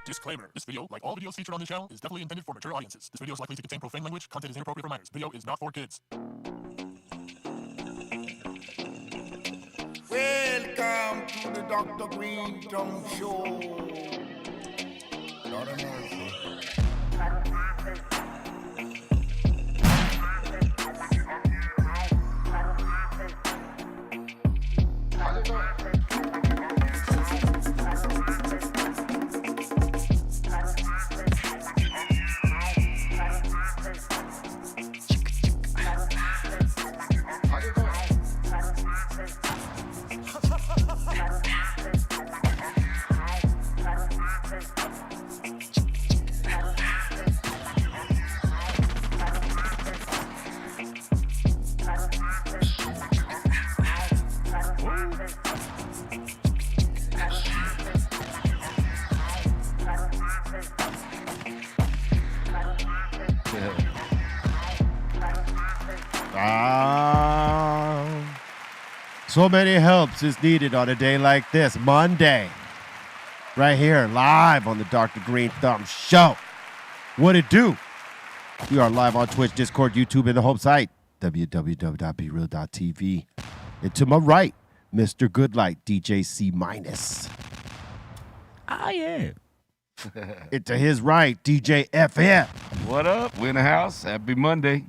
Disclaimer. This video, like all videos featured on this channel, is definitely intended for mature audiences. This video is likely to contain profane language. Content is inappropriate for minors. Video is not for kids. Welcome to the Dr. Greenthumb Show. Lord of mercy. So many helps is needed on a day like this, Monday. Right here, live on the Dr. Greenthumb Show. What it do? We are live on Twitch, Discord, YouTube, and the home site, www.brealtvcontest.tv. And to my right, Mr. Goodlight, DJ C-. Ah, yeah. And to his right, DJ FM. What up? We in the house. Happy Monday.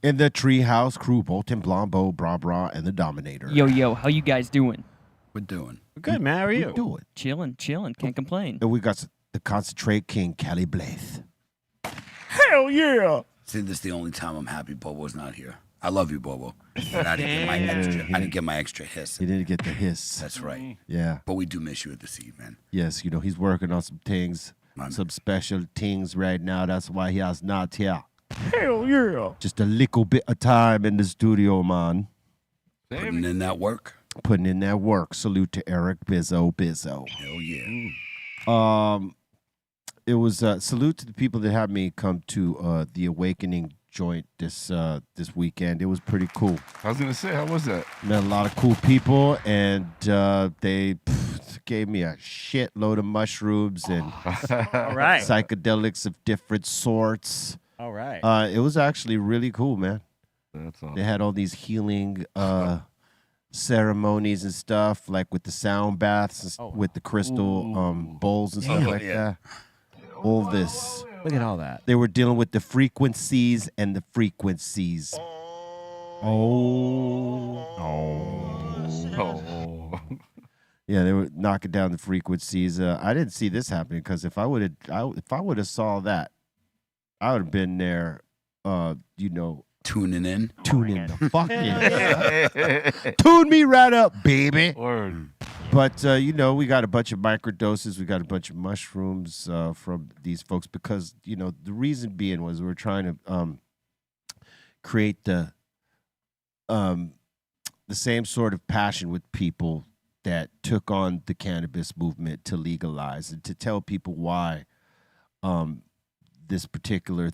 In the Treehouse crew, Bolton, Blombo, Bra Bra, and the Dominator. Yo, how you guys doing? We're doing. We're good, man. How are you? We do it. Chilling. Can't complain. And we got the Concentrate King, Cali Blythe. Hell yeah. See, this is the only time I'm happy Bobo's not here. I love you, Bobo. But I didn't get my extra hiss. He didn't get the hiss. That's right. Yeah. But we do miss you at the seat, man. Yes, he's working on some things, some special things right now. That's why he has not here. Hell yeah. Just a little bit of time in the studio, man. Putting in that work. Putting in that work. Salute to Eric Bizzo. Hell yeah. It was salute to the people that had me come to the Awakening joint this weekend. It was pretty cool. I was going to say, how was that? Met a lot of cool people, and they gave me a shitload of mushrooms and All right. psychedelics of different sorts. All right. It was actually really cool, man. That's all. They had all these healing ceremonies and stuff, like with the sound baths, with the crystal bowls and stuff like that. All this. Look at all that. They were dealing with the frequencies and the frequencies. Yeah, they were knocking down the frequencies. I didn't see this happening because if I would have saw that, I would have been there. Tuning in. Tuning the fuck in. Tune me right up, baby. Word. But, we got a bunch of microdoses. We got a bunch of mushrooms from these folks because, the reason being was we were trying to create the same sort of passion with people that took on the cannabis movement to legalize and to tell people why this particular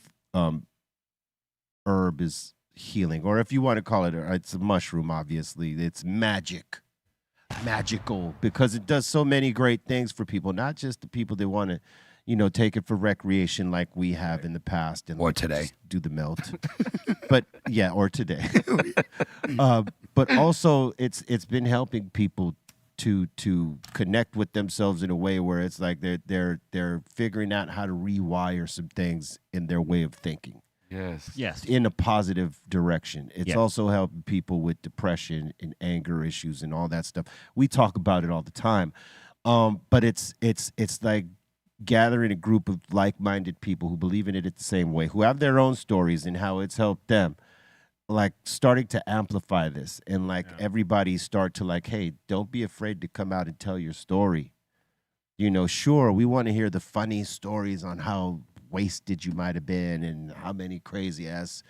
herb is healing. Or if you want to call it, it's a mushroom, obviously. It's magical, because it does so many great things for people, not just the people that want to, take it for recreation like we have in the past. And Or today. Do the melt. But, yeah, or today. But also, it's been helping people to connect with themselves in a way where it's like they're figuring out how to rewire some things in their way of thinking. Yes. In a positive direction. It's also helping people with depression and anger issues and all that stuff. We talk about it all the time. But it's like gathering a group of like-minded people who believe in it the same way, who have their own stories and how it's helped them. Like starting to amplify this and everybody start to hey, don't be afraid to come out and tell your story. Sure, we want to hear the funny stories on how wasted you might have been and how many crazy ass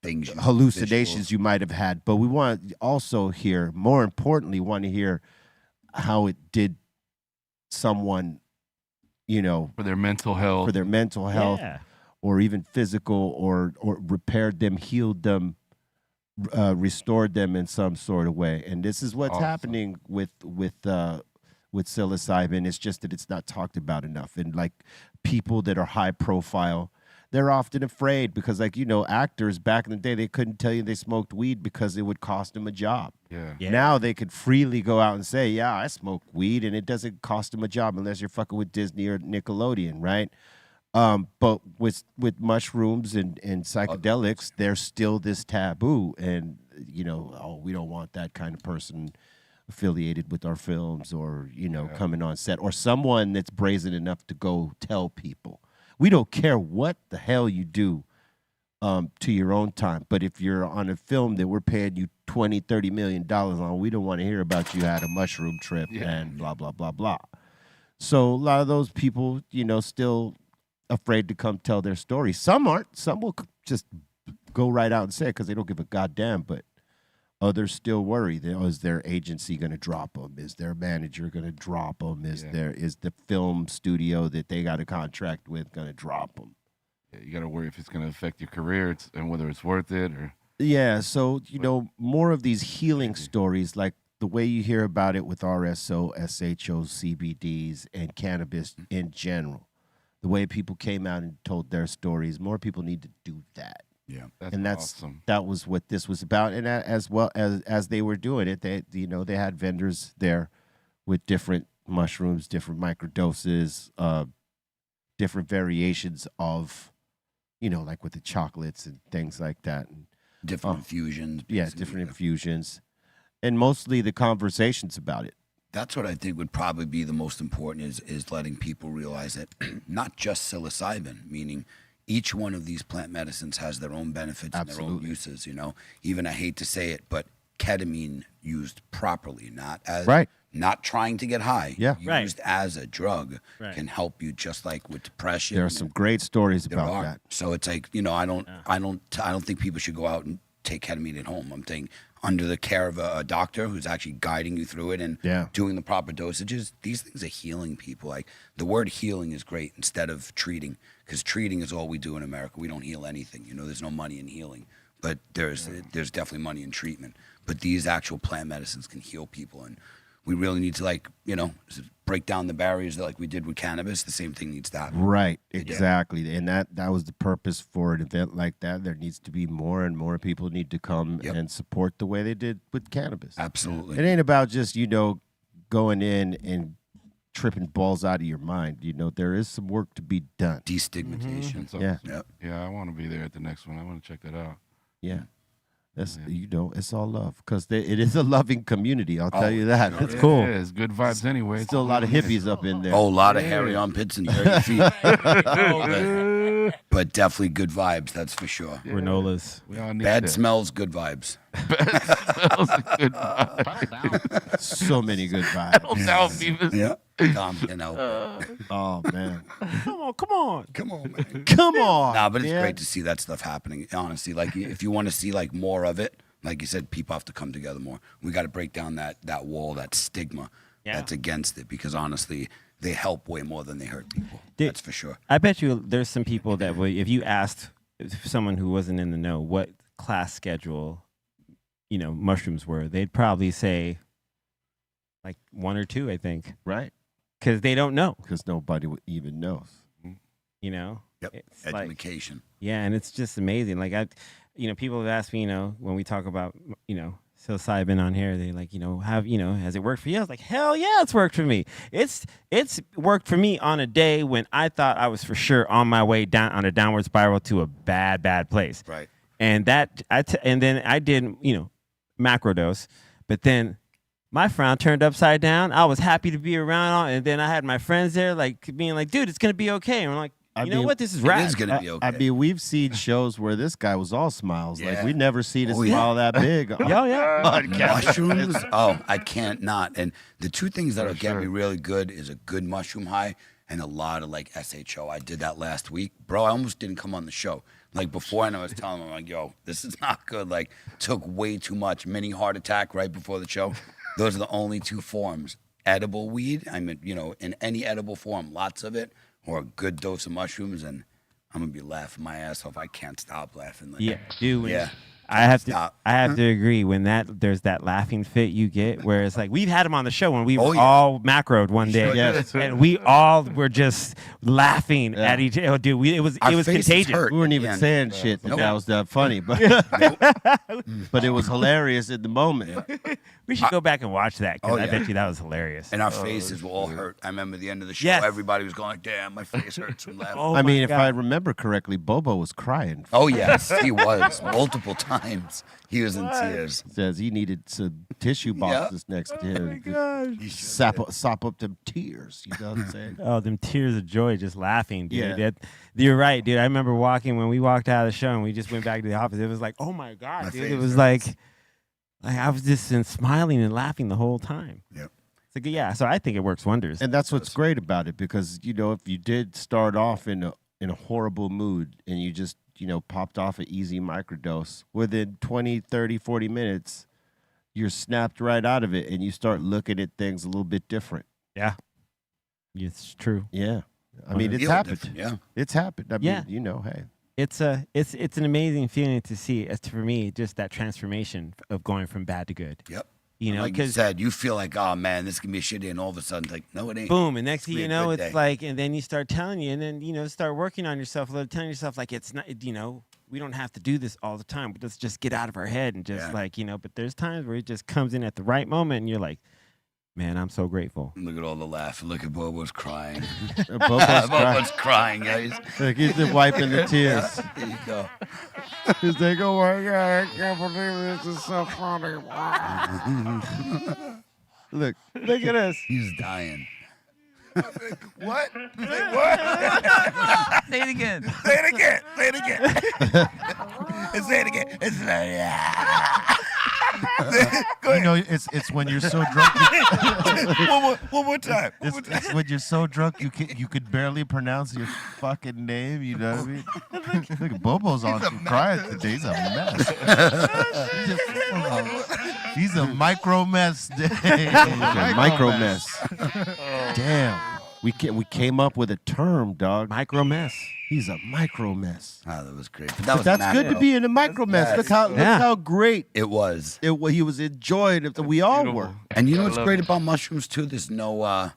hallucinations you might have had. But we want also hear, more importantly, want to hear how it did someone, for their mental health. Yeah. Or even physical, or repaired them, healed them, restored them in some sort of way. And this is what's happening with with psilocybin. It's just that it's not talked about enough. And like people that are high profile, they're often afraid because, like, you know, actors back in the day, they couldn't tell you they smoked weed because it would cost them a job. Yeah. Now they could freely go out and say, yeah, I smoke weed, and it doesn't cost them a job unless you're fucking with Disney or Nickelodeon, right? But with mushrooms and psychedelics, there's still this taboo. And, you know, oh, we don't want that kind of person affiliated with our films or, you know, coming on set, or someone that's brazen enough to go tell people. We don't care what the hell you do to your own time. But if you're on a film that we're paying you $20-30 million on, we don't want to hear about you had a mushroom trip and blah, blah, blah, blah. So a lot of those people, you know, still afraid to come tell their story. Some aren't. Some will just go right out and say it because they don't give a goddamn. But others still worry. Is their agency going to drop them? Is their manager going to drop them? Is the film studio that they got a contract with going to drop them? Yeah, you got to worry if it's going to affect your career and whether it's worth it or. Yeah, so, you know, more of these healing stories, like the way you hear about it with RSO, SHO, CBDs, and cannabis in general. The way people came out and told their stories, more people need to do that. Yeah, that's awesome. That was what this was about, and as well as they were doing it, they they had vendors there with different mushrooms, different microdoses, different variations of, like with the chocolates and things like that, and different infusions. Yeah, different infusions, and mostly the conversations about it. That's what I think would probably be the most important is letting people realize that not just psilocybin, meaning each one of these plant medicines has their own benefits and their own uses, Even, I hate to say it, but ketamine used properly, not trying to get high, used as a drug can help you, just like with depression. There are some great stories about that. So it's like, I don't think people should go out and take ketamine at home. I'm saying under the care of a doctor who's actually guiding you through it and doing the proper dosages. These things are healing people. Like, the word healing is great instead of treating, because treating is all we do in America. We don't heal anything. There's no money in healing, but there's definitely money in treatment. But these actual plant medicines can heal people, and we really need to break down the barriers like we did with cannabis. The same thing needs to happen. Right, exactly. And that was the purpose for an event like that. There needs to be more and more people need to come and support the way they did with cannabis. Absolutely. It ain't about just, going in and tripping balls out of your mind. There is some work to be done. Destigmatization. Yeah, I want to be there at the next one. I want to check that out. Yeah. That's it's all love, because it is a loving community. I'll tell you that. It's cool. Yeah, it's good vibes anyway. Still a lot of hippies up in there. Oh, a lot of hairy armpits and 30 feet. But definitely good vibes, that's for sure. Granolas. Bad smells, good vibes. So many good vibes. Yeah. Damme can help. Oh, man. Come on. Man. Come on. Nah, but it's great to see that stuff happening, honestly. Like, if you want to see, more of it, like you said, people have to come together more. We got to break down that wall, that stigma that's against it, because, honestly, they help way more than they hurt people. That's for sure. I bet you there's some people that would, if you asked someone who wasn't in the know what class schedule, mushrooms were, they'd probably say like 1 or 2, I think. Right. Because they don't know. Because nobody even knows. Yep. It's education. And it's just amazing. Like, people have asked me, when we talk about, psilocybin on here, they like, has it worked for you? I was like, hell yeah, it's worked for me. It's worked for me on a day when I thought I was for sure on my way down on a downward spiral to a bad place. Right. And and then I did, macro dose, but then my frown turned upside down. I was happy to be around, and then I had my friends there, like, being like, dude, it's gonna be okay. And I'm like, you know what? This is rad. It is gonna be okay. I mean, we've seen shows where this guy was all smiles. Like, we never seen a smile that big. Mushrooms? Oh, I can't not. And the two things that'll get me really good is a good mushroom high and a lot of, SHO. I did that last week. Bro, I almost didn't come on the show. Before, and I was telling him, I'm like, yo, this is not good. Took way too much. Mini heart attack right before the show. Those are the only 2 forms. Edible weed, I mean, in any edible form, lots of it, or a good dose of mushrooms, and I'm going to be laughing my ass off. I can't stop laughing. I have to. Stop. I have to agree. When there's that laughing fit you get, where it's like we've had him on the show when we Oh, yeah. all macroed one day, Yes. and we all were just laughing at each. Oh, dude, it was Our faces contagious. hurt. We weren't even Yeah. saying shit that was that funny, but but it was hilarious in the moment. We should go back and watch that because Oh, I yeah. bet you that was hilarious. And our faces were all hurt. I remember the end of the show, Yes. everybody was going like, damn, my face hurts from laughing. Oh I mean, my if God. I remember correctly, Bobo was crying. Oh, yes, he was. Multiple times. He was in tears. Says he needed some tissue boxes next to him. Sop up them tears. You know what I'm saying? Oh, them tears of joy just laughing, dude. Yeah. You're right, dude. I remember when we walked out of the show and we just went back to the office. It was like, oh my God, My dude. face It was hurts. like I was just smiling and laughing the whole time. Yep. It's like, yeah, so I think it works wonders. And that's what's great about it, because if you did start off in a horrible mood and you just popped off an easy microdose, within 20, 30, 40 minutes, you're snapped right out of it and you start looking at things a little bit different. Yeah. It's true. Yeah. I mean, it's Feel happened. different, yeah. It's happened. I Yeah. mean, hey. It's an amazing feeling to see, as for me, just that transformation of going from bad to good. Yep. You know, Like you because said, you feel like, oh, man, this can be a shitty, and all of a sudden, like, no, it ain't. boom, and next It's thing you gonna be a know, good it's day. like, and then you start telling you, and then start working on yourself a little, telling yourself like it's not, we don't have to do this all the time. Let's just get out of our head and just but there's times where it just comes in at the right moment, and you're like, man, I'm so grateful. Look at all the laughing. Look at Bobo's crying. Bobo's crying. Bobo's crying, guys. Like he's just wiping the tears. There you go. He's like, oh my God, I can't believe this is so funny. Look at us. He's dying. What? Say it again. Say it again. Say it again. And say it again. It's like, Go ahead. It's when you're so drunk. One more time. It's when you're so drunk you could barely pronounce your fucking name. You know what I mean? Look at Bobo's on crying today. He's a mess. He's a micro mess. Micro mess. Damn. We came up with a term, dog. Micro mess. He's a micro mess. Oh, that was great. But But that's good to be in a micro mess. Look how great It was. he was enjoying it. We all were. And you know what's great about mushrooms too? There's no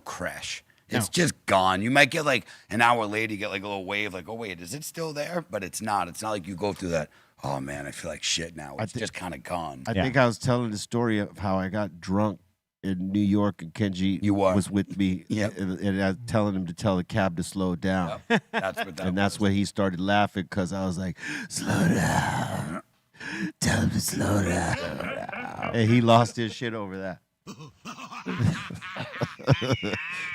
crash. It's just gone. You might get like an hour later, you get like a little wave, like, oh wait, is it still there? But it's not. It's not like you go through that. Oh man, I feel like shit now. It's just kind of gone. I think I was telling the story of how I got drunk in New York and Kenji was with me. Yep. And I was telling him to tell the cab to slow down. Yep. That's what that And that's was. when he started laughing, because I was like, slow down. Tell him to slow down. And he lost his shit over that.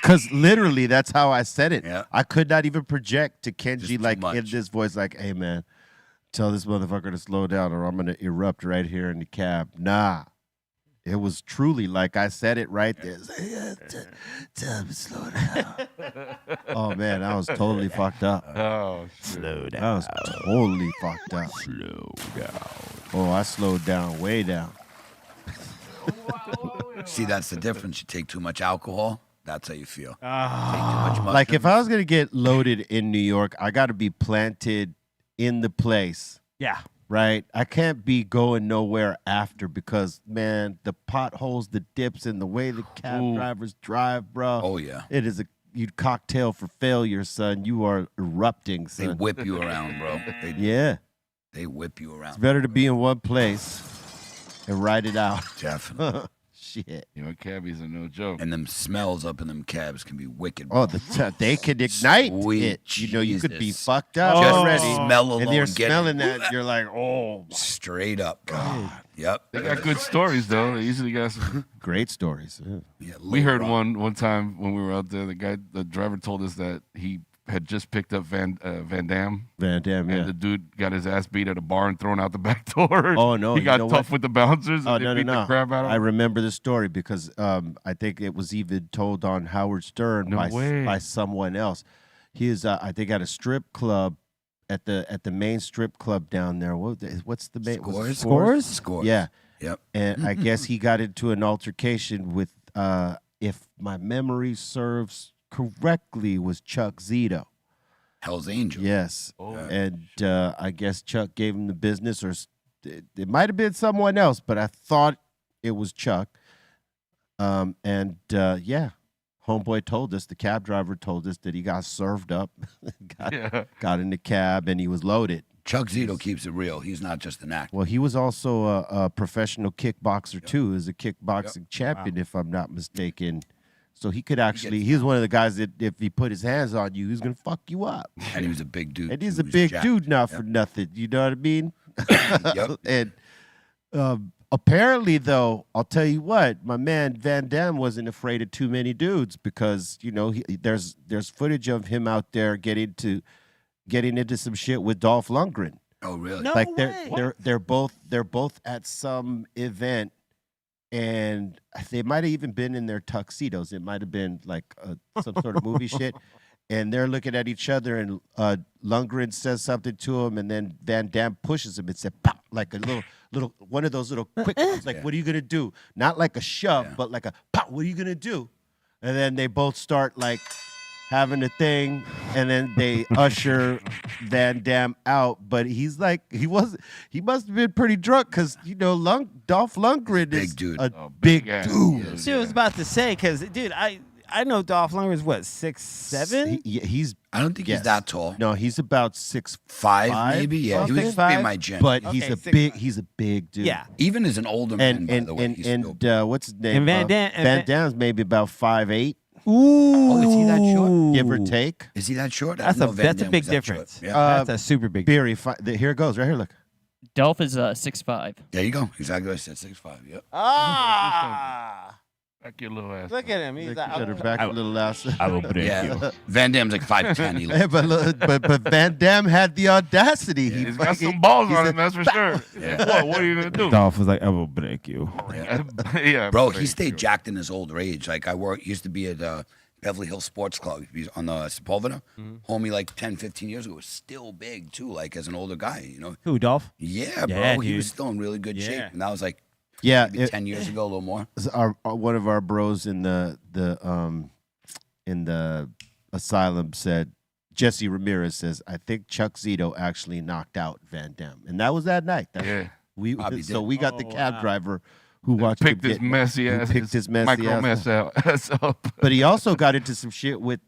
Because literally, that's how I said it. Yeah. I could not even project to Just Kenji too like in much. this voice, like, hey, man, tell this motherfucker to slow down or I'm going to erupt right here in the cab. Nah. It was truly like I said it right there. Tell him to slow down. Oh, man, I was totally fucked up. Oh, Slow down. I was totally fucked up. Slow down. Oh, I slowed down, way down. See, that's the difference. You take too much alcohol, that's how you feel. Take too much Like if mushrooms. I was gonna get loaded in New York, I got to be planted in the place, Yeah. right? I can't be going nowhere after, because man, the potholes, the dips, and the way the cab drivers drive, bro. Oh yeah. It is you cocktail for failure, son. You are erupting, They son. whip you around, bro. Yeah, They whip you it's around. better to be in one place and ride it out. Definitely. Shit. you know, cabbies are no joke. And them smells up in them cabs can be wicked. Oh, they could ignite Sweet it. You know, you could be Jesus. fucked up Just already. smell alone. And you're get smelling that, you're like, oh, straight up. God. Yep. They got good stories though. They usually got some. great stories. Yeah. Yeah, We heard LeBron. one time when we were out there. The driver told us that he had just picked up Van Damme. Van Damme, And yeah. the dude got his ass beat at a bar and thrown out the back door. Oh, no, He you got know tough what? with the bouncers. And Oh, they no, beat no, the no. crap out of I him. remember the story because I think it was even told on Howard Stern No way. by someone else. He is, I think, at a strip club, at the main strip club down there. What's the main? was it Scores? Scores. Yeah. Yep. And I guess he got into an altercation with, if my memory serves correctly, was Chuck Zito. Hell's Angel. Yes. Oh. And I guess Chuck gave him the business, or it might have been someone else, but I thought it was Chuck. Yeah, homeboy told us, the cab driver told us that he got served up, got in the cab, and he was loaded. Chuck Zito keeps it real. He's not just an actor. Well, he was also a professional kickboxer too. He's a kickboxing champion, if I'm not mistaken. So he could actually, he's one of the guys that if he put his hands on you, he's going to fuck you up. And he was a big dude. And he's a big dude, not for nothing. You know what I mean? And apparently, though, I'll tell you what, my man Van Damme wasn't afraid of too many dudes because, you know, there's footage of him out there getting into some shit with Dolph Lundgren. Oh, really? No Like way. they're both at some event. And they might have even been in their tuxedos. It might have been like some sort of movie shit. And they're looking at each other, and Lundgren says something to him, and then Van Damme pushes him and said, "Pop!" Like a little one of those little quick ones. Like, what are you gonna do? Not like a shove, but like a pop. What are you gonna do? And then they both start like having a thing, and then they usher Van Damme out. But he's like, he must have been pretty drunk because, you know, Dolph Lundgren is Big dude. a big dude. See, I was about to say, because, dude, I know Dolph Lundgren is what, 6'7"? He's I don't think he's that tall. no, he's about 6'5", 5 maybe. Yeah, he was 6'5"? in my gym. but Okay, he's a big dude. Yeah. even as an older man, by the way, he's still what's his name? And Van Damme's maybe about 5'8", Ooh. Oh, is he that short? give or take. Is he that short? I That's didn't a know Van that's a Damme big was that short. difference. Yeah. That's a super big Beery, here it goes. Right here, look. Dolph is 6'5". There you go. Exactly what I said. 6'5". Yep. Ah. Back your little ass. Look at him. He's Look like, at her back a little ass. I will break you. Yeah. Van Damme's like 5'10". He Hey, but Van Damme had the audacity. He He's got fucking- some balls he on said, him, that's for sure. Yeah. What are you gonna do? Dolph was like, I will break you. Yeah, Bro, he stayed jacked in his older age. Like used to be at Beverly Hills Sports Club. He was on the Sepulveda. Homie, like 10, 15 years ago, was still big too. Like as an older guy, you know. Who, Dolph? Yeah, bro. Yeah, He was dude. still in really good shape, Yeah. and that was like Yeah, maybe 10 years ago, a little more. one of our bros in the asylum said, Jesse Ramirez says, I think Chuck Zito actually knocked out Van Damme, and that was that night. Yeah. We Probably so did. we got the cab driver who watched Picked him his messy ass. picked his messy micro ass. mess up. But he also got into some shit with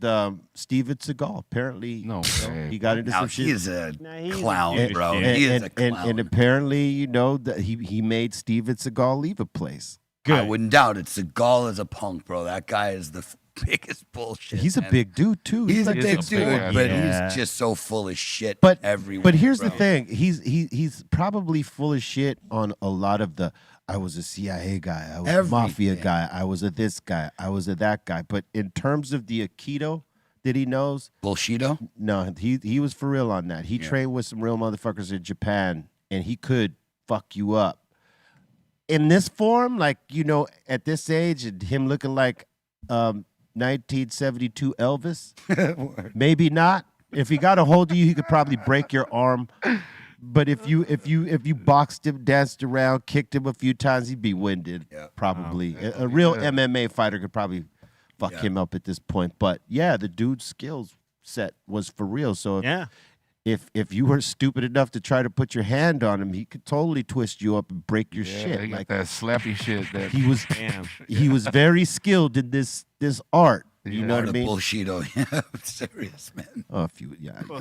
Steven Seagal. Apparently, No way. he got into Now some shit. he's a he's a clown, huge bro. dude. He is a clown. And apparently, you know, that he made Steven Seagal leave a place. I wouldn't doubt it. Seagal is a punk, bro. That guy is the biggest bullshit. He's a man. big dude too. He's a like- big a big dude, ass but dude. he's just so full of shit But everywhere. But here's bro. the thing: he's probably full of shit on a lot of the. I was a CIA guy. I was a mafia Everything. guy. I was a this guy. I was a that guy. But in terms of the Aikido that he knows, Bullshito? no, he was for real on that. He trained with some real motherfuckers in Japan, and he could fuck you up. In this form, like, you know, at this age, and him looking like 1972 Elvis, maybe not. If he got a hold of you, he could probably break your arm. But if you boxed him, danced around, kicked him a few times, he'd be winded. Probably a real MMA fighter could probably fuck him up at this point. But yeah, the dude's skills set was for real. So if you were stupid enough to try to put your hand on him, he could totally twist you up and break your Yeah, shit. he got Like that slappy shit. That he was very skilled in this art. You know what I mean? Bullshito. Yeah, I'm serious, man. Oh, if you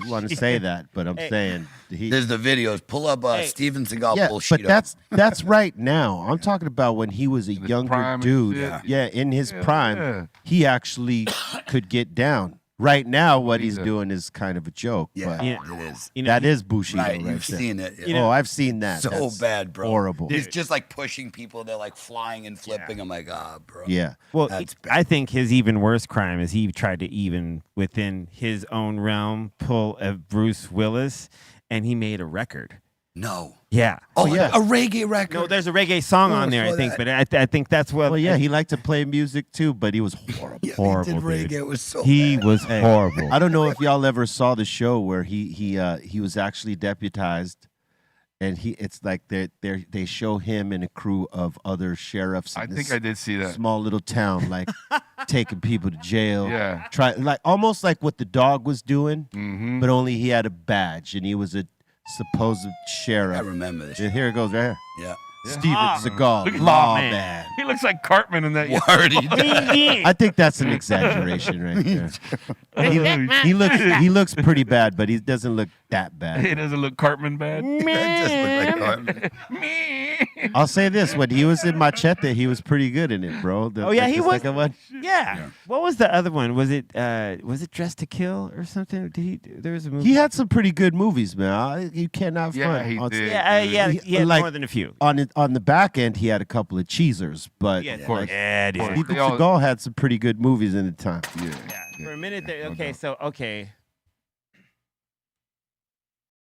want to say that, but I'm saying There's the videos. Pull up Steven Seagal yeah, Bullshito. but that's right now. I'm talking about when he was a younger prime and dude. shit. Yeah, in his prime, yeah. he actually could get down. Right now, what he's doing is kind of a joke. yeah, but it is. that is Bushido. Right, Right, you've there. seen it. Oh, I've seen that. So That's bad, bro. Horrible. He's just like pushing people. They're like flying and flipping. I'm like, bro. Yeah. Well, That's bad. I think his even worse crime is he tried to even within his own realm pull a Bruce Willis, and he made a record. No. Yeah. Oh, yeah. a reggae record. No, there's a reggae song on there, I think, but I think that's what. Well, yeah, he liked to play music too, but he was horrible. yeah, horrible, He did reggae. dude. It was so he bad. was horrible. I don't know if y'all ever saw the show where he was actually deputized, and it's like they show him and a crew of other sheriffs. In I this think I did see that. small little town, like taking people to jail. Yeah. Try like almost like what the dog was doing, Mm-hmm. but only he had a badge and he was a supposed sheriff. I remember this. Here it goes right here. Yeah. Steven Look Seagal, at lawman. He looks like Cartman in that. Word, he does. I think that's an exaggeration right there. He looks pretty bad, but he doesn't look that He bad. doesn't look Cartman bad. That just looked like Cartman. I'll say this: when he was in Machete, he was pretty good in it, bro. Oh, yeah, he the was. second one. Yeah. What was the other one? Was it Dressed to Kill or something? There was a movie. He had some pretty good movies, man. You cannot Yeah, front. he on- did. he had like, more than a few. On the back end, he had a couple of cheesers, but Yeah, Of course. yeah, dude. Steven They all- Seagal had some pretty good movies in the time. Yeah. For a minute there. no Okay, doubt. so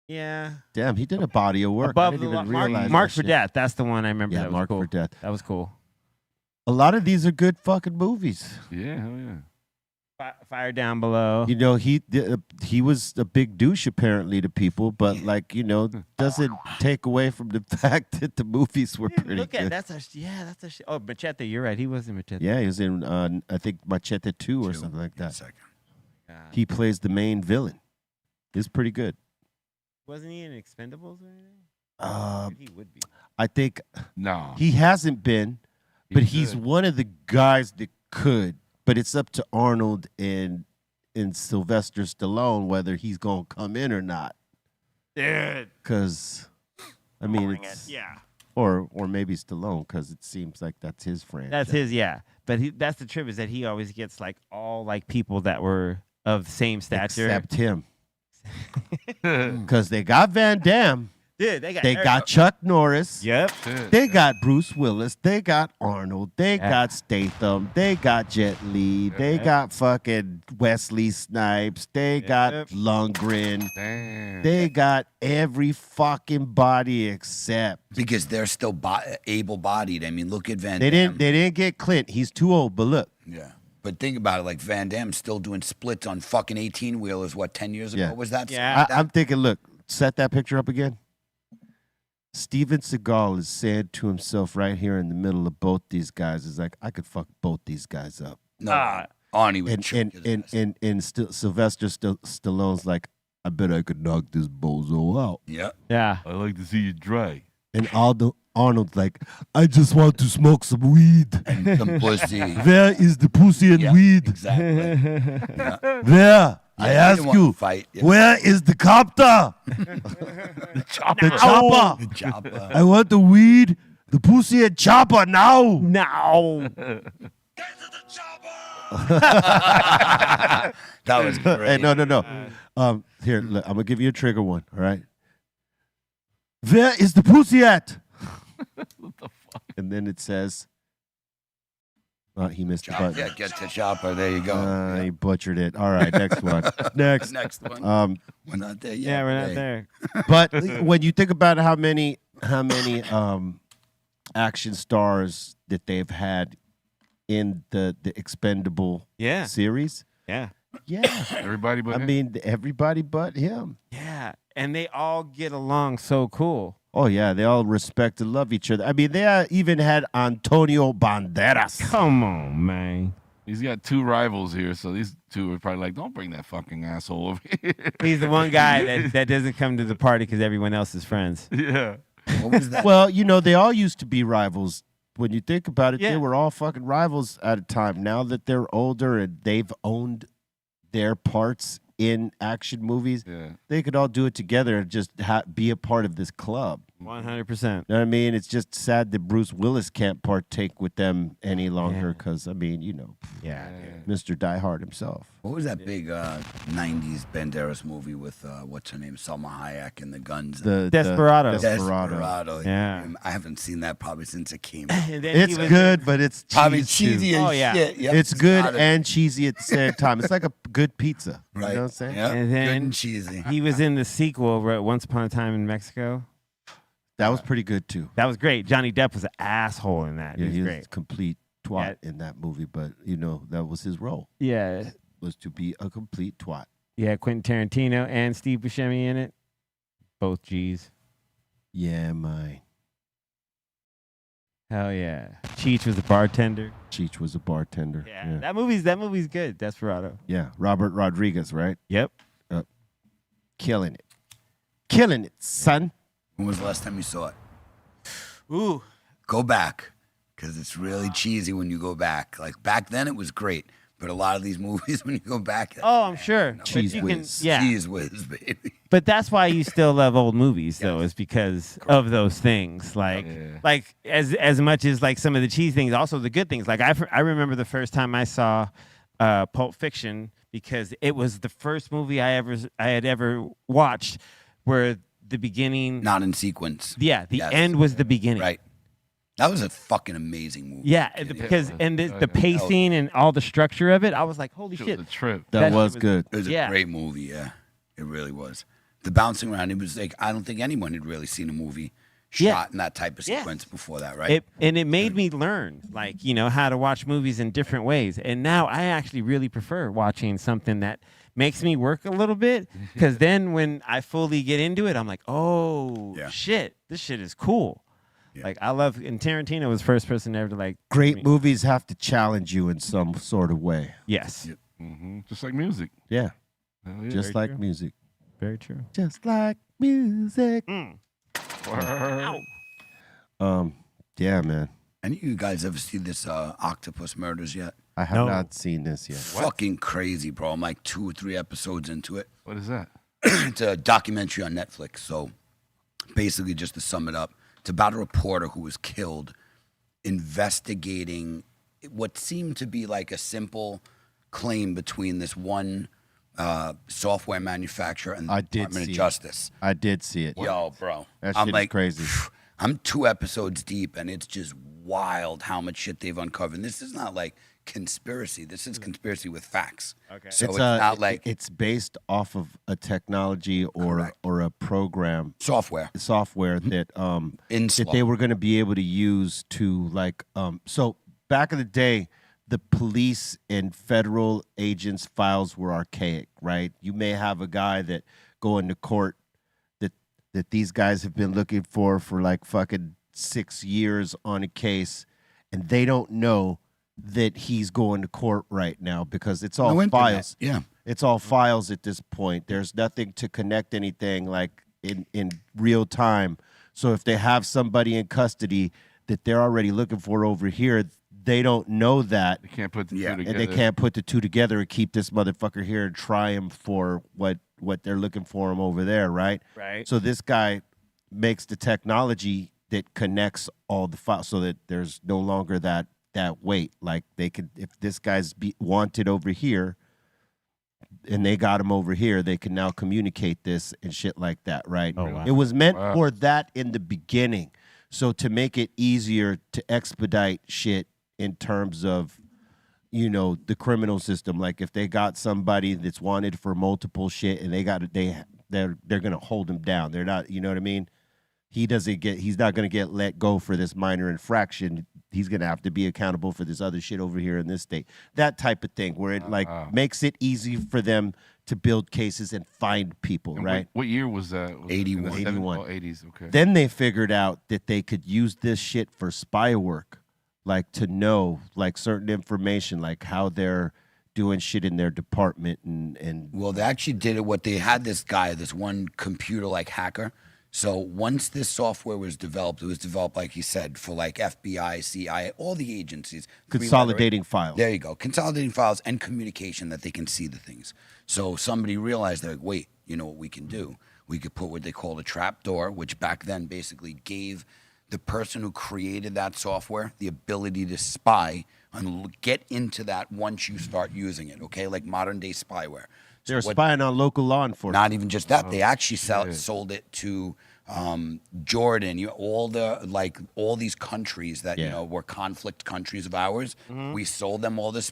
yeah. Damn, he did a body of work. I Above didn't the even Mark, realize Mark that for shit. Death. That's the one I remember. Yeah, that was Mark cool. for Death. That was cool. A lot of these are good fucking movies. Yeah, hell yeah. Fire Down Below. You know, he was a big douche apparently to people, but like, you know, doesn't take away from the fact that the movies were pretty Look good. at that's a oh, Machete. You're right. He was in Machete. Yeah, he was in I think Machete 2 or something like that. He plays the main villain. He's pretty good. Wasn't he in Expendables or anything? He would be. I think No. he hasn't been, but He he's could. one of the guys that could. But it's up to Arnold and Sylvester Stallone whether he's gonna come in or not. Dude. Because I mean, it's Yeah. or maybe Stallone because it seems like that's his franchise. That's his, yeah. But that's the trip is that he always gets like all like people that were of the same stature. Except him, because they got Van Damme, Dude, they they got Chuck Norris, Yep. they got Bruce Willis, they got Arnold, they got Statham, they got Jet Li, they got fucking Wesley Snipes, they got Lundgren, Damn. they got every fucking body except Because they're still able-bodied. I mean, look at Van they Damme. didn't get Clint. He's too old. But look, Yeah. But think about it, like Van Damme's still doing splits on fucking 18-wheelers, what, 10 years ago? Yeah. Was that? Yeah. I'm thinking. Look, set that picture up again. Steven Seagal is saying to himself right here in the middle of both these guys, is like, I could fuck both these guys up. No, Arnie would And choke his ass. Sylvester Stallone's like, I bet I could knock this bozo out. Yeah. Yeah. I like to see you dry. And Arnold's like, I just want to smoke some weed. Some pussy. Where is the pussy and Yeah, weed? Exactly. Yeah. Where? I he ask didn't want you, to fight. Yeah. where is the copter? The chopper. The chopper. I want the weed, the pussy, and chopper now. No. That was great. Hey, no. Here, look, I'm gonna give you a trigger one. All right. Where is the pussy at? What the fuck? And then it says, he missed the Chopper. button. Yeah, get the chopper. There you go. He butchered it. All right, next one. Next. Next one. We're not there yet. Yeah, we're not Hey. there. But when you think about how many action stars that they've had in the Expendable Yeah. series, Yeah. yeah, Everybody but I him? mean everybody but him. Yeah. And they all get along so cool. Oh yeah, they all respect and love each other. I mean, they even had Antonio Banderas. Come on, man. He's got two rivals here, so these two are probably like, don't bring that fucking asshole over here. He's the one guy that doesn't come to the party because everyone else is friends. Yeah. What was that? Well, you know, they all used to be rivals. When you think about it, Yeah. they were all fucking rivals at a time. Now that they're older and they've owned their parts in action movies, Yeah. they could all do it together and just be a part of this club. 100%. You know what I mean? It's just sad that Bruce Willis can't partake with them any longer Yeah. because, I mean, you know, Yeah. Mr. Die Hard himself. What was that big 90s Banderas movie with, what's her name, Salma Hayek and the guns? Desperado. Desperado. Yeah. I haven't seen that probably since it came out. And then It's he was- good, but it's Probably cheesy, cheesy too. as Oh, yeah. shit. Yep. It's good got it. and cheesy at the same time. It's like a good pizza. You Right. know what I'm saying? Yep. And Good then and cheesy. He was in the sequel, Once Upon a Time in Mexico. That was pretty good, too. That was great. Johnny Depp was an asshole in that. Yeah, He he was was great. a complete twat in that movie, but, you know, that was his role, Yeah. was to be a complete twat. Yeah, Quentin Tarantino and Steve Buscemi in it. Both G's. Yeah, my Hell yeah. Cheech was the bartender. Cheech was a bartender. Yeah. Yeah. That movie's good. Desperado. Yeah, Robert Rodriguez, right? Yep. Killing it. killing it, son. When was the last time you saw it? Ooh. Go back, because it's really cheesy when you go back. Like, back then it was great, but a lot of these movies, when you go back... Oh, I'm sure. Cheese But you whiz. yeah. Cheese whiz, baby. But that's why you still love old movies, though, is because of those things. Like, like as much as like some of the cheese things, also the good things. Like I remember the first time I saw Pulp Fiction, because it was the first movie I had ever watched where the beginning, Not in sequence. yeah, the end was the beginning. Right. That was a fucking amazing movie. Yeah, because and the pacing and all the structure of it, I was like, holy It shit. was a trip. That shit was good. It was a great movie, yeah. It really was. The bouncing around, it was like, I don't think anyone had really seen a movie shot in that type of sequence before that, right? It made me learn, like, you know, how to watch movies in different ways. And now I actually really prefer watching something that makes me work a little bit, because then when I fully get into it, I'm like, oh, shit, this shit is cool. Yeah. Like, I love, and Tarantino was the first person ever to, like... Great movies have to challenge you in some sort of way. Yes. Yep. Just like music. Yeah. Yeah. Just Very like true. music. Very true. Just like music. Yeah, man. Any of you guys ever see this Octopus Murders yet? I have not seen this yet. Fucking crazy, bro. I'm like 2 or 3 episodes into it. What is that? It's a documentary on Netflix. So basically, just to sum it up, it's about a reporter who was killed investigating what seemed to be like a simple claim between this one software manufacturer and the Department of Justice. I did see it. Yo, bro. That I'm shit like, is crazy. I'm 2 episodes deep, and it's just wild how much shit they've uncovered. And this is not like conspiracy. This is conspiracy with facts. Okay. So it's not like... It's based off of a technology or a program. Software that that they were going to be able to use to, like... So back in the day, the police and federal agents' files were archaic, right? You may have a guy that go into court that these guys have been looking for like fucking 6 years on a case, and they don't know that he's going to court right now because it's all files. Yeah. It's all files at this point. There's nothing to connect anything like in real time. So if they have somebody in custody that they're already looking for over here, they don't know that. They can't put the two together. And they can't put the two together and keep this motherfucker here and try him for what they're looking for him over there, right? Right. So this guy makes the technology that connects all the files so that there's no longer that weight. Like they could, if this guy's wanted over here and they got him over here, they can now communicate this and shit like that, right? Oh, wow. It was meant for that in the beginning. So to make it easier to expedite shit in terms of, you know, the criminal system, like if they got somebody that's wanted for multiple shit and they're gonna hold him down. They're not, you know what I mean? He's not gonna get let go for this minor infraction. He's gonna have to be accountable for this other shit over here in this state. That type of thing, where it like makes it easy for them to build cases and find people, and right? What year was that? 81. 81. Oh, 80s, okay. Then they figured out that they could use this shit for spy work, like to know like certain information, like how they're doing shit in their department and Well, they actually did it. What they had this one computer like hacker. So once this software was developed, it was developed, like he said, for like FBI, CIA, all the agencies. consolidating files. There you go. Consolidating files and communication that they can see the things. So somebody realized, they're like, wait, you know what we can do? We could put what they call a trap door, which back then basically gave the person who created that software the ability to spy and get into that once you start using it, okay? Like modern day spyware. They're spying on local law enforcement. Not even just that. They actually sold it to Jordan. All these countries that you know were conflict countries of ours. We sold them all this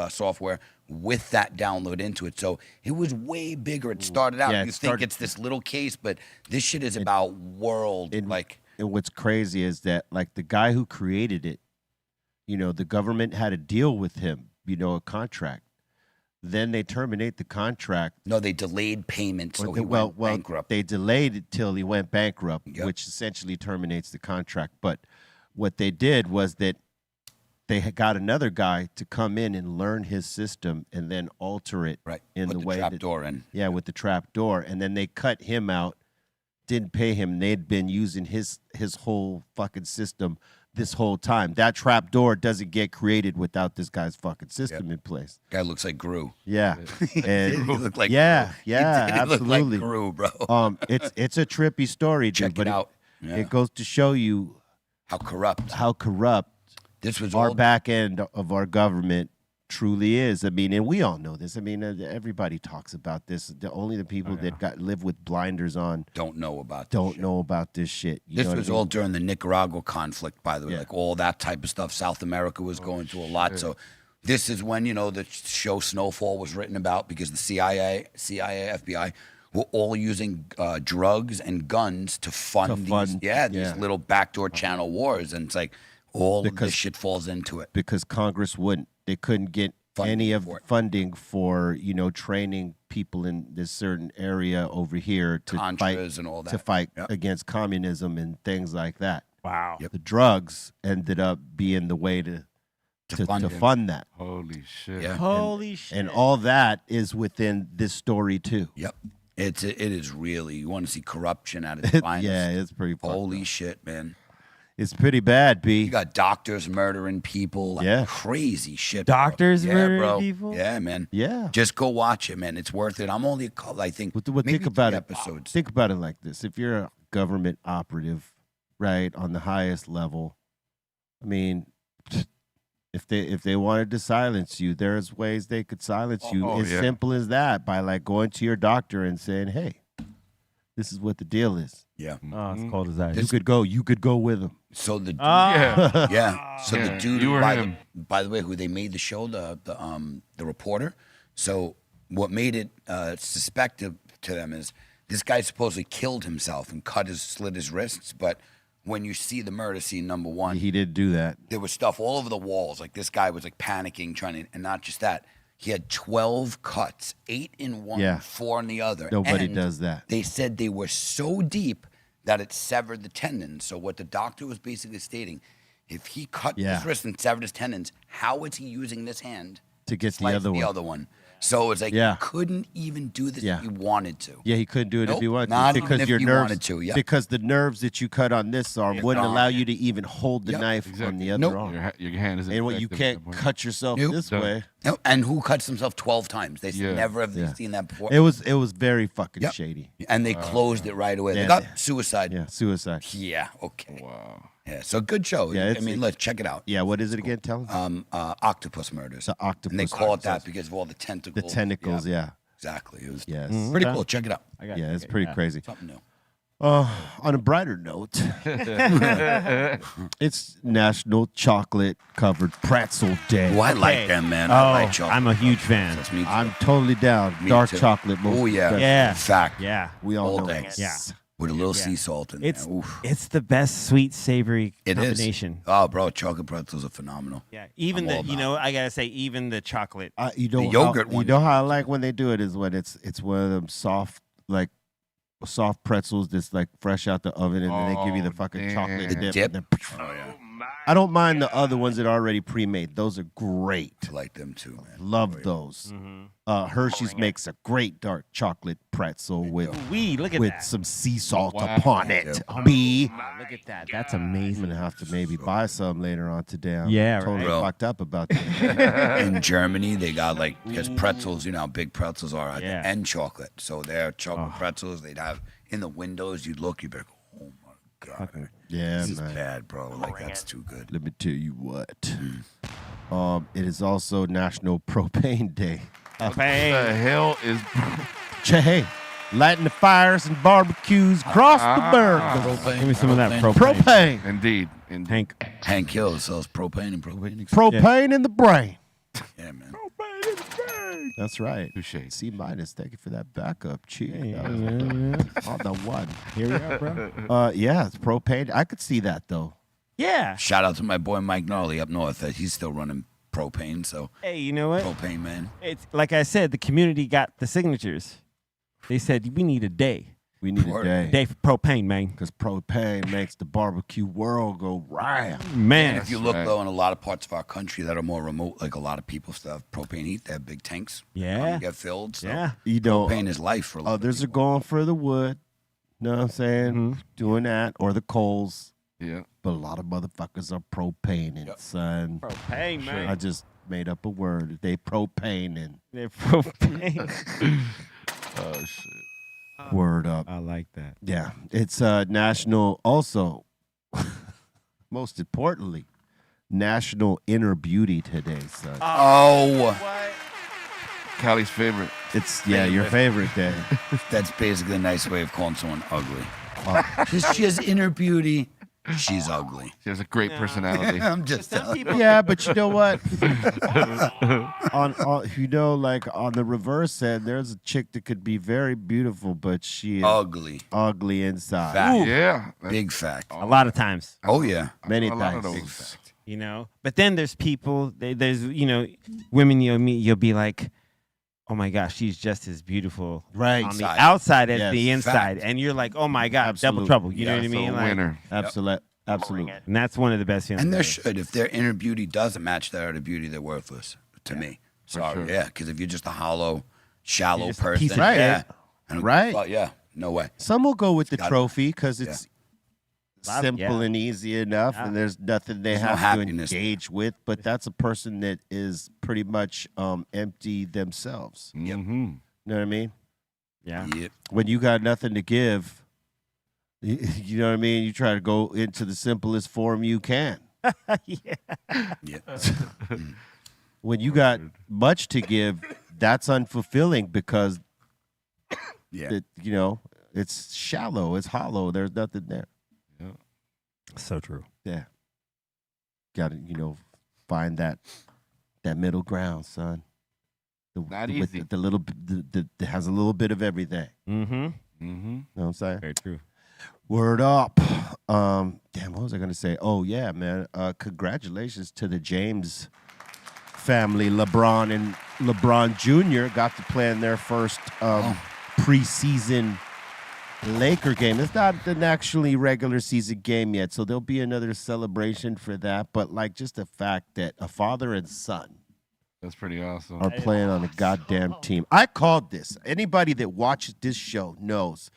software with that download into it. So it was way bigger. It started out. You think it's this little case, but this shit is about world. And what's crazy is that like the guy who created it, you know, the government had a deal with him, you know, a contract. Then they terminate the contract. No, they delayed payment, so he went bankrupt. They delayed it till he went bankrupt, which essentially terminates the contract. But what they did was that they had got another guy to come in and learn his system and then alter it in the way trap door in. Yeah, with the trap door, and then they cut him out didn't pay him. They'd been using his whole fucking system this whole time. That trap door doesn't get created without this guy's fucking system in place. Guy looks like Gru. Yeah. He looked like yeah, Gru. yeah, He did look absolutely. like Gru, bro. It's a trippy story, dude, Check but it out. Yeah. it goes to show you How corrupt. This was our all back end of our government truly is. I mean, and we all know this. I mean, everybody talks about this. Only the people that live with blinders on don't know about this shit. You This know was what I mean? all during the Nicaragua conflict, by the way, like all that type of stuff. South America was going through a lot. So this is when, the show Snowfall was written about, because the CIA, FBI were all using drugs and guns to fund these little backdoor channel wars. And it's like all of this shit falls into it. Because Congress wouldn't. They couldn't get any of the funding for, training people in this certain area over here to Contras and all that. to fight against communism and things like that. Wow. The drugs ended up being the way to fund that. Holy shit. Yeah. Holy shit. And all that is within this story too. Yep. It is really, you want to see corruption at its finest. Yeah, it's pretty fucked Holy up. shit, man. It's pretty bad, B. You got doctors murdering people. Like crazy shit. Doctors bro. murdering people? Yeah, man. Yeah. Just go watch it, man. It's worth it. I'm only a couple, I think, maybe think about 3 it. episodes. Think about it like this: if you're a government operative, right, on the highest level, I mean, if they wanted to silence you, there's ways they could silence you. As simple as that, by like going to your doctor and saying, "Hey, this is what the deal is." Yeah. Oh, it's cold as ice. You could go with him. So the dude, Yeah. So the dude, you were him. by the way, who they made the show, the reporter. So what made it suspected to them is this guy supposedly killed himself and slit his wrists. But when you see the murder scene, number one, He did do that. there was stuff all over the walls. Like this guy was like panicking, and not just that. He had 12 cuts, 8 in one, 4 in the other. Nobody And does that. They said they were so deep that it severed the tendons. So what the doctor was basically stating, if he cut his wrist and severed his tendons, how is he using this hand To get the slice other one. So it's like he couldn't even do this if he wanted to. Yeah, he couldn't do it if he wanted not to even because if your he nerves, wanted to, because the nerves that you cut on this arm wouldn't allow you to even hold the knife on the other arm. Your hand is And when you can't cut yourself this way, No, and who cuts himself 12 times? They never have seen that before. it was very fucking shady. And they closed it right away. They yeah. got suicide. Yeah, suicide. Yeah, okay. Wow. Yeah, so good show. Yeah, I mean, let's check it out. Yeah, what is it again? Tell him. Octopus Murders. The Octopus. And they call it that because of all the tentacles. The tentacles, yeah. Exactly. It was Yes. pretty cool. Check it out. Yeah, it's pretty crazy. Something new. On a brighter note, it's National Chocolate Covered Pretzel Day. Oh, I like them, man. Oh, I like chocolate. I'm a huge fan. That's me too. I'm totally down. Me Dark too. chocolate. Most Oh, yeah. Yeah. Fact. Yeah. We all All know day. it. Yeah. With a little sea salt in It's there. Oof. it's the best sweet savory It is. combination. Oh, bro, chocolate pretzels are phenomenal. Yeah. Even I'm all the about I gotta say, even the chocolate. You know The yogurt how, one. You know how I like when they do it is when it's one of them soft pretzels that's like fresh out the oven, and then they give you the fucking chocolate The dip. dip? And then, I don't mind the other ones that are already pre-made. Those are great. I like them too, man. Love those. Hershey's makes a great dark chocolate pretzel with Look at with that. some sea salt Wow. upon it. B. Look at that. That's I'm amazing. gonna have to maybe buy some later on today. I'm Yeah, totally right. Bro. fucked up about that. In Germany, they got because pretzels, you know how big pretzels are, Yeah. and chocolate. So their chocolate pretzels, they'd have in the windows, you'd look, you'd be like, oh my God. Yeah, This is man. bad, bro. Like, that's too good. Let me tell you what. It is also National Propane Day. What the hell is? Hey, lighting the fires and barbecues across the burg. Give me some of that propane. Propane. Indeed. Hank. Hank Hill sells propane and propane. Propane in the brain. Yeah, man. That's right. Touche. C minus. Thank you for that backup, Chief. Yeah, That was yeah. on the one. Here we are, bro. Yeah, it's propane. I could see that though. Yeah. Shout out to my boy Mike Gnarly up north. He's still running propane, so Hey, you know what? propane, man. It's like I said, the community got the signatures. They said we need a day. We need a Word. day. Day for propane, man. Because propane makes the barbecue world go right. Man. And if you look, though, in a lot of parts of our country that are more remote, like a lot of people still have propane heat. They have big tanks. Yeah. Come and get filled. So Yeah. You know, propane is life for a lot of others are people. going for the wood. Know what I'm saying? Doing that or the Coles. Yeah. But a lot of motherfuckers are propaning, son. Propane, man. I just made up a word. They propaning. They're propane. Oh shit. Word up. I like that. Yeah. It's national also. Most importantly, National Inner Beauty today, son. Oh, Callie's favorite. It's your favorite day. that's basically a nice way of calling someone ugly. She has inner beauty. She's ugly. She has a great personality. I'm just telling you. Yeah, but you know what? on like on the reverse end, there's a chick that could be very beautiful, but she is ugly inside. Fact. Yeah. Big fact. A lot of times. Oh yeah. Many A lot of times. Big those. fact. You know, but then there's people. There's women you'll meet. You'll be like, oh my gosh, she's just as beautiful Right. on the outside as the Yes. inside, Fact. and you're like, oh my god, Absolutely. double trouble. You know Yeah, what I So mean? a Like, winner. Absolutely. and that's one of the best feelings. And there ever. should. If their inner beauty doesn't match their outer beauty, they're worthless to me. Sorry. sure. Yeah, because if you're just a hollow, shallow just a person, piece of shit. yeah. And- Right. Well, yeah. No way. Some will go with the Got it. trophy because it's Lot- simple yeah. and easy enough, Yeah. and there's nothing they There's no have to happiness engage with. But that's a person that is pretty much empty themselves. Mm-hmm. You know what I mean? Yeah. Yep. When you got nothing to give, you know what I mean? You try to go into the simplest form you can. Yep. When you got much to give, that's unfulfilling because Yeah. it's shallow, it's hollow. There's nothing there. So true. Yeah. Got to, find that middle ground, son. Not with easy. The little that has a little bit of everything. Mm-hmm. Mm-hmm. You know what I'm saying? Very true. Word up. Damn, what was I gonna say? Oh yeah, man. Congratulations to the James family. LeBron and LeBron Jr. got to play in their first preseason Laker game. It's not an actually regular season game yet, so there'll be another celebration for that. But like just the fact that a father and son That's pretty awesome. are playing on a goddamn team. I called this. Anybody that watches this show knows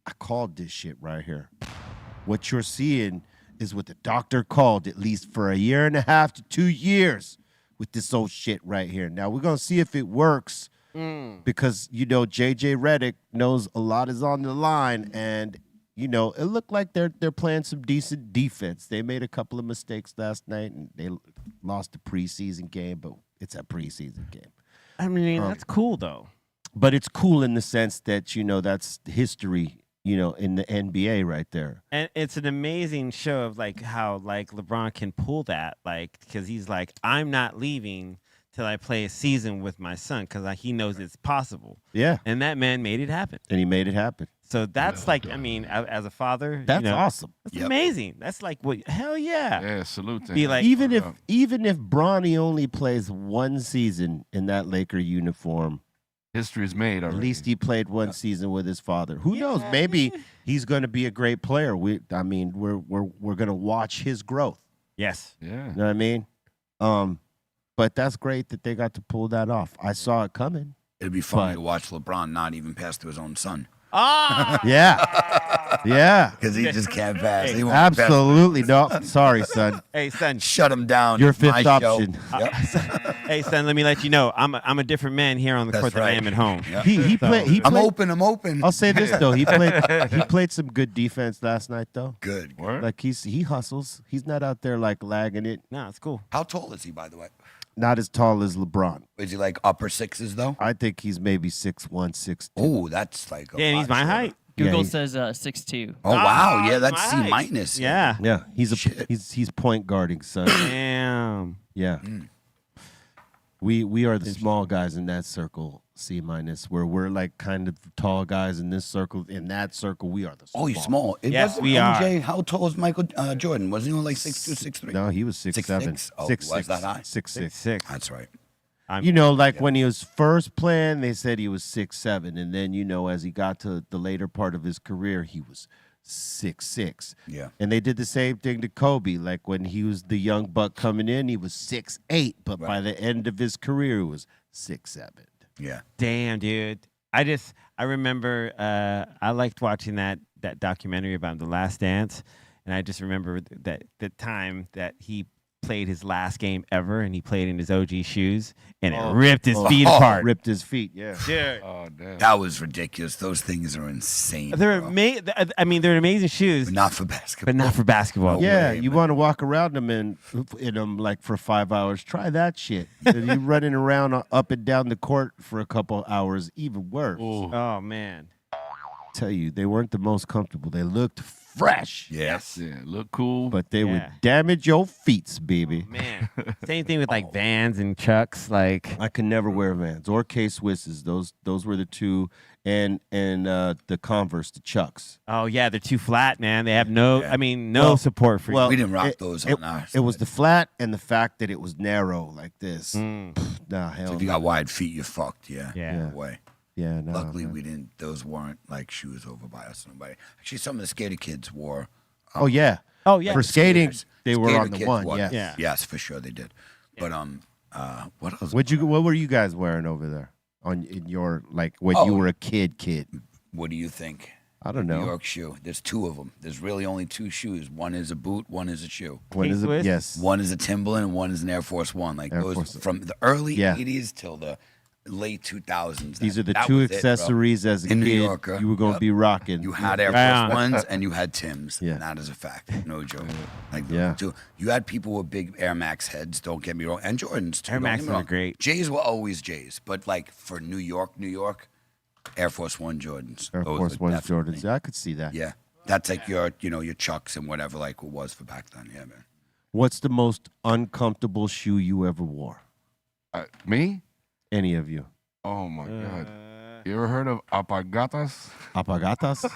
I called this shit right here. What you're seeing is what the doctor called at least for 1.5 years to 2 years with this old shit right here. Now we're gonna see if it works because JJ Redick knows a lot is on the line, and it looked like they're playing some decent defense. They made a couple of mistakes last night and they lost the preseason game, but it's a preseason game. I mean, that's cool though. But it's cool in the sense that, that's history, in the NBA right there. And it's an amazing show of how LeBron can pull that, because he's like, I'm not leaving till I play a season with my son because he knows it's possible. Yeah. And that man made it happen. And he made it happen. So that's as a father, That's awesome. That's amazing. That's hell yeah. Yeah, salute to Be him. like, Even if Bronny only plays one season in that Laker uniform, history is made at already. least he played one season with his father. Who knows? Maybe he's going to be a great player. We're going to watch his growth. Yes. Yeah. You know what I mean? But that's great that they got to pull that off. I saw it coming. It'd be funny to watch LeBron not even pass to his own son. Ah. Yeah. Because he just can't pass. He won't Absolutely. No. Sorry, son. Hey, son. Shut him down. Your It's my fifth show. option. Yep. Hey, son. Let me let you know, I'm a different man here on the That's court than I right. am at home. Yep. He played. I'm open. I'll say this though. He played some good defense last night though. Good. Word? Like he hustles. He's not out there lagging it. No, it's cool. How tall is he, by the way? Not as tall as LeBron. Is he upper sixes, though? I think he's maybe 6'1", 6'2". Oh, that's a Yeah, he's lot my shorter. height. Google he- says 6'2". Oh, wow. Yeah, he's that's my C height. minus. Yeah. Yeah, he's Shit. he's point guarding, son. Damn. Yeah. We are the small guys in that circle, C minus, where we're kind of the tall guys in this circle. In that circle, we are the small. Oh, he's small. It Yes, wasn't we are. MJ, how tall is Michael Jordan? Wasn't he only 6'2", 6'3"? No, he was 6'7". 6'6"? Oh, was that high? 6'6". 6'6". That's right. When he was first playing, they said he was 6'7", and then as he got to the later part of his career, he was 6'6". Yeah. And they did the same thing to Kobe. Like when he was the young buck coming in, he was 6'8", but by the end of his career, it was 6'7". Yeah. Damn, dude. I remember I liked watching that that documentary about The Last Dance, and I just remember that the time that he played his last game ever, and he played in his OG shoes, and it ripped his feet apart. Ripped his feet, yeah. Dude. Oh damn. That was ridiculous. Those things are insane. They're bro. I mean, they're amazing shoes, But not for basketball. but not for basketball. Yeah, way, you man. want to walk around them in them like for 5 hours. Try that shit. You running around up and down the court for a couple hours, even worse. Oh man. Tell you, they weren't the most comfortable. They looked fresh, Yes. Yeah, look cool. but they would Yeah. damage your feet, baby. Man. Same thing with like Vans and Chucks. Like, I could never wear Vans or K-Swisses. Those were the two, and the Converse, the Chucks. oh yeah, they're too flat, man. They have no, Yeah. I mean, no support for well, We didn't rock it- those it, on ours. It was the flat and the fact that it was narrow like this. Nah, hell So if you no. got wide feet, you're fucked. Yeah. Yeah. No way. Yeah, no. Luckily, we didn't. Those weren't like shoes over by us. Nobody. Actually, some of the skater kids wore. Oh yeah. Oh yeah. For skating, skaters. they were Skater on the kids one. wore- Yeah. Yeah. Yes, for sure they did. But what else? What were you guys wearing over there in your like when Oh. you were a kid? What do you think? I don't New know. York shoe. There's two of them. There's really only two shoes. One is a boot. One is a shoe. When is it? K-Swiss? Yes. One is a Timberland. And one is an Air Force One. Like Air those Force. from the early Yeah. '80s till the late 2000s. These are the That two was it, bro. accessories as a In New kid Yorker. you were going to Yep. be rocking. You had Air Yeah. Force Ones and you had Tims. Yeah. And that is a fact. No joke. Like Yeah. two. You had people with big Air Max heads, don't get me wrong, and Jordans too. Air don't Max get me are wrong. great. J's were always J's, but like for New York, Air Force One Jordans. Air Those Force were Ones, definitely- Jordans. Yeah, I could see that. Yeah. That's like your Chucks and whatever like it was for back then. Yeah, man. What's the most uncomfortable shoe you ever wore? Me? Any of you? Oh my god. You ever heard of apagatas? Apagatas?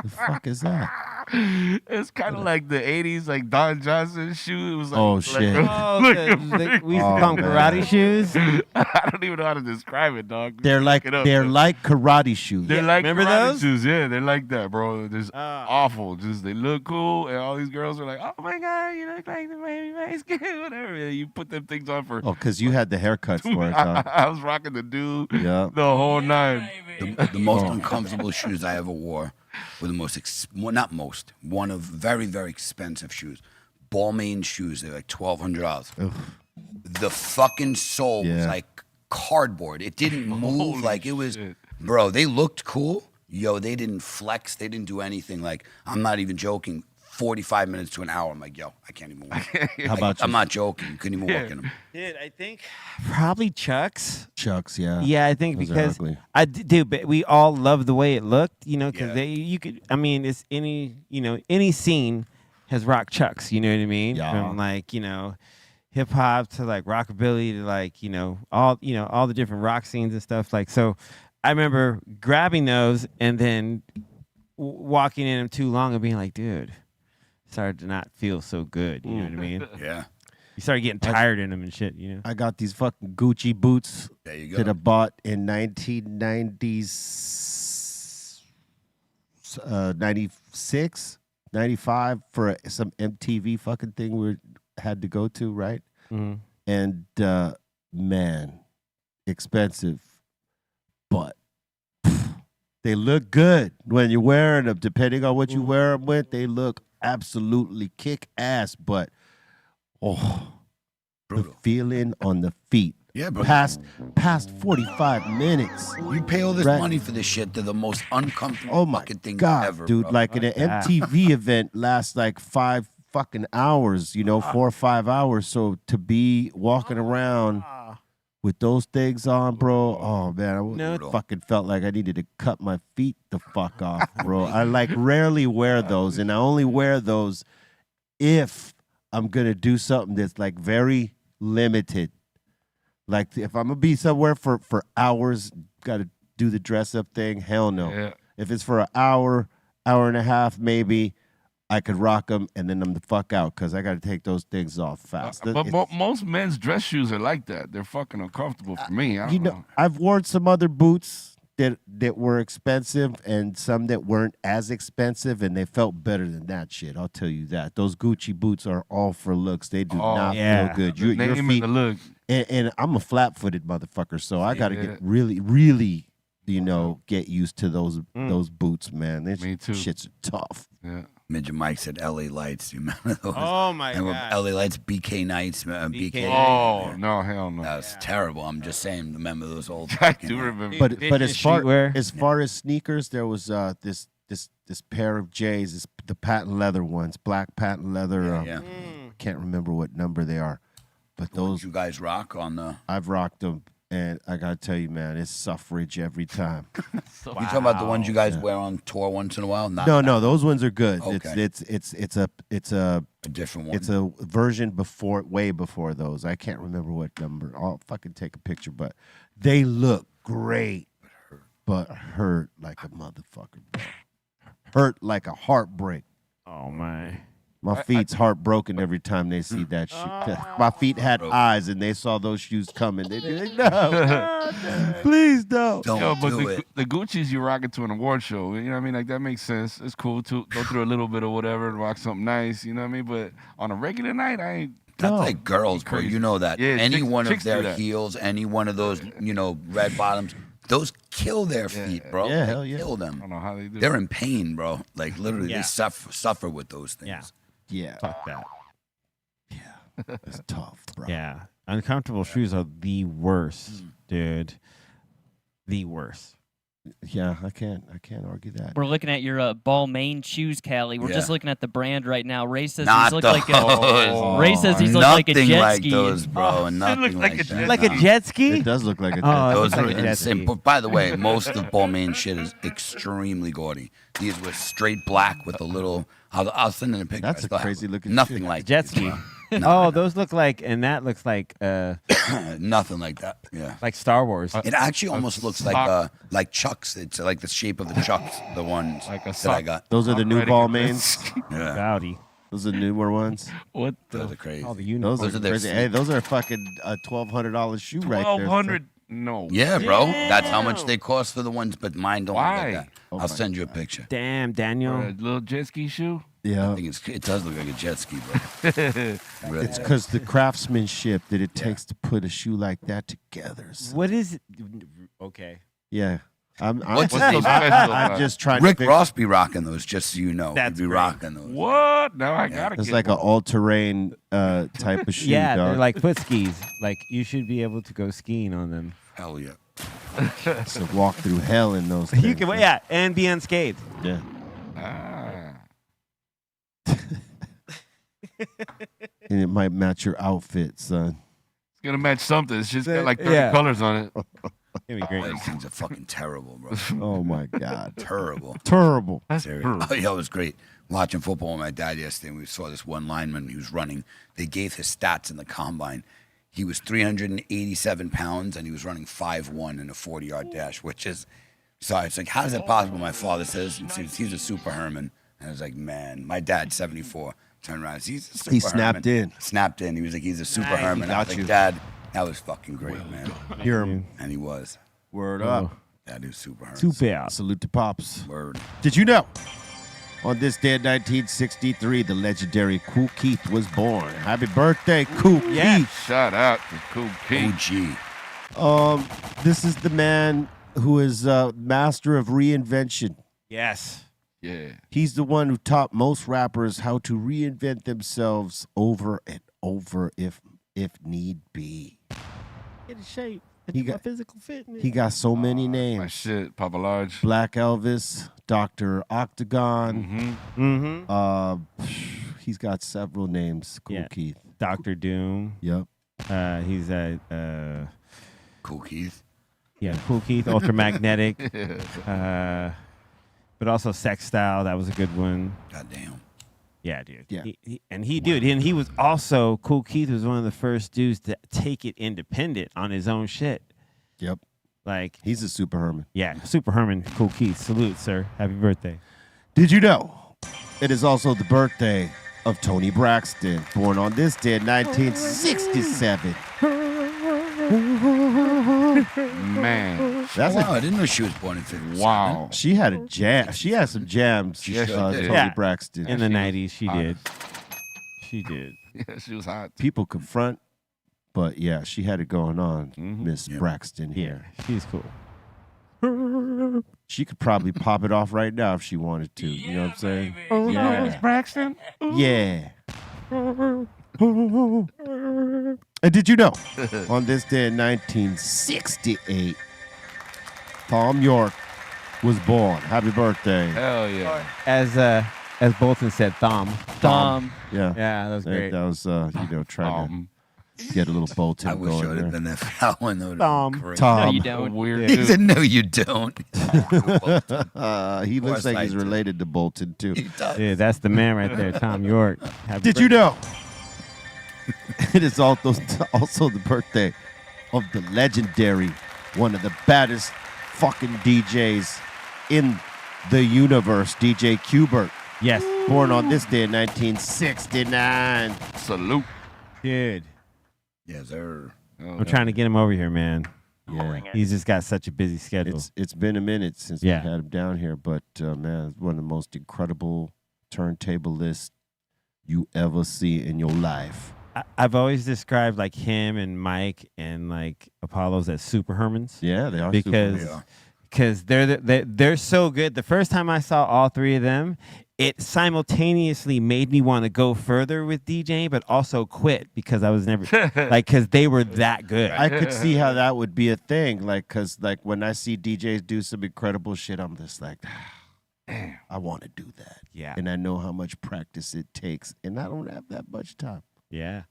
The fuck is that? It's kind of like the '80s, like Don Johnson shoe. It was like, Oh, like shit. Oh, we used to Oh, call them man. karate shoes. I don't even know how to describe it, dog. They're like Look it up, they're bro. like karate shoes. They're like remember karate those? shoes. Yeah, they're like that, bro. They're just awful. Just they look cool, and all these girls are like, "Oh my god, you look like the baby face kid." Whatever. And you put them things on for. Oh, because you had the haircuts for it, dog. I was rocking the dude Yeah. the whole nine. The most uncomfortable shoes I ever wore were the one of very, very expensive shoes. Balmain shoes. They're like $1,200. The fucking sole was Yeah. like cardboard. It didn't move Holy like it was. shit. Bro, they looked cool. Yo, they didn't flex. They didn't do anything. Like, I'm not even joking. 45 minutes to an hour. I'm like, yo, I can't even walk. How about I'm you? not joking. Couldn't even walk in them. Dude, I think probably Chucks. Chucks, yeah. Yeah, I think Those are because ugly. dude, but we all love the way it looked, because Yeah. you could. I mean, it's any scene has rock Chucks. You know what I mean? Yeah. From like hip hop to like rockabilly to like all the different rock scenes and stuff. Like so, I remember grabbing those and then walking in them too long and being like, dude, started to not feel so good. You know what I mean? Yeah. You started getting tired in them and shit. I got these fucking Gucci boots There you go. that I bought in 1990s, 96, 95 for some MTV fucking thing we had to go to, right? Mhm. And man, expensive, but they look good when you're wearing them. Depending on what you wear them with, they look absolutely kick ass. But the Brutal. feeling on the feet. Yeah, bro. Past 45 minutes. You pay all this Right. money for this shit. They're the most uncomfortable Oh my fucking thing god, ever, dude! bro. Like an MTV event lasts like 5 fucking hours. 4 or 5 hours. So to be walking around with those things on, bro. Oh man, I fucking felt like I needed to cut my feet the fuck off, bro. I like rarely wear those, and I only wear those if I'm gonna do something that's like very limited. Like if I'm gonna be somewhere for hours, gotta do the dress up thing. Hell no. Yeah. If it's for an hour and a half, maybe I could rock them, and then I'm the fuck out because I gotta take those things off fast. But most men's dress shoes are like that. They're fucking uncomfortable for me. I don't know. I've worn some other boots that were expensive and some that weren't as expensive, and they felt better than that shit. I'll tell you that. Those Gucci boots are all for looks. They do not feel good. The name and the look. And I'm a flat-footed motherfucker, so I got to Yeah. get really, really get used to those boots, man. Me too. Shit's tough. Yeah. Midget Mike said LA Lights. You remember those? Oh my and god. LA Lights, BK Nights, BK. Oh no, hell no. That was terrible. I'm just saying. Remember those old? I do remember. But as far streetwear. as sneakers, there was this pair of J's, the patent leather ones, black patent leather. Yeah. Can't remember what number they are, but those you guys rock on the. I've rocked them, and I gotta tell you, man, it's suffrage every time. You talking about the ones you guys wear on tour once in a while? No, those ones are good. Okay. It's a different one. It's a version way before those. I can't remember what number. I'll fucking take a picture, but they look great, but hurt like a motherfucker. Bro. Hurt like a heartbreak. Oh my. My feet's heartbroken every time they see that shit. My feet had eyes and they saw those shoes coming. They'd be like, no, please don't. The Gucci's you rocking to an award show, you know what I mean? Like, that makes sense. It's cool to go through a little bit of whatever and rock something nice, you know what I mean? But on a regular night, I ain't. That's like girls, bro. You know that. Yeah, any one of chicks do their that. heels, any one of those, red bottoms, those kill their feet, bro. Yeah, They hell yeah. kill them. I don't know how they do They're in pain, bro. Like, literally, Yeah. they suffer with those things. Yeah. Yeah, Fuck that. it's tough, bro. Yeah. Uncomfortable shoes are the worst, dude. The worst. Yeah, I can't argue that. We're looking at your Balmain shoes, Callie. We're just looking at the brand right now. Ray says Not he's look those. like a Ray says he's look like a Nothing jet like ski. those, bro. Nothing like that. Like a jet ski? It does look like a jet. Oh, Those like are a jet insane. ski. But by the way, most of Balmain shit is extremely gaudy. These were straight black with a little. I'll send in a picture. That's I a thought- crazy looking Nothing shit. like Jet ski. No. Oh, those look like, and that looks like Nothing like that. Yeah. like Star Wars. It actually almost looks like Chucks. It's like the shape of the Chucks, the ones Like a that sock. I got. Those are the new Already ball got mains. Yeah, Rowdy. Those are newer ones. What those are crazy. All the Those uniforms. are are their crazy. Hey, those are fucking a $1,200 shoe right there. $1,200? No. Yeah, bro. That's how much they cost for the ones, but mine don't look Why? like that. I'll send you a picture. Damn, For Daniel. a little jet ski shoe? Yeah, I think it does look like a jet ski, but really. it's because the craftsmanship that it takes to put a shoe like that together. So, What is it? Okay. yeah, I'm What's so special I'm about just trying Rick to. Ross be rocking those, just so you know. That's He'd be great. rocking those. What? Now I gotta It's get like an all-terrain type of shoe. Yeah, dog. they're like foot skis. Like you should be able to go skiing on them. Hell yeah. to walk through hell in those. You things, can, man. yeah, and be unscathed. Yeah. And it might match your outfit, son. It's gonna match something. It's just got like 30 Yeah. colors on it. It'd be great. These things are fucking terrible, bro. Oh my God. Terrible. Terrible. That's Serious. Oh, yeah, it was great. Watching football with my dad yesterday, and we saw this one lineman. He was running. They gave his stats in the combine. He was 387 pounds, and he was running 5'1" in a 40-yard dash, which is... So it's like, how is that possible? My father says he's a super Herman. And I was like, man, my dad's 74. Turned around, he's a super He snapped Herman. in. Snapped in. He was like, he's a super Nice. Herman. I was Got like, you. Dad, that was fucking great, man. Hear him. And he was. Word up. That is super Herman. Super. Salute to Pops. Word. Did you know? On this day in 1963, the legendary Kool Keith was born. Happy birthday, Kool Yeah. Keith. Shout out to Cool Keith. OG. This is the man who is master of reinvention. Yes. Yeah. He's the one who taught most rappers how to reinvent themselves over and over if need be. Get in shape. He got- physical fitness. He got so many My names. shit, Papa Large. Black Elvis, Dr. Octagon. Mm-hmm. He's got several names. Kool Yeah. Keith. Dr. Doom. Yep. He's a Cool Keith. Kool Keith, Ultramagnetic. But also Sex Style. That was a good one. Goddamn. Yeah, dude. Yeah. He was also Kool Keith was one of the first dudes to take it independent on his own shit. Yep. Like, He's a super Herman. yeah, Super Herman, Kool Keith. Salute, sir. Happy birthday. Did you know it is also the birthday of Tony Braxton, born on this day in 1967? Man. That's Wow, a, I didn't know she was born in 57. Wow. she had a jam. She had some jams. Yes, she Tony did. Yeah. Braxton. In the she was 90s, she hot. did. She did. Yeah, she was hot. People confront, but yeah, she had it going on, Mhm. Miss Yeah. Braxton Yeah, here. she's cool. She could probably pop it off right now if she wanted to. You know what I'm saying? Yeah. Miss Braxton. Yeah. And did you know, on this day in 1968, Thom Yorke was born. Happy birthday. Hell yeah. As Bolton said, Thom. Yeah. Yeah, that was great. That was, trying to get a little Bolton I wish going I would have there. been there for that one. That Thom. Tom. No, you don't. Weird He dude. said, no, you don't. He looks course like I he's do. related to Bolton, too. He does. Yeah, that's the man right there, Thom Yorke. Happy Did you know? It is also the birthday of the legendary, one of the baddest fucking DJs in the universe, DJ Qbert. Yes. Born on this day in 1969. Salute. Dude. Yes, sir. I'm trying to get him over here, man. Yeah. He's just got such a busy schedule. It's been a minute since Yeah. we had him down here, but man, it's one of the most incredible turntablists you ever see in your life. I've always described like him and Mike and like Apollos as super Hermans. Yeah, they are because super. because they're so good. The first time I saw all three of them, it simultaneously made me want to go further with DJing, but also quit because I was never like because they were that good. I could see how that would be a thing, like because like when I see DJs do some incredible shit, I'm just like, damn, I want to do that. Yeah. And I know how much practice it takes, and I don't have that much time. Yeah.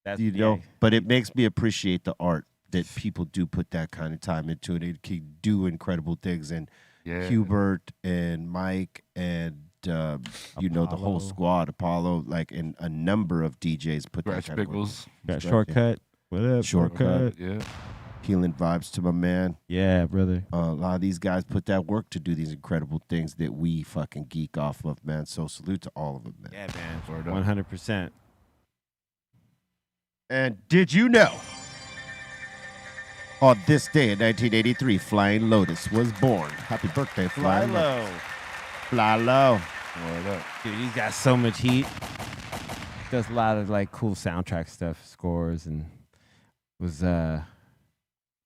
That's You know, but it makes me appreciate the art that people do put that kind of time into it. They can do incredible things, and Hubert and Mike and the whole squad, Apollo, like, and a number of DJs put Scratch that kind Pickles. Got Shortcut. What up? Shortcut. Yeah. Healing vibes to my man. Yeah, brother. A lot of these guys put that work to do these incredible things that we fucking geek off of, man. So salute to all of them, man. Yeah, man. 100%. And did you know, on this day in 1983, Flying Lotus was born. Happy birthday, Flying Lotus. Fly low. Dude, he's got so much heat. Does a lot of like cool soundtrack stuff, scores, and was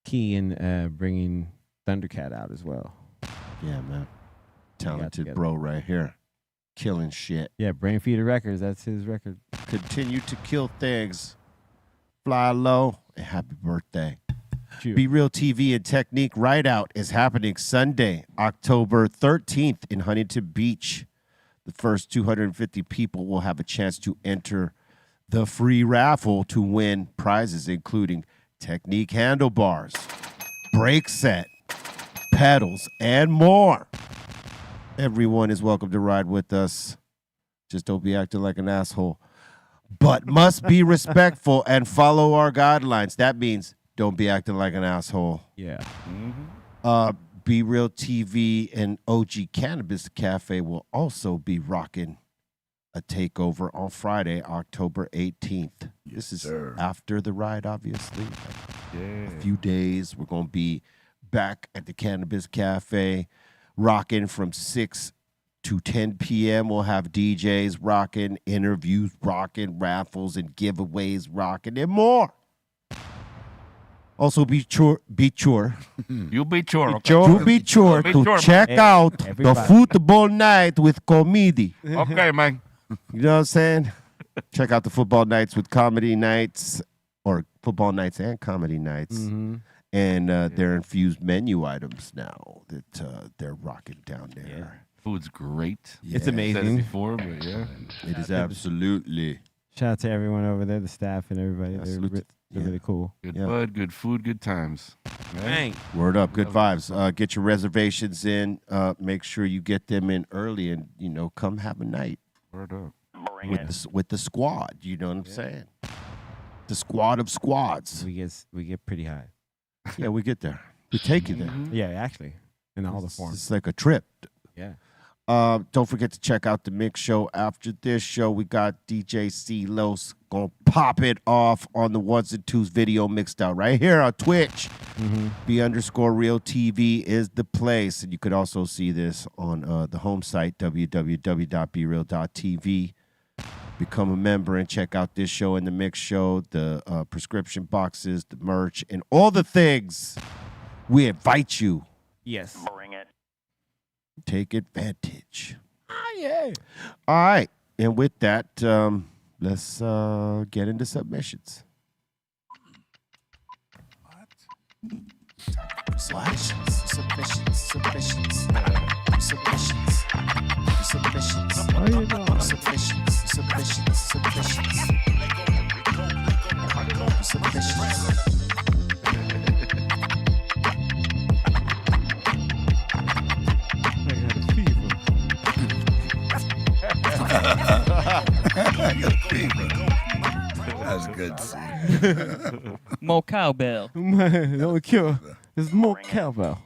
key in bringing Thundercat out as well. Yeah, man. Talented together. bro right here. Killing shit. Yeah, Brain Feeder Records, that's his record. Continue to kill things. Fly low and happy birthday. Cheers. Be Real TV and Technique Ride Out is happening Sunday, October 13th in Huntington Beach. The first 250 people will have a chance to enter the free raffle to win prizes, including Technique handlebars, brake set, pedals, and more. Everyone is welcome to ride with us. Just don't be acting like an asshole. But must be respectful and follow our guidelines. That means don't be acting like an asshole. Yeah. Be Real TV and OG Cannabis Cafe will also be rocking a takeover on Friday, October 18th. This is after the ride, obviously. A few days. We're going to be back at the Cannabis Cafe, rocking from 6 to 10 p.m. We'll have DJs rocking, interviews rocking, raffles and giveaways rocking, and more. Also, be sure. You be sure. You be sure to check out the football night with comedy. Okay, man. You know what I'm saying? Check out the football nights with comedy nights, or football nights and comedy nights. Mm-hmm. And they're infused menu items now that they're rocking down there. Yeah. Food's great. It's Said it amazing. before, but yeah. It is absolutely. Shout out to everyone over there, the staff and everybody. Yeah, They're, salute they're really cool. Good bud, good food, good times. Bang. Word up, good vibes. Get your reservations in. Make sure you get them in early, and come have a night. Word up. With the squad. You know what I'm saying? The squad of squads. We get pretty high. Yeah, we get there. We take you there. Yeah, actually, in all the forms. It's like a trip. Yeah. Don't forget to check out the Mix Show. After this show, we got DJ C Los gonna pop it off on the ones and twos video mixed out right here on Twitch. B_Real TV is the place, and you could also see this on the home site www.breal.tv. Become a member and check out this show and the Mix Show, the prescription boxes, the merch, and all the things. We invite you Yes. Bring it. Take advantage. Oh, yeah. All right. And with that, let's get into submissions. That was good. Mo cowbell. There's more cowbell.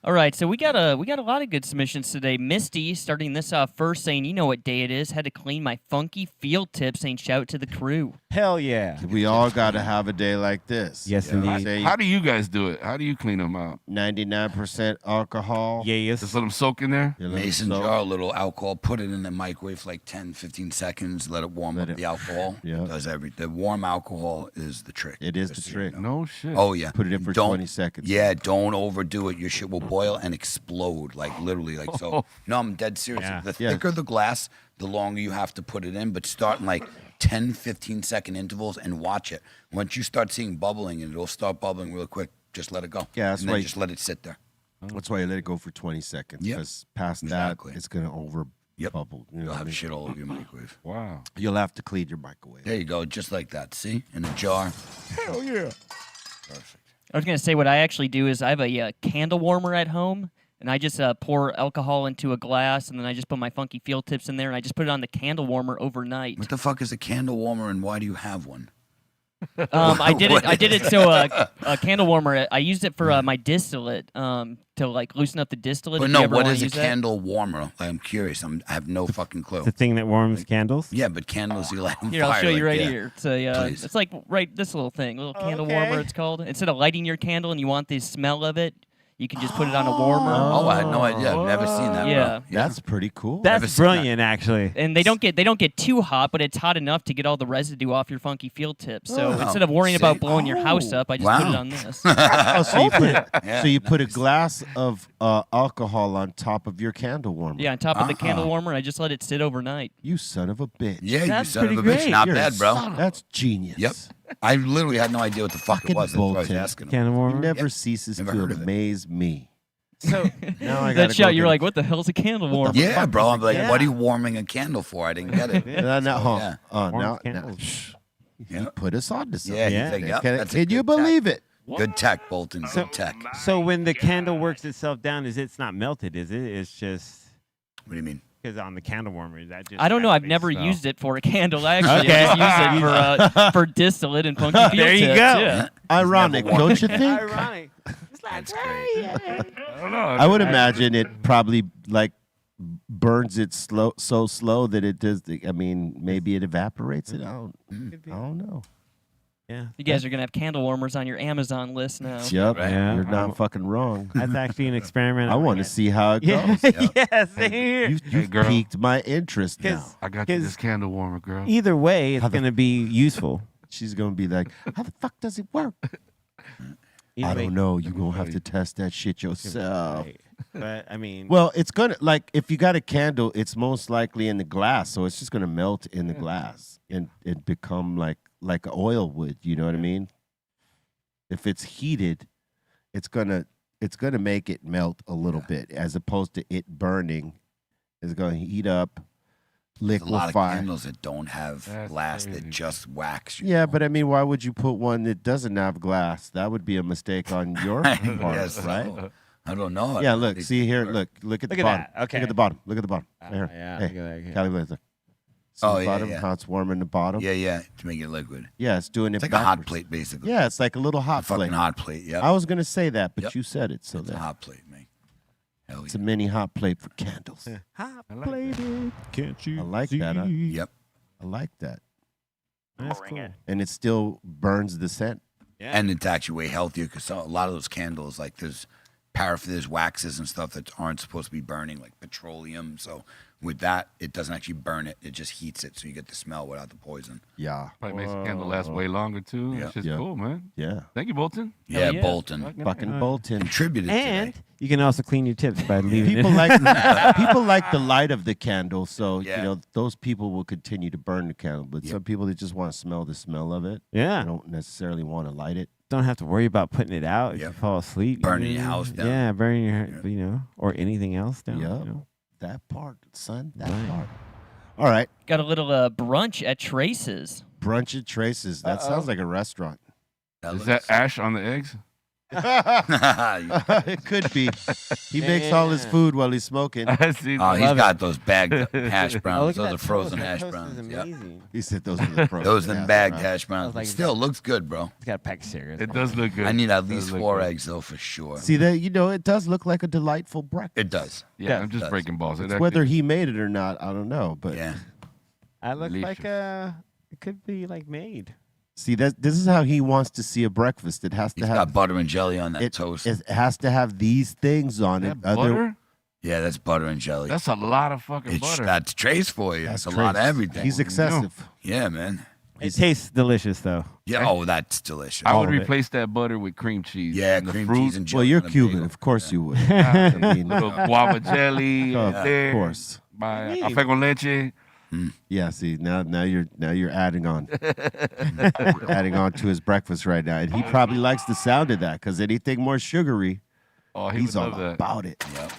All right, so we got a lot of good submissions today. Misty starting this off first, saying, "You know what day it is? Had to clean my funky field tip." Saying, "Shout to the crew." Hell yeah. We all got to have a day like this. Yes, indeed. Say How do you guys do it? How do you clean them out? 99% alcohol. Yeah, yes. Just let them soak in there? You let 'em Mason soak. jar, a little alcohol, put it in the microwave for like 10, 15 seconds, let it warm up the alcohol. Yeah. Does everything. The warm alcohol is the trick. It is the Just so trick. you know. No shit. Oh, yeah. Put it in for Don't- 20 seconds. Yeah, don't overdo it. Your shit will boil and explode, like literally. Like so. No, I'm dead serious. Yeah. The Yeah. thicker the glass, the longer you have to put it in, but start in like 10, 15-second intervals and watch it. Once you start seeing bubbling, and it'll start bubbling real quick, just let it go. Yeah, that's and then right. just let it sit there. That's why you let it go for 20 seconds. Yep. Because past Exactly. that, it's going to over bubble. You know You'll what I have mean? shit all over your microwave. Wow. You'll have to clean your microwave. There you go, just like that. See? In a jar. Hell yeah. Perfect. I was gonna say what I actually do is I have a candle warmer at home, and I just pour alcohol into a glass, and then I just put my funky field tips in there, and I just put it on the candle warmer overnight. What the fuck is a candle warmer, and why do you have one? I did What it so a candle warmer. I used it for my distillate to like loosen up the distillate. But if no, you ever what wanna is a use that. candle warmer? I'm curious. I have no fucking clue. The thing that warms candles? Yeah, but candles you light on Here, fire. I'll show you like, right yeah. here. It's like this little thing, little candle warmer. It's called. Instead of lighting your candle and you want the smell of it, you can just put it on a warmer. Oh, I had no idea. I've never seen that. Yeah. Bro. That's pretty cool. Never That's seen that. brilliant, actually. And they don't get too hot, but it's hot enough to get all the residue off your funky field tip. So Oh, instead of worrying see? about blowing your house up, I just put it Wow. on this. Oh, so you put Yeah, so you put a glass of alcohol on top of your candle warmer. Yeah, on top of the Uh-huh. candle warmer, I just let it sit overnight. You son of a bitch. Yeah, That's you son of a pretty bitch. great. Not You're a bad, bro. son- That's genius. Yep. I literally had no idea what the fuck Fucking it was. That's why I was Bolton. asking. him. Candle It warmer? never ceases Never to heard of it. amaze me. So Now I gotta That go shot, get you're a- like, what the hell's a candle warmer? Yeah, bro. I'm like, Yeah. what are you warming a candle for? I didn't get it. No, no, huh. Yeah. Now, Warms now, candles. shh. Yeah. You put us on to something. Yeah, Yeah. he's like, yep, Can, that's a can you good tech. believe it? Good tech, Bolton. Good tech. What So when the candle works itself down, it's not melted, is it? It's just do you mean? because on the candle warmer, is that just I don't know. I've activates never stuff? used it for a candle. I actually Okay. just use it for distillate and funky field There you tips. go. Yeah. Ironic, never don't you think? Ironic. It's like, That's great. I don't know. I would imagine it probably like burns it so slow that it does. I mean, maybe it evaporates it. I don't know. Yeah. You guys are gonna have candle warmers on your Amazon list now. Yep, Yeah. you're not fucking wrong. That's actually an experiment. I want to see how it Yeah, goes. yeah, same here. You've girl. piqued my interest now. I got you 'cause this candle warmer, girl. Either way, it's How the- going to be useful. She's gonna be like, "How the fuck does it work?" Either I way- don't know. You're gonna have to test that shit yourself. Right. But I mean, Well, it's gonna like if you got a candle, it's most likely in the glass, so it's just gonna melt in the glass and become like oil would. You know what I mean? If it's heated, it's gonna make it melt a little bit, as opposed to it burning. It's gonna heat up, There's a lot of liquefy. candles that don't have That's glass crazy. that just wax. you Yeah, know? but I mean, why would you put one that doesn't have glass? That would be a mistake on your part, Yes, right? so, I don't know. Yeah, I look, think see it here, works. look at the Look at bottom. that, okay. Look at the bottom. Look at the bottom. Right here. yeah, Hey, look at that, Cali laser. See Oh, the yeah, bottom, yeah. how it's warm in the bottom. Yeah, yeah, to make it liquid. Yeah, it's doing it. It's like a hot backwards. plate, basically. Yeah, it's like a little A hot fucking plate. hot plate. Yeah, I was gonna say that, but Yep. you said it, so it's a that hot plate, man. Hell it's yeah. a mini hot plate for candles. hot I like plated. Can't you I like see? that, huh? Yep. I like that, That's Bring cool. it. and it still burns the scent. Yeah. And it's actually way healthier because a lot of those candles, like there's paraffin, there's waxes and stuff that aren't supposed to be burning, like petroleum. So With that, it doesn't actually burn it. It just heats it, so you get the smell without the poison. Yeah. Probably makes the candle last way longer, too. Yeah. It's just Yeah. cool, man. Yeah. Thank you, Bolton. Yeah, yeah. Bolton. Fucking Bolton. Contributed And today. you can also clean your tips by leaving People it. like the light of the candle, so Yeah. you know those people will continue to burn the candle. But some people that just want to smell the smell of it, Yeah. they don't necessarily want to light it. Don't have to worry about putting it out if Yep. you fall asleep. Burning you your know? house down. Yeah, burning your, you know, or anything else down. Yep. You know? That part, son. That Right. part. All right. Got a little brunch at Trace's. Brunch at Trace's. That sounds like a restaurant. Is that ash on the eggs? It could be. He makes all his food while he's smoking. I see. Oh, he's Love got those bagged hash Oh, browns. look at Those that are frozen toast. hash That toast is browns. Yep. amazing. He said those are the frozen. Those and hash bagged browns. hash browns. like, Still looks good, bro. It's got a pack of cigarettes. It does look good. I need at It least does look 4 good. eggs, though, for sure. See that? You know, it does look like a delightful breakfast. It does. Yeah, I'm it just does. breaking balls. It's whether he made it or not, I don't know. But Yeah. I look like Delicious. it could be like made. see, this is how he wants to see a breakfast. It has to He's have got butter and jelly on that it, toast. it has to have these things on it. That butter? Yeah, that's butter and jelly. That's a lot of fucking butter. That's Trace for you. That's a lot of Trace. everything. He's excessive. Yeah, man. It tastes delicious though. Yeah. Oh, that's delicious. I all would of it. replace that butter with cream cheese. Yeah, and the cream fruit, cheese and jelly. Well, you're on a Cuban, bagel. of course you would. ah, I mean, little guava jelly. of there. course. My café con leche. Yeah. See, now you're adding on, adding on to his breakfast right now, and he probably likes the sound of that because anything more sugary, Oh, he he's would all love that. about it. Yep.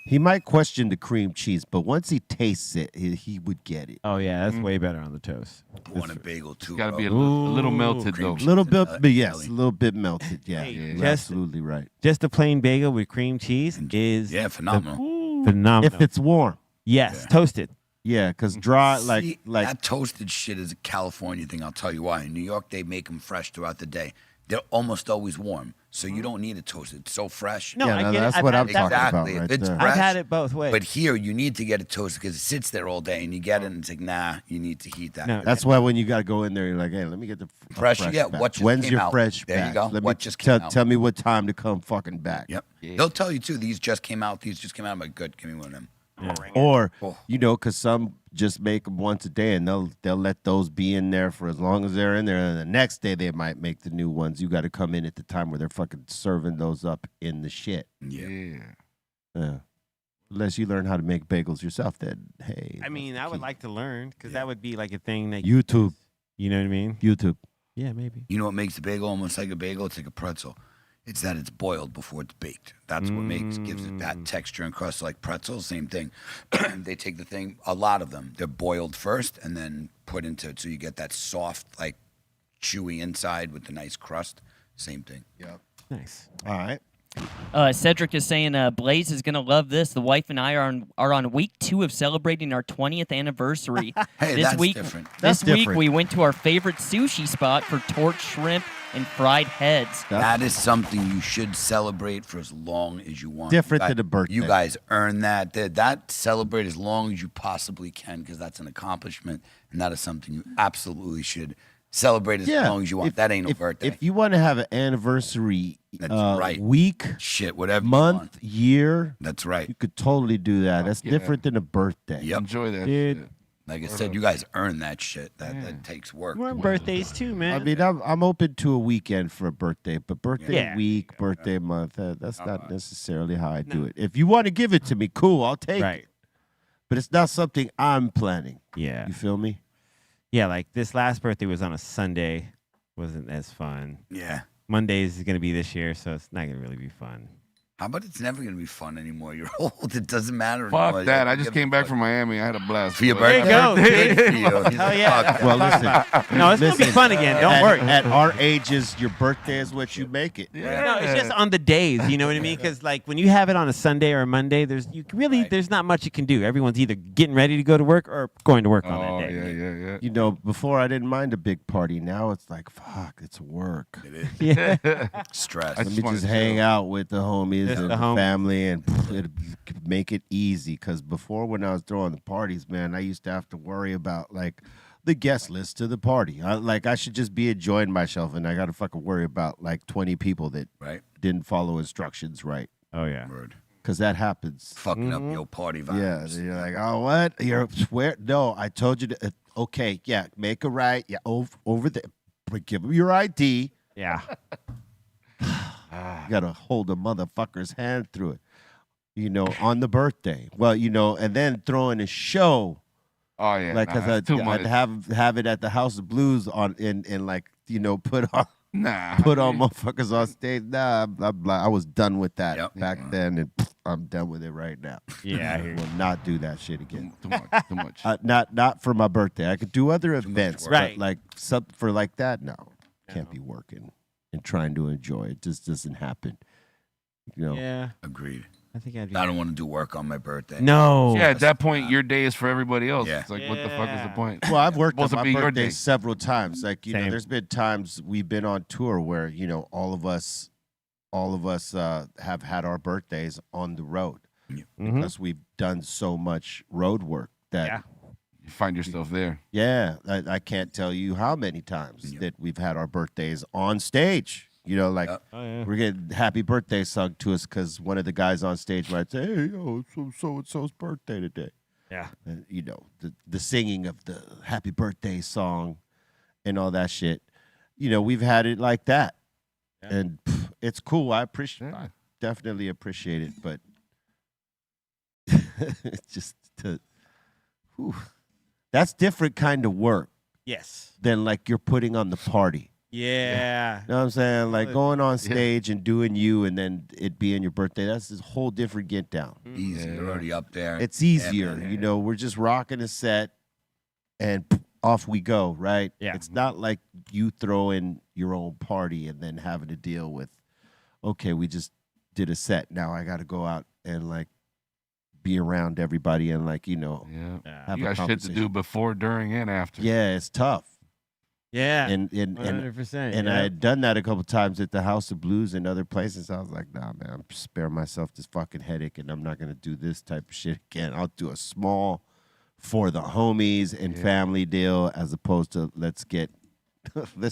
He might question the cream cheese, but once he tastes it, he would get it. Oh yeah, that's way better on the toast. Want a bagel too? Got to bro. be a little melted Cream though. cheese. Little bit, and, but yes, jelly. a little bit melted. Yeah, Hey, you're just- absolutely right. Just a plain bagel with cream cheese is Yeah, phenomenal. phenomenal. If it's warm, yes, toasted. yeah, because dry See, like that toasted shit is a California thing. I'll tell you why. In New York, they make them fresh throughout the day. They're almost always warm, so you don't need it toasted. It's so fresh. No, yeah, I no, get it. that's I've what had I'm that- talking about Exactly. right It's there. fresh. I've had it both ways. But here, you need to get it toasted because it sits there all day, and you get it, and it's like, nah, you need to heat that. No, That's why when you got to go in there, you're like, hey, let me get the Fresh, yeah, batch. what just When's came your out? fresh There you batch? go. Let What me just came out? tell me what time to come fucking back. Yep. They'll tell you too. These just came out. These just came out. I'm like, good. Give me one of them. Or Oh. you know, because some just make them once a day, and they'll let those be in there for as long as they're in there, and the next day they might make the new ones. You got to come in at the time where they're fucking serving those up in the shit. Yeah. Yeah. Unless you learn how to make bagels yourself, then hey. I mean, that's I would key. like to learn because that would be like a thing that YouTube. You know what I mean? YouTube. Yeah, maybe. You know what makes the bagel almost like a bagel? It's like a pretzel. It's that it's boiled before it's baked. That's what gives it that texture and crust like pretzels. Same thing. They take the thing, a lot of them, they're boiled first and then put into it so you get that soft, like chewy inside with the nice crust. Same thing. Yep. Nice. All right. Cedric is saying Blaze is gonna love this. The wife and I are on week 2 of celebrating our 20th anniversary. Hey, this that's week, different. That's this week different. we went to our favorite sushi spot for torched shrimp and fried heads. That is something you should celebrate for as long as you want. Different You than guys- a birthday. You guys earn that. That celebrate as long as you possibly can because that's an accomplishment, and that is something you absolutely should celebrate as long as you want. That ain't a birthday. If you want to have an anniversary That's right. week, Shit, whatever you want. month, year, That's right. you could totally do that. That's different than a birthday. Yep. Enjoy that Dude. shit. Like I said, you guys earn that shit. That takes work. We're on birthdays too, man. I mean, I'm open to a weekend for a birthday, but birthday Yeah. week, birthday month, that's not necessarily how I do it. If you want to give it to me, cool, I'll take right. it. But it's not something I'm planning. Yeah. You feel me? Yeah, like this last birthday was on a Sunday. Wasn't as fun. Yeah. Mondays is going to be this year, so it's not going to really be fun. How about it's never gonna be fun anymore? You're old. It doesn't matter anymore. Fuck that. I just came back from Miami. I had a blast. For your There birthday. go. Good for you. He's Hell like, yeah. fuck that. Well, listen. No, it's going to be fun again. Don't worry. At our ages, your birthday is what you make it. Yeah. No, it's just on the days, you know what I mean? Because like when you have it on a Sunday or a Monday, there's not much you can do. Everyone's either getting ready to go to work or going to work on Oh, that day. yeah. You know, before I didn't mind a big party. Now it's like, fuck, it's work. It is. Yeah. Stress. Let me just wanna just hang chill. out with the homies Just and the the homies. family and make it easy. Because before, when I was throwing the parties, man, I used to have to worry about like the guest list to the party. I should just be enjoying myself, and I got to fucking worry about like 20 people that Right. didn't follow instructions right. Oh, yeah. Word. because that happens. Fucking up your party vibes. Yeah, you're like, oh, what? You're swear? No, I told you to. Okay, yeah, make a right. Yeah, over there. But give him your ID. Yeah. You gotta hold a motherfucker's hand through it. You know, on the birthday. Well, you know, and then throwing a show. Oh yeah, Like, cause too much. I'd have it at the House of Blues on and like, you know, put on motherfuckers on stage. Nah, I was done with that back then, and I'm done with it right now. Yeah, I will not do that shit again. Too much. Not for my birthday. I could do other events, right? But like for like that, no, can't be working and trying to enjoy it. Just doesn't happen. You know. Yeah. Agreed. I think I don't want to do work on my birthday. No. Yeah, at that point, your day is for everybody else. Yeah. It's like, what the fuck is the point? Well, I've worked on Supposed to my be your birthday day. several times. Like, you know, Same. there's been times we've been on tour where, you know, all of us have had our birthdays on the road because we've done so much road work that You find yourself there. I can't tell you how many times that we've had our birthdays on stage. You know, like we're getting happy birthday sung to us because one of the guys on stage might say, "Hey, yo, it's so-and-so's birthday today." Yeah. And, you know, the singing of the happy birthday song and all that shit. You know, we've had it like that. Yeah. And it's cool. I definitely appreciate it. But it's just that's different kind of work. Yes. Than like you're putting on the party. Yeah. You know what I'm saying? Like going on stage and doing you and then it being your birthday, that's this whole different get down. Easy. You're already up there. It's easier. You know, we're just rocking a set and off we go, right? Yeah. It's not like you throw in your own party and then having to deal with, okay, we just did a set. Now I got to go out and like be around everybody and like, you know, have you a got shit to do before, during, and after. Yeah, it's tough. Yeah, and 100%. And I had done that a couple times at the House of Blues and other places. I was like, nah, man, I'm sparing myself this fucking headache, and I'm not gonna do this type of shit again. I'll do a small for the homies and family deal as opposed to let's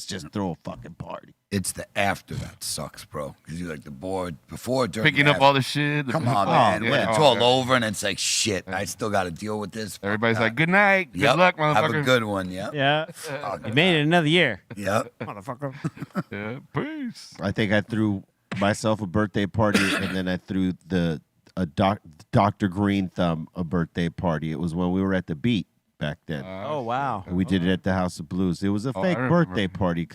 just throw a fucking party. It's the after that sucks, bro. Because you're like the board before, during, picking up all the shit. Come on, man. When it's all over and it's like, shit, I still got to deal with this. Everybody's like, good night. Good luck, motherfucker. Have a good one, yeah. Yeah. You made it another year. Yep. Motherfucker. Yeah, peace. I think I threw myself a birthday party, and then I threw Dr. Greenthumb a birthday party. It was when we were at the Beat back then. Oh, wow. And we did it at the House of Blues. It was a fake birthday party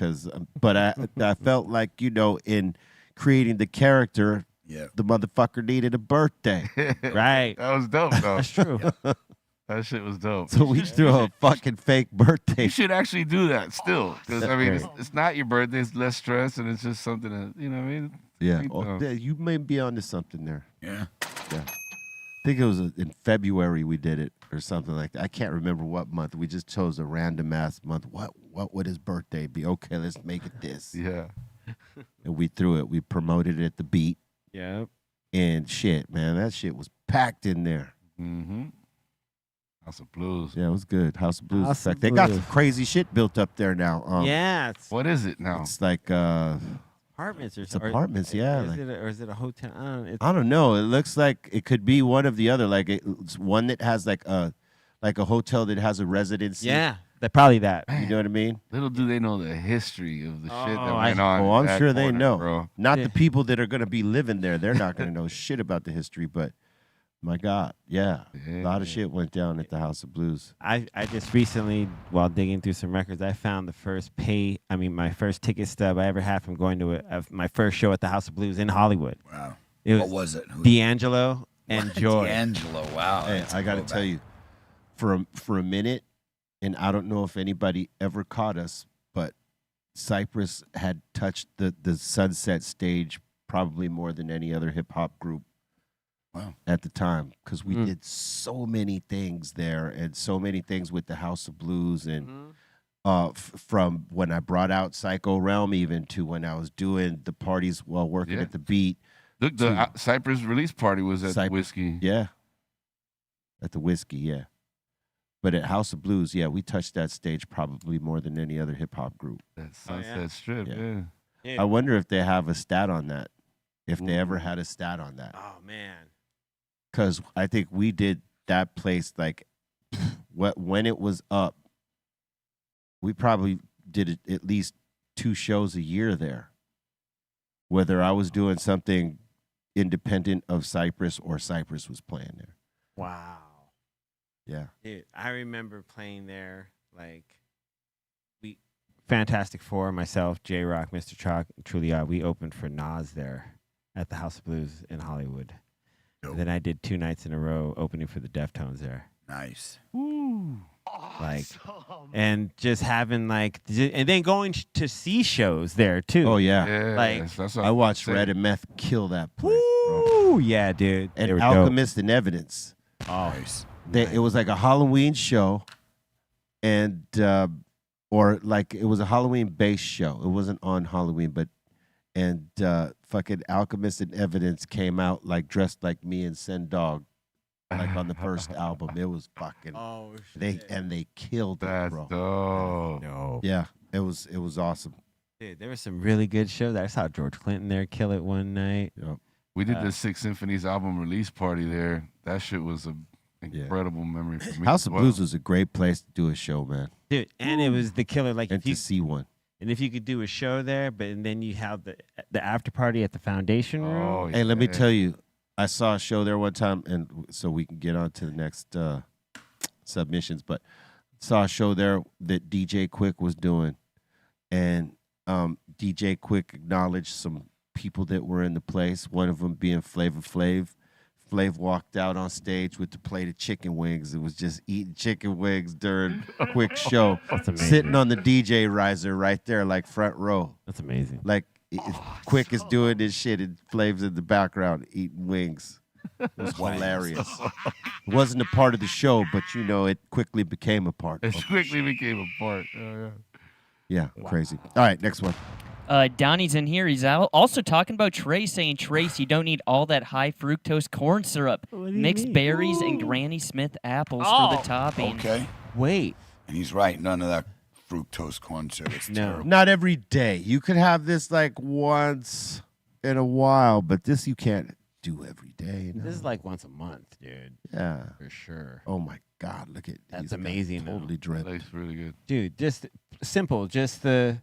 but I felt like, you know, in creating the character, the motherfucker needed a birthday. Right. That was dope, though. That's true. That shit was dope. So we threw a fucking fake birthday. You should actually do that still. Because, I mean, it's not your birthday. It's less stress, and it's just something that, you know what I mean? Yeah. You may be onto something there. Yeah. I think it was in February we did it or something like that. I can't remember what month. We just chose a random ass month. What would his birthday be? Okay, let's make it this. Yeah. And we threw it. We promoted it at the Beat. Yeah. And shit, man, that shit was packed in there. Mm-hmm. House of Blues. Yeah, it was good. House of Blues. House of They got Blues. some crazy shit built up there now. Yeah. What is it now? It's like Apartments or it's something. apartments, yeah. Or is it a hotel? I don't know. It looks like it could be one of the other. Like it's one that has like a hotel that has a residency. Yeah, probably that. You know what I mean? Little do they know the history of the shit that went on. Oh, I'm at sure that they corner, know. bro. Not the people that are going to be living there. They're not going to know shit about the history. But my God, a lot of shit went down at the House of Blues. I just recently, while digging through some records, I found my first ticket stub I ever had from going to my first show at the House of Blues in Hollywood. Wow. What was it? D'Angelo and Joy. D'Angelo, wow. Hey, I got to tell you, for a minute, and I don't know if anybody ever caught us, but Cypress had touched the Sunset stage probably more than any other hip hop group. Wow. At the time, because we did so many things there and so many things with the House of Blues and from when I brought out Psycho Realm even to when I was doing the parties while working at the Beat. Look, the Cypress release party was at the Whiskey. Yeah. At the Whiskey, yeah. But at House of Blues, yeah, we touched that stage probably more than any other hip hop group. That Sunset Strip, I wonder if they have a stat on that. If they ever had a stat on that. Oh man. because I think we did that place like when it was up. We probably did at least 2 shows a year there. Whether I was doing something independent of Cypress or Cypress was playing there. Wow. Yeah. Dude, I remember playing there, like, Fantastic Four, myself, J-Rock, Mr. Chalk, Truly Odd, we opened for Nas there at the House of Blues in Hollywood. And then I did 2 nights in a row opening for the Deftones there. Nice. Like, and just having, like, and then going to see shows there, too. Oh, yeah. Like, that's what I watched saying. Red and Meth kill that place, bro. Woo, yeah, dude. They And were dope. Alchemist and Evidence. Oh, Nice. It was like a Halloween show, and or like it was a Halloween-based show. It wasn't on Halloween, and fucking Alchemist and Evidence came out like dressed like me and Send Dog, like on the first album. It was fucking. Oh, They killed it, That's bro. dope. no. Yeah, it was awesome. Dude, there were some really good shows. I saw George Clinton there kill it one night. Yep. We did the Six Symphonies album release party there. That shit was an incredible memory for me. House as of well. Blues was a great place to do a show, man, Dude, and it was the killer. Like, and if you to see one. and if you could do a show there, but and then you have the after party at the Foundation Room. Oh, Hey, let me yeah. tell you, I saw a show there one time, and so we can get on to the next submissions. But saw a show there that DJ Quick was doing, and DJ Quick acknowledged some people that were in the place. One of them being Flavor Flav. Flav walked out on stage with the plate of chicken wings. It was just eating chicken wings during Quick show, That's amazing. sitting on the DJ riser right there, like front row. That's amazing. Like Quick is doing this shit and Flav's in the background eating wings. It was hilarious. It wasn't a part of the show, but you know, it quickly became a part. It of quickly became a part. Yeah, crazy. All right, next one. Donnie's in here. He's also talking about Trace, saying, Trace, you don't need all that high fructose corn syrup. What do you Mix mean? berries and Granny Smith apples for the topping. Okay. Wait. And he's right. None of that fructose corn syrup. It's No. terrible. Not every day. You could have this like once in a while, but this you can't do every day. You know? This is like once a month, dude. Yeah. For sure. Oh my God, look at That's he's got amazing, though. Totally drenched. Tastes really good. Dude, just simple. Just the.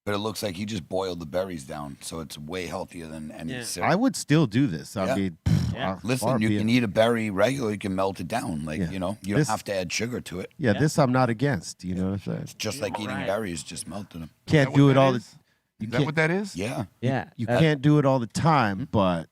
But it looks like he just boiled the berries down, so it's way healthier than any Yeah. syrup. I would still do this. I Yeah. mean, Yeah. far Listen, you be it- can eat a berry regular. You can melt it down. Like, Yeah. you know, you This- don't have to add sugar to it. Yeah, this I'm not against. You know what I'm saying? It's just like eating Right. berries, just melting them. Can't do it all the. Is You that can't, what that is? Yeah. Yeah. you that- can't do it all the time, but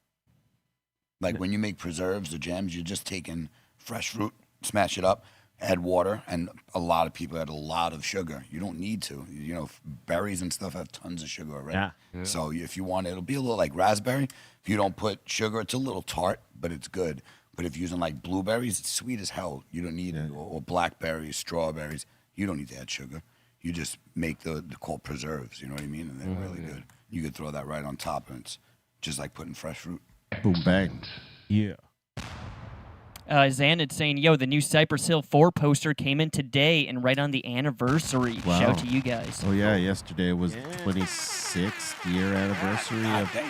Like when you make preserves or jams, you're just taking fresh fruit, smash it up, add water, and a lot of people add a lot of sugar. You don't need to. You know, berries and stuff have tons of sugar already. Yeah. So if you want it, it'll be a little like raspberry. If you don't put sugar, it's a little tart, but it's good. But if you're using like blueberries, it's sweet as hell. You don't need or blackberries, strawberries. You don't need to add sugar. You just make the called preserves. You know what I mean? And they're really good. You could throw that right on top, and it's just like putting fresh fruit. boom bang. Yeah. Xanad saying, yo, the new Cypress Hill 4 poster came in today and right on the anniversary. Wow. Shout to you guys. Oh yeah, yesterday was Yeah. 26th year anniversary God of dang.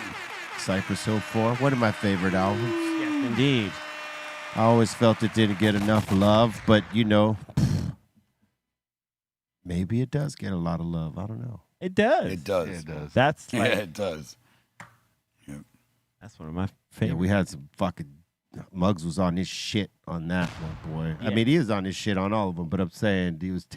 Cypress Hill 4. One of my favorite albums. Yes, indeed. I always felt it didn't get enough love, but you know, maybe it does get a lot of love. I don't know. It does. It does. Yeah, it does. That's Yeah, like it does. that's one of my Yeah, favorite. we had some fucking Muggs was on his shit on that one, boy. I Yeah. mean, he is on his shit on all of them, but I'm saying he was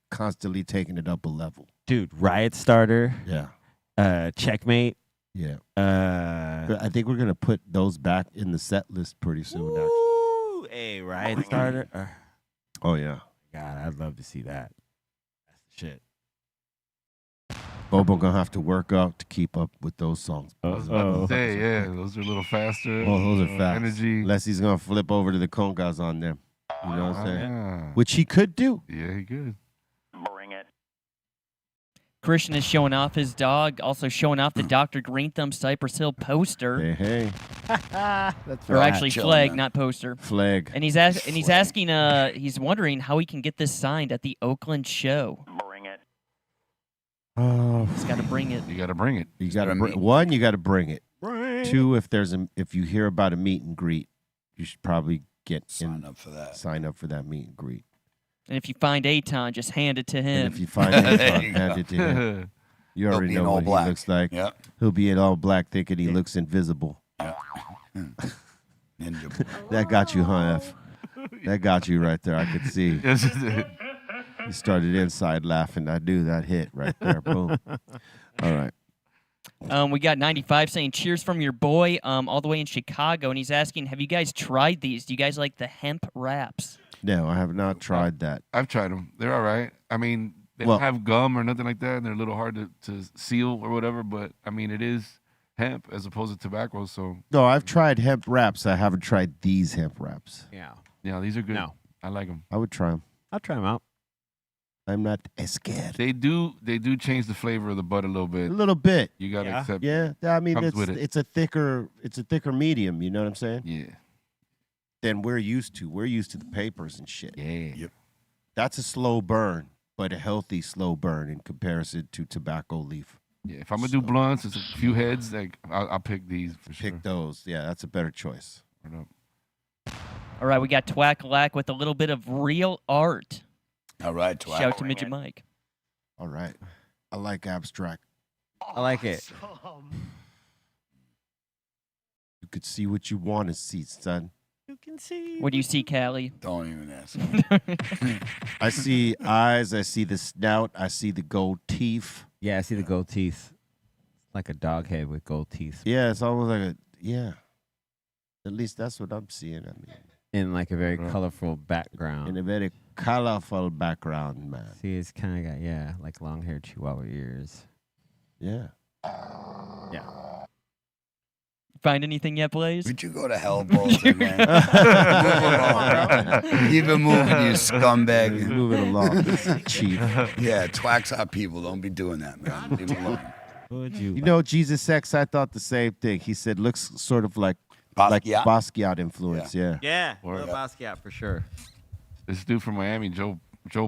constantly taking it up a level. Dude, Riot Starter, Yeah, Checkmate. yeah. But I think we're gonna put those back in the set list pretty soon. Actually. Ooh, hey, Riot Starter. Oh yeah, God, I'd love to see that. That's the shit. Bobo gonna have to work out to keep up with those songs. I was about to say, yeah, those are a little faster. Oh, those are fast. Energy. Unless he's gonna flip over to the congas on them. You know what I'm saying? Ah. Which he could do. Yeah, he good. Christian is showing off his dog, also showing off the Dr. Greenthumb Cypress Hill poster. Hey, hey, That's Or actually Chilling, flag, man. not poster. flag. And he's asking, he's wondering how he can get this signed at the Oakland show. Oh, He's got to bring it. You got to bring it. you gotta gotta bring meet. one. You gotta bring it. Two, if you hear about a meet and greet, you should probably sign up for that. Sign up for that meet and greet. And if you find Aton, just hand it to him. And if you find Aton, hand it to him. You He'll already be in know all what black. he looks like. Yeah. He'll be in all black, thinking he looks invisible. Yeah. Ninja. That got you, huh, F? That got you right there. I could see. Yes, it did. You started inside laughing. I knew that hit right there. Boom. All right. We got 95 saying cheers from your boy all the way in Chicago, and he's asking, have you guys tried these? Do you guys like the hemp wraps? No, I have not tried that. I've tried them. They're all right. I mean, they don't have gum or nothing like that, and they're a little hard to seal or whatever, but, I mean, it is hemp as opposed to tobacco, so. No, I've tried hemp wraps. I haven't tried these hemp wraps. Yeah. Yeah, these are good. No. I like them. I would try them. I'll try them out. I'm not scared. They do change the flavor of the bud a little bit. A little bit. You gotta accept. Yeah, I mean Comes with it. it's a thicker medium. You know what I'm saying? Yeah. Than we're used to. We're used to the papers and shit. Yeah. Yep. That's a slow burn, but a healthy slow burn in comparison to tobacco leaf. Yeah. If I'm gonna do blunts, it's a few heads. Like I'll pick these for sure. Pick those. Yeah, that's a better choice. All right, we got Twack-a-lack with a little bit of real art. All right, Twack. Shout to Midget Mike. All right. I like abstract. I like it. You could see what you want to see, son. You can see. What do you see, Callie? Don't even ask. I see eyes. I see the snout. I see the gold teeth. Yeah, I see the gold teeth. Like a dog head with gold teeth. Yeah, it's almost like At least that's what I'm seeing. I mean, in like a very colorful background. in a very colorful background, man. See, it's kind of got, like long-haired chihuahua ears. Yeah. Yeah. Find anything yet, Blaze? Would you go to hell, Bolton, man? Keep it moving, you scumbag. Move it along, chief. Yeah, Twack's our people. Don't be doing that, man. Leave it alone. Would you? You know, Jesus X, I thought the same thing. He said, looks sort of like Basquiat? Basquiat influence, yeah. Yeah, Word. Lil Basquiat for sure. This dude from Miami, Joe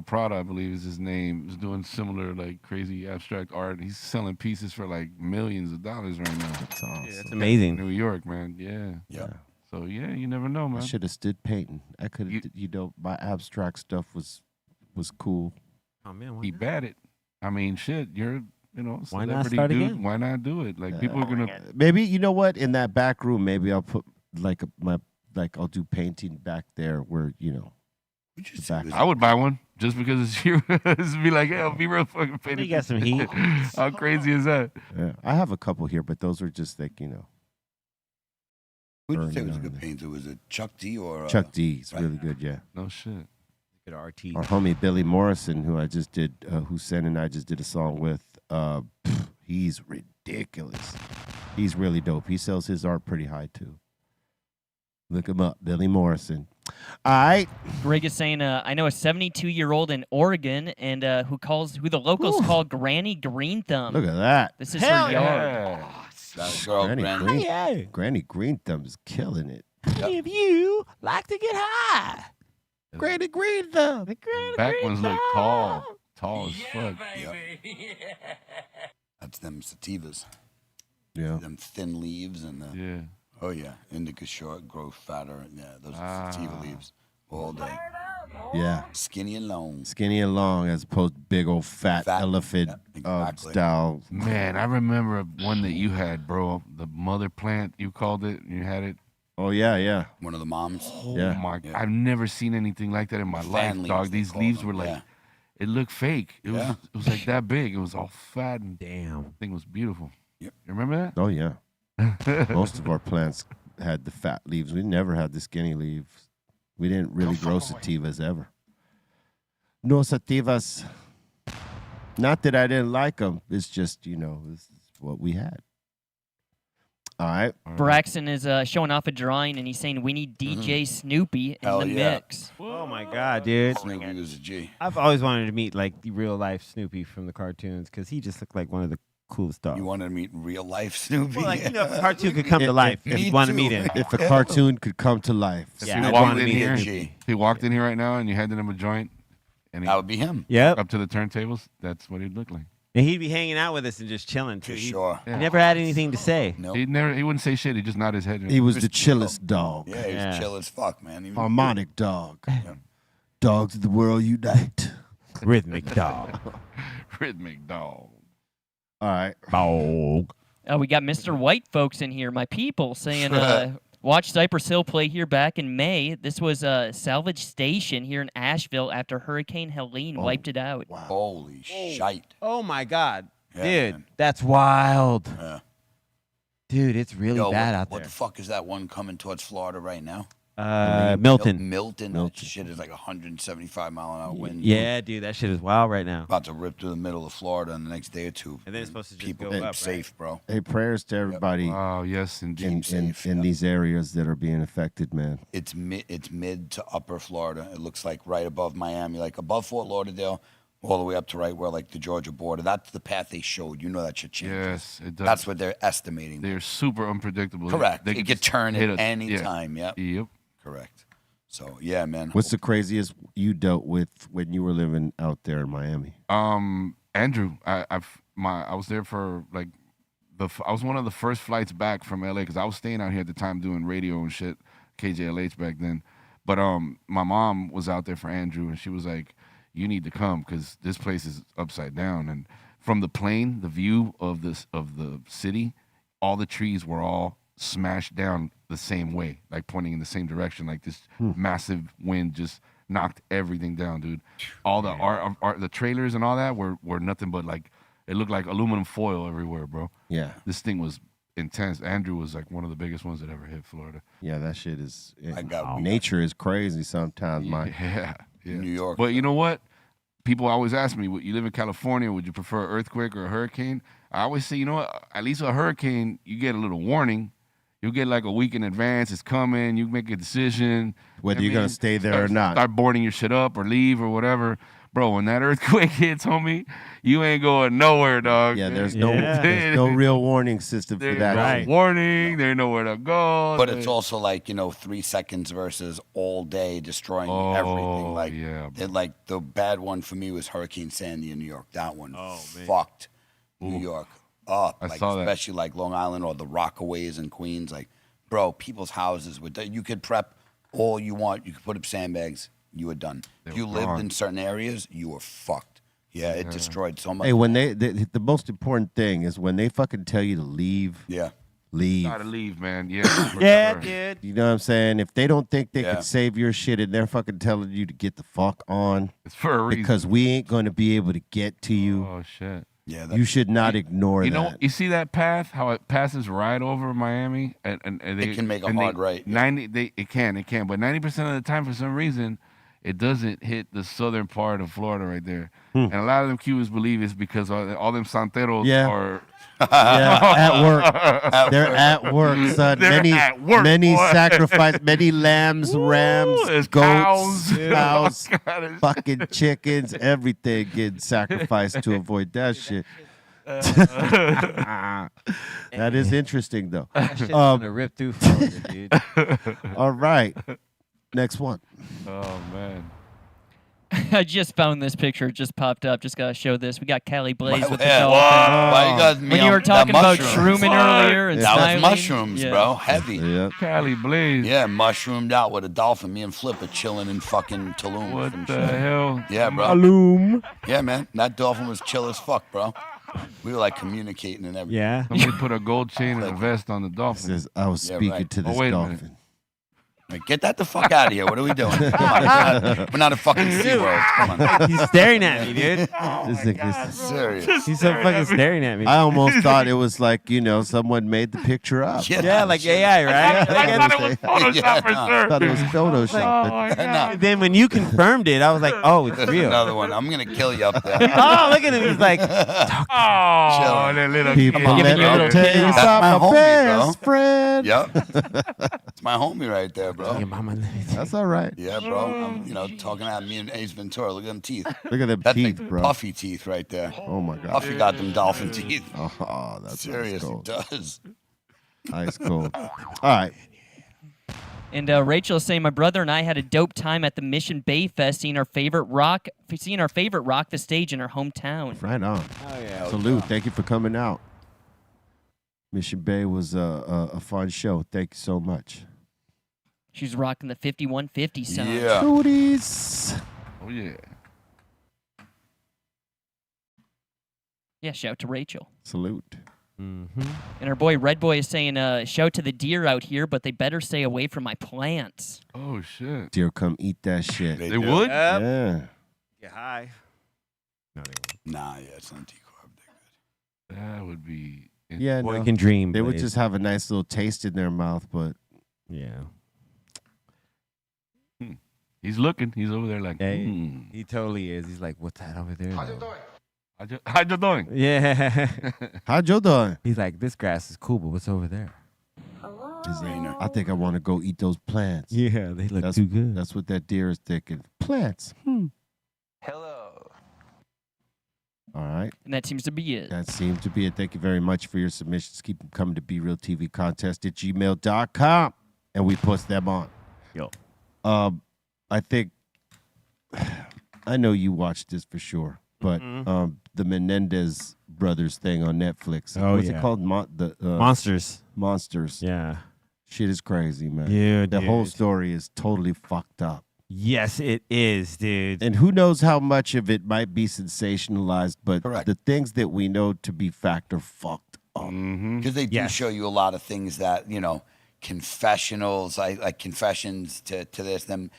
Prada, I believe is his name, is doing similar like crazy abstract art. He's selling pieces for like millions of dollars right now. That's awesome. That's amazing. New York, man. Yeah. Yeah. So yeah, you never know, I man. should have stood painting. I could have, my abstract stuff was cool. Oh man, why He not? bad it. I mean, shit. You're, Why not celebrity start dude. again? Why not do it? Like people are gonna. Maybe, you know what? In that back room, maybe I'll put I'll do painting back there where, the back. I would buy one just because it's you. Just be like, hey, I'll be real fucking painted. You got some heat. How crazy is that? Yeah, I have a couple here, but those are just like, Who did you say burning was a on good there. painter? Was it Chuck D or Chuck D. He's right. really good, yeah. No shit. Good RT. Our homie Billy Morrison, who I just did, Hussein and I just did a song with, he's ridiculous. He's really dope. He sells his art pretty high too. Look him up, Billy Morrison. All right. Greg is saying, I know a 72-year-old in Oregon, and who the locals call Granny Greenthumb. Look at that. This is her yard. Yeah. that girl? Granny Greenthumb is killing it. Any of you like to get high? Granny Greenthumb. Back ones look tall. Tall as fuck. That's them sativas. Yeah. Them thin leaves and the. Yeah. Oh yeah, indica short, grow fatter. And yeah, those are sativa leaves all day. Yeah. Skinny and long. Skinny and long as opposed to big old fat elephant exactly. style. Man, I remember one that you had, bro. The mother plant, you called it. You had it. Oh, yeah, yeah. One of the moms. Oh Yeah. my! I've never seen anything like that in my life, leaves, dog. they These call leaves them, were like, yeah. it looked fake. It was like that big. It was all fat and Damn. thing was beautiful. Yep. You remember Oh, yeah. Most of our plants had the fat leaves. We never had the skinny leaves. We didn't really grow sativas ever. No sativas. Not that I didn't like them. It's just, this is what we had. All right. Braxton is showing off a drawing, and he's saying we need DJ Snoopy in Hell the yeah. mix. Oh my God, dude. Snoopy was a G. I've always wanted to meet like the real life Snoopy from the cartoons because he just looked like one of the coolest dogs. You wanted to meet real life Snoopy? Well, like, if a cartoon could come to life, if you want to meet him. If a cartoon could come to life. Yeah, he I walked want to in meet here. him. G. He walked in here right now, and you handed him a joint, and he That would be him. Yep. up to the turntables. That's what he'd look like. And he'd be hanging out with us and just chilling too. For sure. He never had anything to say. Nope. He wouldn't say shit. He just nod his head. He was the chillest dog. Yeah, he was chill as fuck, man. Harmonic dog. Dogs of the world unite. Rhythmic dog. Rhythmic dog. All right. Dog. Oh, we got Mr. White folks in here, my people, saying, watch Cypress Hill play here back in May. This was a salvage station here in Asheville after Hurricane Helene wiped it out. Wow. Holy shite. Oh, my God. Yeah, Dude, man. that's wild. Yeah. Dude, it's really bad out there. What the fuck is that one coming towards Florida right now? Milton. Milton. That shit is like 175 mile an hour wind. Yeah, dude, that shit is wild right now. About to rip through the middle of Florida in the next day or two. And then it's supposed to just people go up, safe, bro. Hey, prayers to everybody Oh, yes, indeed. in these areas that are being affected, man. It's mid to upper Florida. It looks like right above Miami, like above Fort Lauderdale, all the way up to right where like the Georgia border. That's the path they showed. You know that should change. Yes, it does. That's what they're estimating. They're super unpredictable. Correct. They It could turn hit at us. any time. Yep. Yep. Correct. So yeah, man. What's the craziest you dealt with when you were living out there in Miami? Andrew, I was there for like I was one of the first flights back from LA because I was staying out here at the time doing radio and shit, KJLH back then. But my mom was out there for Andrew, and she was like, "You need to come because this place is upside down." And from the plane, the view of the city, all the trees were all smashed down the same way, like pointing in the same direction. Like this massive wind just knocked everything down, dude. All the the trailers and all that were nothing but like, it looked like aluminum foil everywhere, bro. Yeah. This thing was intense. Andrew was like one of the biggest ones that ever hit Florida. Yeah, that shit is. got nature is crazy sometimes, Yeah. New York. But you know what? People always ask me, you live in California, would you prefer an earthquake or a hurricane? I always say, you know what? At least a hurricane, you get a little warning. You get like a week in advance. It's coming. You make a decision. Whether you're going to stay there or not. Start boarding your shit up or leave or whatever. Bro, when that earthquake hits, homie, you ain't going nowhere, dog. Yeah, there's no real warning system for that. There's no warning. There's nowhere to go. But it's also like, 3 seconds versus all day destroying everything. Like, like the bad one for me was Hurricane Sandy in New York. That one fucked New York up. I saw that. Especially like Long Island or the Rockaways in Queens. Like, bro, people's houses you could prep all you want. You could put up sandbags. You were done. If you lived in certain areas, you were fucked. Yeah, it destroyed so much. Hey, when the most important thing is when they fucking tell you to leave. Yeah. Leave. Gotta leave, man. Yeah. Yeah, dude. You know what I'm saying? If they don't think they can save your shit and they're fucking telling you to get the fuck on. It's for a reason. Because we ain't going to be able to get to you. Oh, shit. Yeah, you should not ignore that. You know, you see that path, how it passes right over Miami? And they, it can make a hard right. It can. But 90% of the time, for some reason, it doesn't hit the southern part of Florida right there. And a lot of them Cubans believe it's because all them santeros are... at work. They're at work, son. Many sacrifice, many lambs, rams, goats, cows, fucking chickens, everything getting sacrificed to avoid that shit. That is interesting, though. That shit's gonna rip through Florida, dude. All right. Next one. Oh, man. I just found this picture. It just popped up. Just got to show this. We got Callie Blaze with the dolphin. Why you got me when you were talking about shrooming earlier and that smiling, was mushrooms, bro. Heavy. Yeah. Callie Blaze. Yeah, mushroomed out with a dolphin. Me and Flip are chilling in fucking Tulum. What the hell? Yeah, bro. Tulum. Yeah, man. That dolphin was chill as fuck, bro. We were like communicating and everything. Yeah. Somebody put a gold chain and a vest on the dolphin. Says, I was speaking to this wait a dolphin. minute. Like, get that the fuck out of here. What are we doing? Come on, we're not a fucking SeaWorld. Come on. He's staring at me, dude. Serious. He's so fucking staring at me. I almost thought it was like, someone made the picture up. Yeah, like AI, right? I thought it was Photoshop for sure. I thought it was Photoshop. No. Then when you confirmed it, I was like, oh, it's real. Another one. I'm going to kill you up there. Oh, look at him. He's like, Oh, that little People kid. let me tell you That's about my my homie, best friend. Yep. It's my homie right there, bro. your mama. That's all right. Yeah, bro. I'm, talking at me and Ace Ventura. Look at them teeth. Look at them That's teeth, like bro. puffy teeth right there. Oh, my God. Puffy got them dolphin teeth. Oh, that's Serious, he cold. does. Ice cold. All right. And Rachel is saying, my brother and I had a dope time at the Mission Bay Fest, seeing our favorite rock the stage in our hometown. Right on. Oh yeah. Salute. Thank you for coming out. Mission Bay was a fun show. Thank you so much. She's rocking the 5150 sound. Yeah. Cooties. Oh yeah. Yeah, shout to Rachel. Salute. Mm-hmm. And our boy Red Boy is saying, shout to the deer out here, but they better stay away from my plants. Oh shit. Deer, come eat that shit. They would? Yeah. Get high. No, they won't. Nah, yeah, it's not decarb. They're good. That would be. Yeah, Boy no. can dream. They but would it's- just have a nice little taste in their mouth, but Yeah. He's looking. He's over there like. Yeah, Hmm. he totally is. He's like, what's that over there? How you doing? Yeah. how you doing? He's like, this grass is cool, but what's over there? I think I want to go eat those plants. Yeah, they look That's too good. That's what that deer is thinking. Plants. Hello. All right. And that seems to be it. That seems to be it. Thank you very much for your submissions. Keep them coming to BeRealTVContest@gmail.com, and we post them on. Yo. I think I know you watched this for sure, but the Menendez brothers thing on Netflix. Oh, What's yeah. it called? Monsters. Monsters. Yeah. Shit is crazy, man. Yeah, the whole dude. story is totally fucked up. Yes, it is, dude. And who knows how much of it might be sensationalized, but Correct. the things that we know to be fact are fucked up. Because they do Yes. show you a lot of things that, confessionals, like confessions to this, them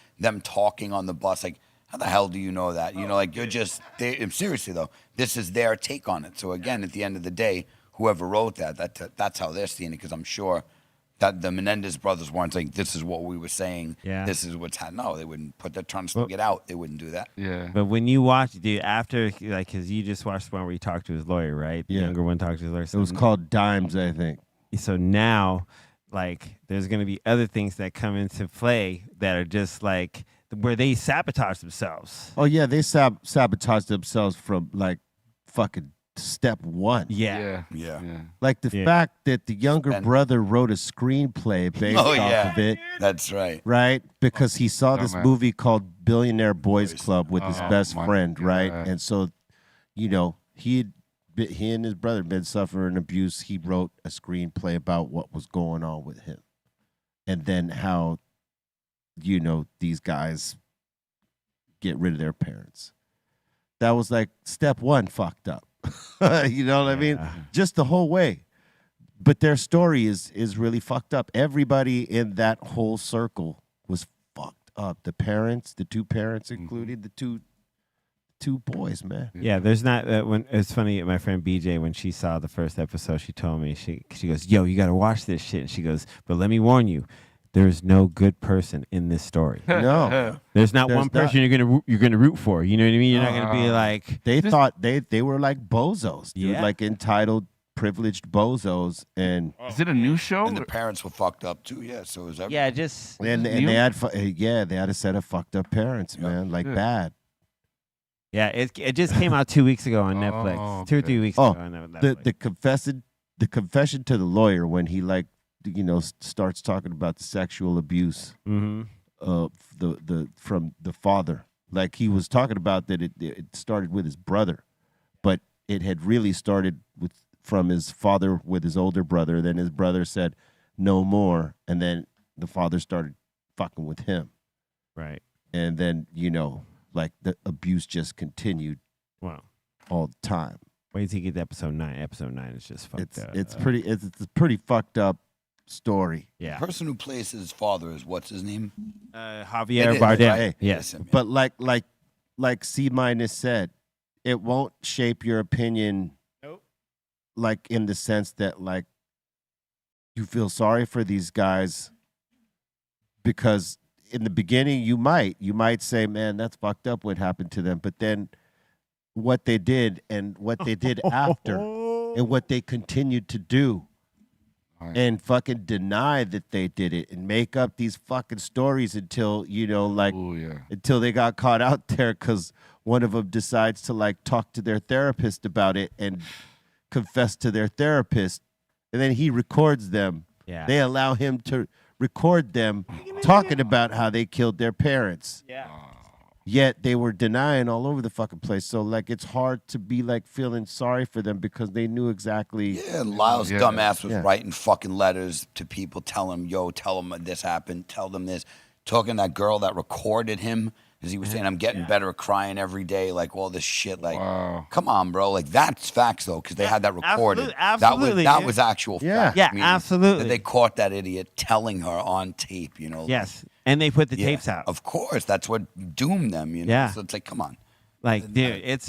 talking on the bus. Like, how the hell do you know that? You're just, seriously though, this is their take on it. So again, at the end of the day, whoever wrote that's how they're seeing it. Because I'm sure that the Menendez brothers weren't like, this is what we were saying. Yeah. This is what's happening. No, they wouldn't put their trying to get out. They wouldn't do that. Yeah. But when you watch, dude, after, like, because you just watched the one where he talked to his lawyer, right? The Yeah. younger one talked to his lawyer. It was called Dimes, I think. So now, like, there's going to be other things that come into play that are just, like, where they sabotage themselves. Oh, yeah, they sabotaged themselves from, like, fucking step one. Yeah. Yeah. Like the fact that the younger And- brother wrote a screenplay based Oh, off yeah. of it, That's right. right? Because he saw this Dumbass. movie called Billionaire Boys Club with his Oh, best my friend, right? God. And so, he and his brother had been suffering abuse. He wrote a screenplay about what was going on with him. And then how, these guys get rid of their parents. That was like step one fucked up. You know what I mean? Just the whole way. But their story is really fucked up. Everybody in that whole circle was fucked up. The parents, the two parents included, the two boys, man. Yeah, there's not when it's funny. My friend BJ, when she saw the first episode, she told me she goes, "Yo, you got to watch this shit." And she goes, "But let me warn you, there's no good person in this story. No. There's not There's one person you're gonna root for. You know what I mean? You're not gonna be like They thought they were like bozos, dude, Yeah. like entitled, privileged bozos, and Is it a new show? And the parents were fucked up too. Yeah. So is that? yeah, just and they had they had a set of fucked up parents, man, like Yeah. bad. yeah. It just came out 2 weeks ago on Oh, Netflix. 2 or okay. 3 weeks Oh, ago on Netflix. the confession to the lawyer when he starts talking about the sexual abuse Mm-hmm. from the father. Like he was talking about that it started with his brother, but it had really started from his father with his older brother. Then his brother said no more, and then the father started fucking with him, Right. and then like the abuse just continued Wow. all the time. Wait till you get to episode 9. Episode 9 is just fucked up. It's a pretty fucked up story. Yeah. The person who plays his father is what's his name? Javier It is, Bardem. right? Yes. Yes, But like C- said, it won't shape your opinion. Nope. Like in the sense that like you feel sorry for these guys because in the beginning you might say, man, that's fucked up what happened to them. But then what they did and what they did after and what they continued to do and fucking deny that they did it and make up these fucking stories until, Oh yeah. until they got caught out there because one of them decides to like talk to their therapist about it and confess to their therapist. And then he records them. Yeah. They allow him to record them talking about how they killed their parents. Yeah. Yet they were denying all over the fucking place. So like it's hard to be like feeling sorry for them because they knew exactly. Yeah, Lyle's dumbass was writing fucking letters to people, tell them this happened, tell them this. Talking to that girl that recorded him, as he was saying, I'm getting better at crying every day, like all this shit. Like, come on, bro. Like that's facts though, because they had that recorded. Absolutely, that was actual facts. Yeah, meaning absolutely. that they caught that idiot telling her on tape, you know. Yes, and they put the tapes out. Of course, that's what doomed them, you know. Yeah. So it's like, come on. Like, dude, it's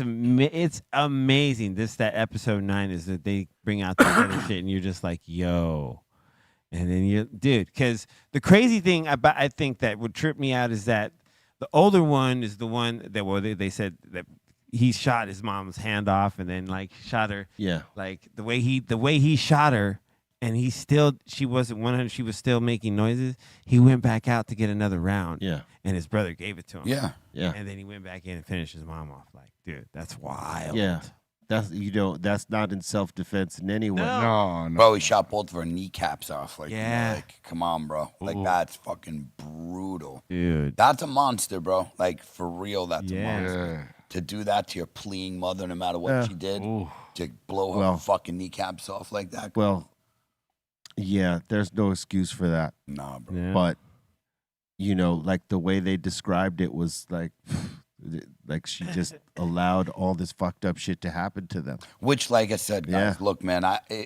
amazing. That episode 9 is that they bring out this other shit, and you're just like, yo. And then dude, because the crazy thing about I think that would trip me out is that the older one is the one that they said that he shot his mom's hand off and then like shot her. Yeah. Like the way he shot her, and she wasn't 100. She was still making noises. He went back out to get another round. Yeah. And his brother gave it to him. Yeah. Yeah. And then he went back in and finished his mom off. Like, dude, that's wild. Yeah. That's not in self-defense in any way. No. Bro, he shot both of her kneecaps off. Like, Yeah. like, come on, bro. Like, that's fucking brutal. Dude. That's a monster, bro. Like, for real, that's a Yeah. monster. To do that to your pleading mother, no matter what she did, to blow her fucking kneecaps off like that. Well, yeah, there's no excuse for that. Nah, bro. Yeah. But, you know, like the way they described it was like she just allowed all this fucked up shit to happen to them. Which, like I said, guys, Yeah. look, man,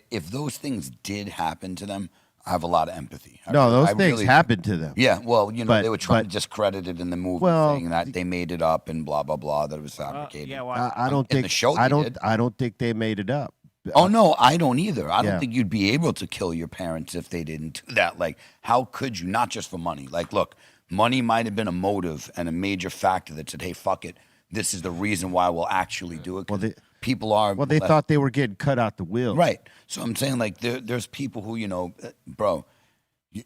if those things did happen to them, I have a lot of empathy. Those I things really happened to them. Yeah, well, you know, But- they were trying but- to discredit it in the movie, Well, saying that they made it up and blah blah blah, that it was fabricated. yeah, well, I don't In think the show I they don't did. I don't think they made it up. Oh no, I don't either. I don't Yeah. think you'd be able to kill your parents if they didn't do that. Like, how could you? Not just for money. Like, look, money might have been a motive and a major factor that said, "Hey, fuck it, this is the reason why we'll actually do it." 'Cause people are Well, they thought they were getting cut out the wheel. right. So I'm saying, like, there's people who, you know, bro,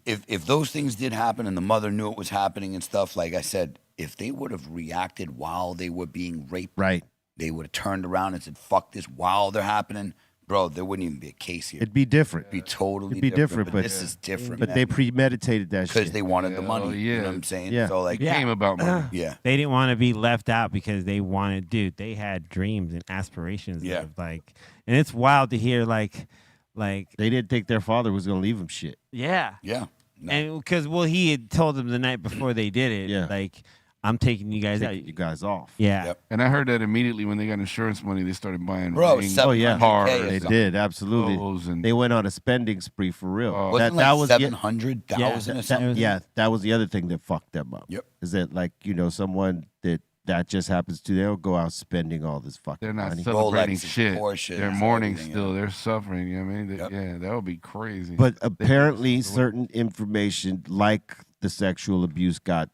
if those things did happen and the mother knew it was happening and stuff, like I said, if they would have reacted while they were being raped, Right. they would have turned around and said, "Fuck this," while they're happening. Bro, there wouldn't even be a case here. It'd be different. It'd be totally It'd be different, but this is different. But they premeditated that because shit. they wanted the money. Oh, You know yeah. what I'm saying? Yeah. So like, It came about money. yeah. They didn't want to be left out because they wanted, dude, they had dreams and aspirations. Yeah. Of like, and it's wild to hear like, they didn't think their father was gonna leave them shit. yeah. Yeah. No. And because, well, he had told them the night before they did it, Yeah. like, I'm taking you guys out. Take you guys off. Yeah. Yep. And I heard that immediately when they got insurance money, they started buying Bro, rings, 700K yeah. cars, or They something. did, absolutely. clothes, and They went on a spending spree for real. Wasn't that like was 700,000 or something? that was the other thing that fucked them up. Yep. Is that like, you know, someone that just happens to, they'll go out spending all this fucking they're not money. celebrating Rolexes, shit. Porsches, They're mourning everything, still. yeah. They're suffering. You know what I mean? Yep. Yeah, that would be crazy. But apparently certain information like the sexual abuse got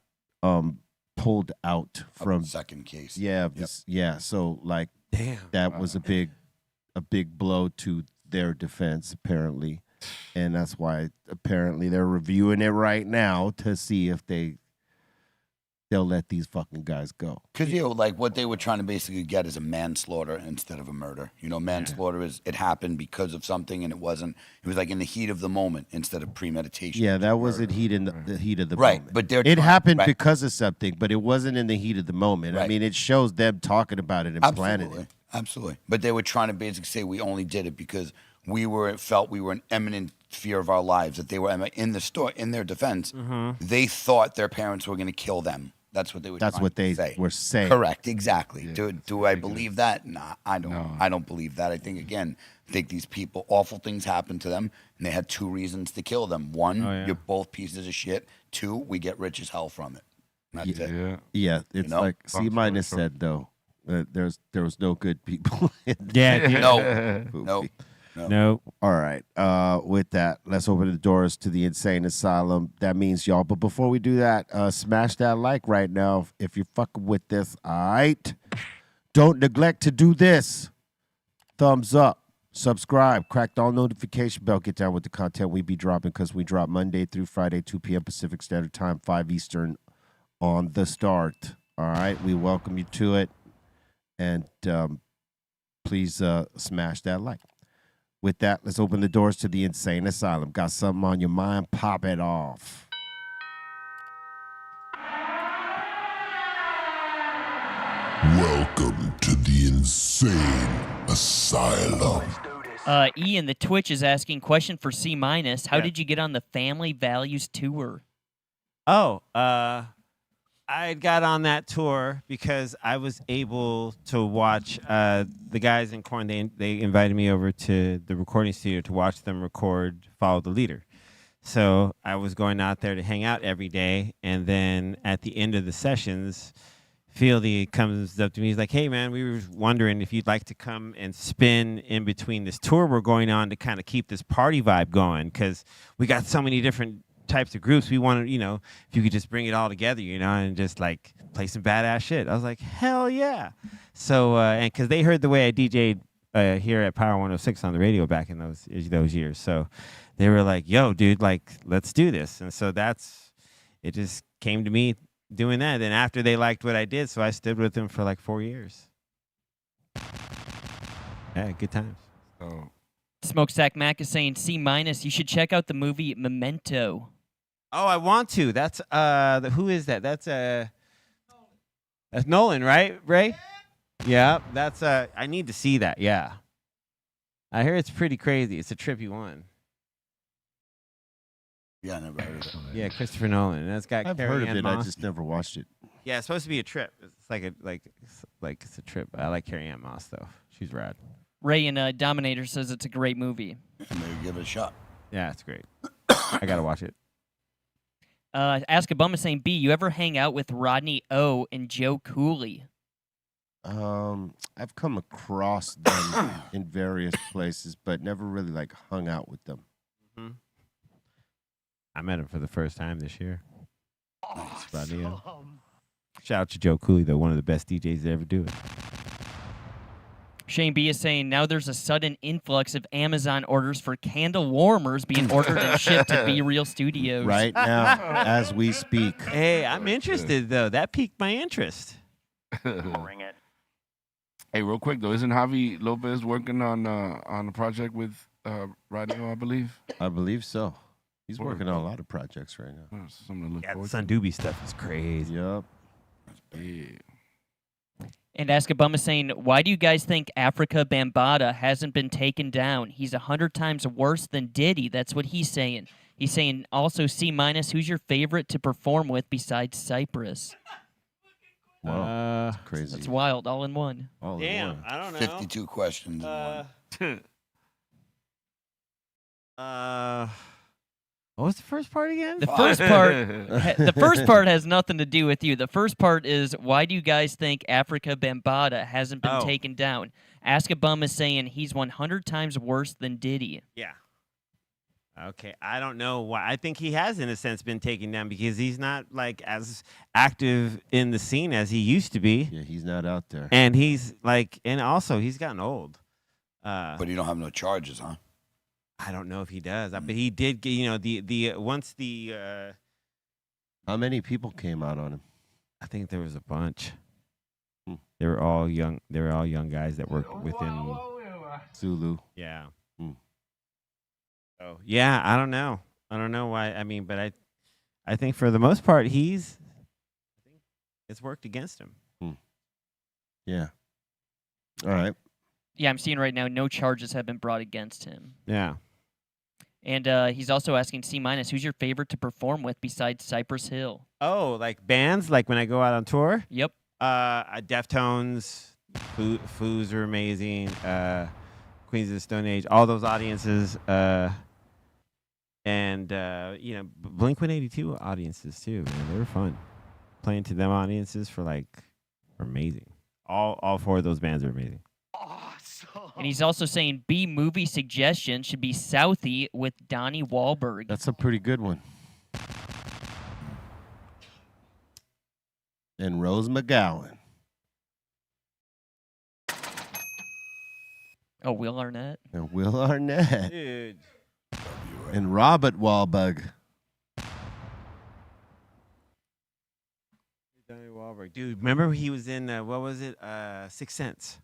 pulled out from second case. yeah, Yep. yeah. So like Damn. that was a big blow to their defense apparently. And that's why apparently they're reviewing it right now to see if they'll let these fucking guys go. Because, you know, like what they were trying to basically get is a manslaughter instead of a murder. You know, manslaughter is it happened because of something and it wasn't. It was like in the heat of the moment instead of premeditation. Yeah, that wasn't heat in the heat of the Right, moment. but they're it trying- happened right. because of something, but it wasn't in the heat of the moment. I Right. mean, it shows them talking about it and planning Absolutely. it. Absolutely. But they were trying to basically say we only did it because felt we were in imminent fear of our lives, that they were in the store. In their defense, they thought their parents were going to kill them. That's what they were That's trying what to they say. were saying. Correct, exactly. Yeah, Do I believe that? Nah, I don't. No. I don't believe that. I think these people, awful things happened to them, and they had two reasons to kill them. One, Oh, yeah. you're both pieces of shit. Two, we get rich as hell from it. And that's it. yeah. Yeah, it's know? like C minus sure. said though. There was no good people. in Yeah. Dude. No, the movie. no. No. All right. With that, let's open the doors to the insane asylum. That means y'all. But before we do that, smash that like right now if you're fucking with this. All right. Don't neglect to do this. Thumbs up. Subscribe. Crack the all notification bell. Get down with the content we be dropping because we drop Monday through Friday, 2 p.m. Pacific Standard Time, 5 Eastern on the start. All right. We welcome you to it. And please smash that like. With that, let's open the doors to the insane asylum. Got something on your mind? Pop it off. Welcome to the insane asylum. Ian, the Twitch is asking, question for C-. How did you get on the Family Values Tour? Oh, I got on that tour because I was able to watch the guys in Corn. They invited me over to the recording studio to watch them record Follow the Leader. So I was going out there to hang out every day, and then at the end of the sessions, Fieldy comes up to me. He's like, "Hey, man, we were wondering if you'd like to come and spin in between this tour we're going on to kind of keep this party vibe going, because we got so many different types of groups. We wanted, if you could just bring it all together, and just like play some badass shit." I was like, hell yeah. So, and because they heard the way I DJ'd here at Power 106 on the radio back in those years. So they were like, yo, dude, like, let's do this. And so it just came to me doing that. Then after they liked what I did, so I stood with them for like 4 years. Yeah, good times. Oh. Smokestack Mac is saying, C-, you should check out the movie Memento. Oh, I want to. That's who is that? That's Nolan, right? Ray? Yeah, that's I need to see that. Yeah. I hear it's pretty crazy. It's a trippy one. Yeah, I never heard of it. Yeah, Christopher Nolan. That's got I've Carrie heard of Ann it. Moss. I just never watched it. Yeah, it's supposed to be a trip. It's like it's a trip. I like Carrie Ann Moss though. She's rad. Ray and Dominator says it's a great movie. Maybe give it a shot. Yeah, it's great. I gotta watch it. Ask a Bum is saying, B, you ever hang out with Rodney O and Joe Cooley? I've come across them in various places, but never really like hung out with them. Mm-hmm. I met him for the first time this year. Rodney O. Shout out to Joe Cooley, though, one of the best DJs to ever do it. Shane B is saying, now there's a sudden influx of Amazon orders for candle warmers being ordered and shipped to Be Real Studios. Right now, as we speak. Hey, I'm interested, though. That piqued my interest. Bring it. Hey, real quick, though, isn't Javi Lopez working on a project with Radio, I believe? I believe so. He's working on a lot of projects right now. Something to look Yeah, the forward Sun Doobie stuff is crazy. Yep. Yeah. And Ask a Bum is saying, why do you guys think Africa Bambaataa hasn't been taken down? He's 100 times worse than Diddy. That's what he's saying. He's saying also, C-, who's your favorite to perform with besides Cypress? Wow, that's crazy. That's wild, all in one. All in Damn, one. I don't know. 52 questions. What was the first part again? The first part has nothing to do with you. The first part is, why do you guys think Africa Bambaataa hasn't been taken down? Ask a Bum is saying he's 100 times worse than Diddy. Yeah. Okay, I don't know why. I think he has, in a sense, been taken down because he's not like as active in the scene as he used to be. Yeah, he's not out there. And he's like, and also he's gotten old. But you don't have no charges, huh? I don't know if he does, but he did get, the once the. How many people came out on him? I think there was a bunch. They were all young. They were all young guys that worked with him. Zulu. Yeah. So yeah, I don't know. I don't know why. I mean, but I think for the most part, it's worked against him. Yeah. All right. Yeah, I'm seeing right now no charges have been brought against him. Yeah. And he's also asking C-, who's your favorite to perform with besides Cypress Hill? Oh, like bands, like when I go out on tour? Yep. Deftones, Foos are amazing. Queens of the Stone Age, all those audiences. And Blink-182 audiences too, man. They were fun. Playing to them audiences for amazing. All four of those bands are amazing. And he's also saying B movie suggestion should be Southie with Donnie Wahlberg. That's a pretty good one. And Rose McGowan. Oh, Will Arnett. And Will Arnett. Dude. And Robert Wahlberg. Donnie Wahlberg. Dude, remember he was in, what was it? Sixth Sense.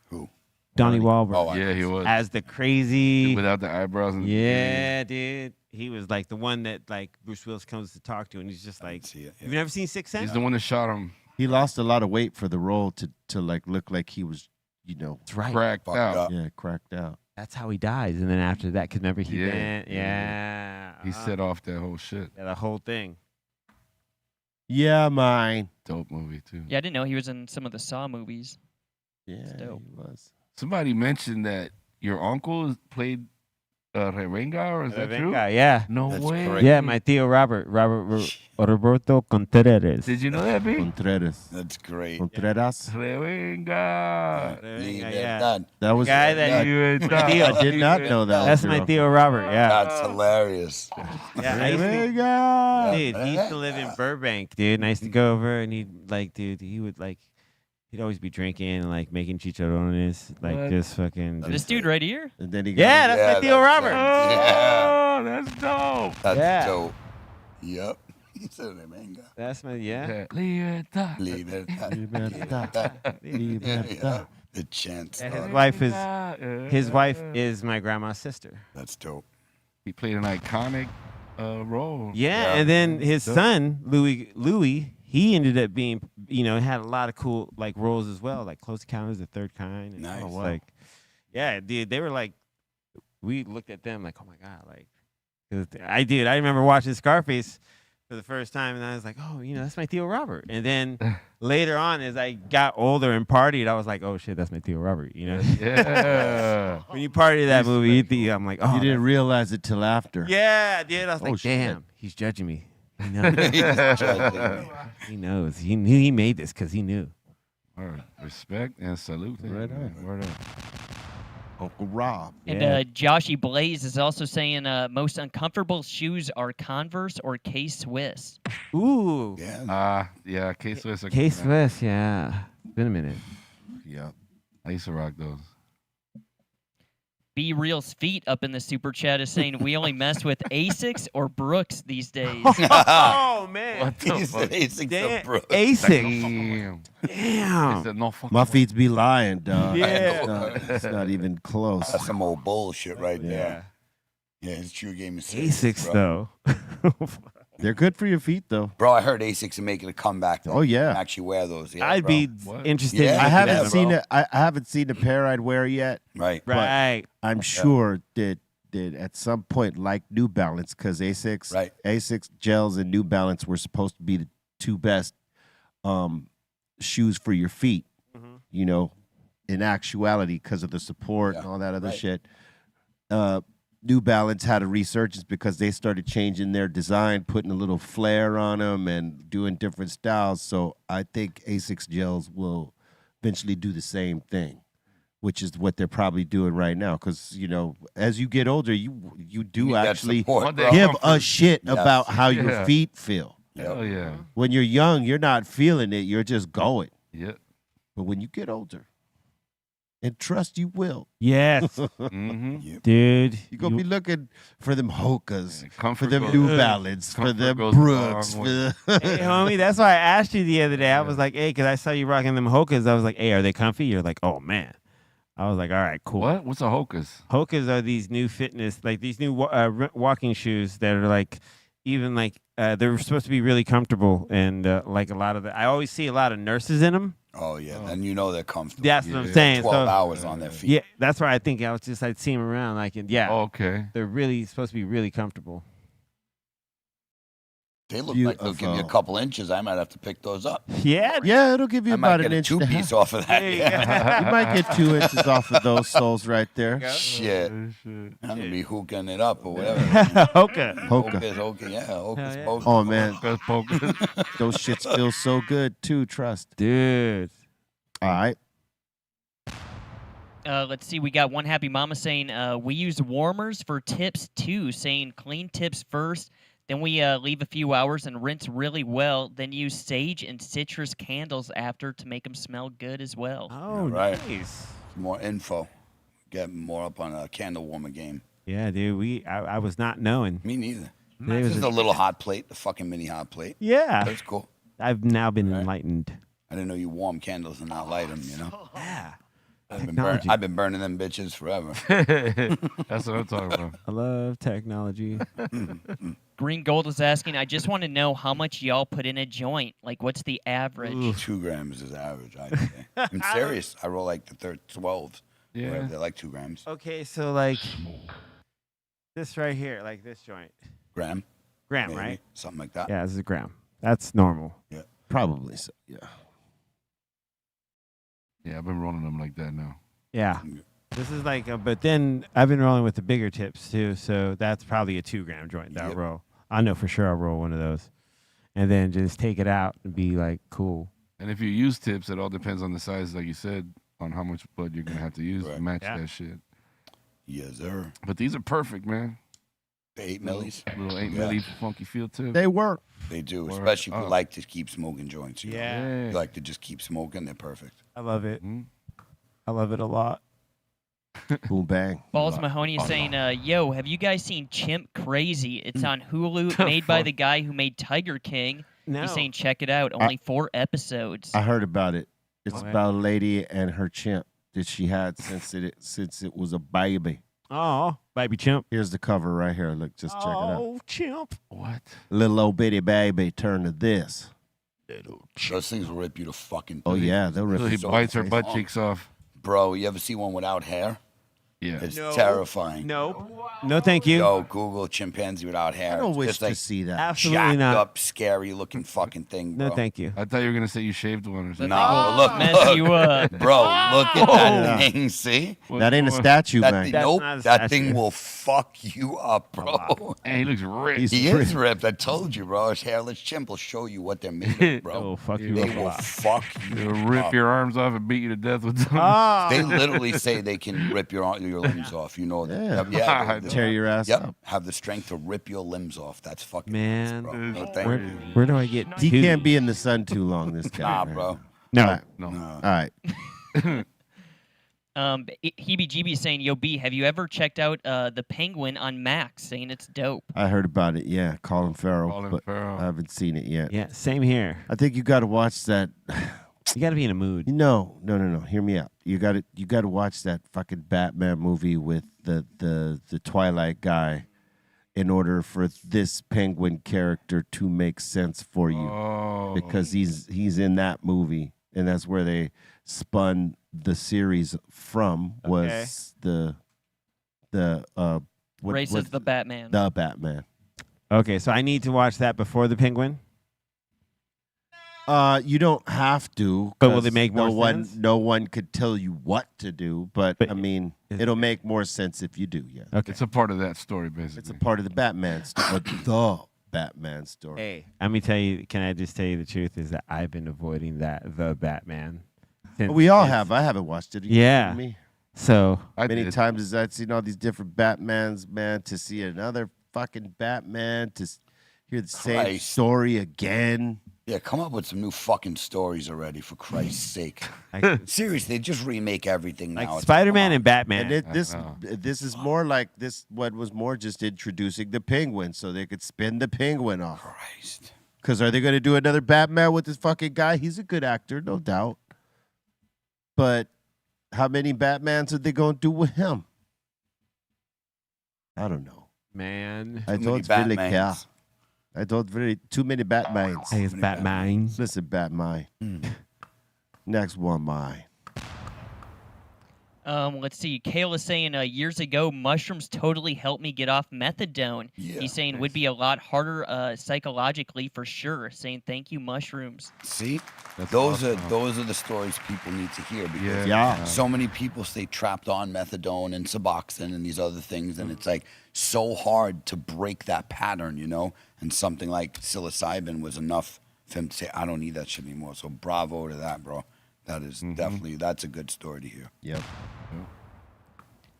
Who? Donnie Wahlberg. Oh, Yeah, he was. As the crazy. Without the eyebrows. And Yeah, dude. He was like the one that like Bruce Willis comes to talk to, and he's just like, see it, yeah. You've never seen Sixth Sense? He's the one that shot him. He lost a lot of weight for the role to like look like he was, That's right. Cracked out. yeah, cracked out. That's how he dies. And then after that, because remember he Yeah, went, He set off that whole shit. Yeah, the whole thing. Yeah, mine. Dope movie too. Yeah, I didn't know he was in some of the Saw movies. Yeah, dope. he was. Somebody mentioned that your uncle played Revenga, or is that true? Revenga, yeah. No That's way. correct. Yeah, my Tío Roberto Contreras. Did you know that, B? Contreras. That's great. Contreras. Revenga. Revenga, yeah. Libertad. That was. Guy that I did not know that. That's was my your Tío Robert, yeah. That's hilarious. Yeah, I used to, Revenga. dude, he used to live in Burbank, dude. And I used to go over and he'd always be drinking and like making chicharrones, like What? just fucking. This dude right here? And then he got Yeah, that's my Tío Robert. Oh, that's dope. That's Yeah. dope. Yep. He said Revenga. That's my, yeah. Libertad. Libertad. Libertad. Libertad. The chance. And his dog. wife is my grandma's sister. That's dope. He played an iconic role. Yeah, Yeah. and then his Dope. son, Louis, he ended up being, had a lot of cool like roles as well, like Close Encounters of the Third Kind. And Nice. it's like, yeah, dude, they were like, we looked at them like, oh my god, like, 'cause I remember watching Scarface for the first time, and I was like, oh, that's my Tío Robert. And then later on, as I got older and partied, I was like, oh shit, that's my Tío Robert. Yeah. When you party that movie, I'm like, oh, You didn't realize it till after. yeah, dude. I was Oh, like, shit. damn, he's judging me. He knows. Judging me. He knows. He knew he made this because he knew. Word. Respect and salute. Right on. Word up. Uncle Rob. And Yeah. Joshy Blaze is also saying most uncomfortable shoes are Converse or K-Swiss. Ooh. Yeah. Yeah, K-Swiss. K-Swiss, yeah. Been a minute. Yeah. I used to rock those. Be Real's feet up in the super chat is saying we only mess with Asics or Brooks these days. Oh, man. What the He fuck? said Asics Damn. of Brooks. Asics. Damn. Damn. He said, no fucking My way. feet be lying, dog. Yeah. It's not even close. That's some old bullshit right Yeah. there. Yeah, his true game is serious, Asics, bro. though. They're good for your feet, though. Bro, I heard Asics are making a comeback. Though. Oh, yeah. You can actually wear those. Yeah, I'd bro. be What? interested. Yeah, in I you looking can haven't at have seen bro. it. I haven't seen the pair I'd wear yet. Right. them. Right. I'm sure that at some point, like New Balance, because Asics gels and New Balance were supposed to be the two best shoes for your feet. Mhm. In actuality, because of the support and all that other right. shit. New Balance had a resurgence because they started changing their design, putting a little flair on them and doing different styles. So I think Asics gels will eventually do the same thing, which is what they're probably doing right now. Because, as you get older, you do need that actually support, bro. give a shit Yes. about how your Yeah. feet feel. Hell yeah. When you're young, you're not feeling it. You're just going. Yep. But when you get older, and trust you will, Yes, Mm-hmm. dude. you're going to be looking for them Hokas, for Comfort them goes- New Balance, for Comfort them goes a Brooks. long For way. the Hey, homie, that's why I asked you the other day. I was like, hey, because I saw you rocking them Hokas. I was like, hey, are they comfy? You're like, oh, man. I was like, all right, cool. What? What's a hocus? Hokas are these new fitness, like these new walking shoes that are like, even like, they're supposed to be really comfortable. And like a lot of I always see a lot of nurses in them. Oh, yeah. Then you know they're comfortable. That's what I'm They're saying. 12 So- hours on their feet. Yeah, that's why I think I'd see them around. Like, and yeah, Okay. they're really supposed to be really comfortable. They look like they'll give you a Beautiful. couple inches. I might have to pick those up. Yeah. yeah, it'll give you I might about get an a inch. and a two-piece half. off of that. There you Yeah. You might get 2 inches off of those soles right there. Shit. Oh, shit. I'm going to be hooking it up or whatever. Hoka. Hoka. Yeah. Hocus yeah. pocus. Oh man, Hocus pocus. those shits feel so good too. Trust. Dude. All right. Let's see. We got one happy mama saying we use warmers for tips too, saying clean tips first. Then we leave a few hours and rinse really well. Then use sage and citrus candles after to make them smell good as well. Oh, Right. nice. More info. Get more up on a candle warmer game. Yeah, dude. I was not knowing. Me neither. Today was Just a little hot plate, the fucking mini hot plate. Yeah. That's cool. I've now been Right. enlightened. I didn't know you warm candles and not light them, you know? Yeah. I've been burning them bitches forever. That's what I'm talking about. I love technology. Green Gold is asking, I just want to know how much y'all put in a joint. Like, what's the average? 2 grams is average, I'd say. I'm serious. I roll like the 12s. Yeah. They're like 2 grams. Okay, so like this right here, like this joint. Gram, Gram, maybe, right? something like that. Yeah, this is a gram. That's normal. Yeah. Probably so. Yeah. Yeah, I've been rolling them like that now. Yeah. This is like, but then I've been rolling with the bigger tips too, so that's probably a 2 gram joint that I'll roll. I know for sure I'll roll one of those, and then just take it out and be like, cool. And if you use tips, it all depends on the size, like you said, on how much bud you're gonna have to use to match that shit. Yes, sir. But these are perfect, man. The 8 millis. Little 8 milli funky feel too. They work. They do, especially if you like to keep smoking joints. You know? Yeah. You like to just keep smoking, they're perfect. I love it. I love it a lot. Boom bang. Balls Mahoney is saying, yo, have you guys seen Chimp Crazy? It's on Hulu, made by the guy who made Tiger King. No. He's saying, check it out. Only 4 episodes. I heard about it. It's Okay. about a lady and her chimp that she had since it was a baby. Oh, baby chimp. Here's the cover right here. Look, just check it out. Oh, chimp. What? Little old bitty baby turned to this. Those things will rip you to fucking. Oh yeah, they'll rip. So he you bites her face butt off. cheeks off. Bro, you ever see one without hair? Yeah. It's No. terrifying. No. No, thank you. Yo, Google chimpanzee without hair. I don't It's wish just to like see that. Absolutely jacked not. up, scary looking fucking thing, bro. No, thank you. I thought you were gonna say you shaved one or something. Nah, look, Mess you up. bro, look at that thing. See? That ain't a statue, That man. thing, That's nope, not a that statue. thing will fuck you up, bro. And he looks ripped. He is ripped. I told you, bro. His hairless chimp will show you what they're made of, bro. Oh, fuck you They up a will lot. fuck you He'll rip up. your arms off and beat you to death with them. Ah. They literally say they can rip your limbs off. You know that? Yeah. they- Tear your ass Yep, up. have the strength to rip your limbs off. That's fucking Man, nuts, bro. No, thank where, you. where do I get He two? can't be in the sun too long. This guy. Nah, man. bro. No. All right. No. All right. Heebie-jeebie saying, yo, B, have you ever checked out The Penguin on Max, saying it's dope? I heard about it. Yeah, Colin Farrell. Colin but Farrell. I haven't seen it yet. Yeah, same here. I think you got to watch that. You got to be in a mood. No. Hear me out. You got to watch that fucking Batman movie with the Twilight guy in order for this Penguin character to make sense for you. Oh. Because he's in that movie, and that's where they spun the series from. Was the Race of the Batman. The Batman. Okay, so I need to watch that before the Penguin. You don't have to, But will it 'cause make more sense? No one could tell you what to do, but I mean, it'll make more sense if you do. Yeah, Okay. It's a part of that story, basically. it's a part of the Batman story, the Batman story. Hey, let me tell you. Can I just tell you the truth? Is that I've been avoiding the Batman. since We all it's- have. I haven't watched it. Are you Yeah. kidding me? So Many did. times as I've seen all these different Batmans, man, to see another fucking Batman, to hear the same Christ. story again. Yeah, come up with some new fucking stories already, for Christ's sake. like, Seriously, they just remake everything now. like It's- Spider-Man come on. and Batman. And know. this is more like this. What was more just introducing the Penguin, so they could spin the Penguin off. Christ. Because are they going to do another Batman with this fucking guy? He's a good actor, no doubt. But how many Batmans are they going to do with him? I don't know. Man, I Too don't many really care. Batmans. I don't really too many Batmans. hey, it's Batman. Listen, Batman. Next one, mine. Let's see. Kale is saying years ago, mushrooms totally helped me get off methadone. Yeah. He's saying would be a lot harder psychologically for sure. Saying thank you, mushrooms. See? That's Those awesome. are the stories people need to hear because Yeah. so many people stay trapped on methadone and Suboxone and these other things, and it's like so hard to break that pattern, you know? And something like psilocybin was enough for him to say, I don't need that shit anymore. So bravo to that, bro. That is definitely, that's a good story to hear. Yep.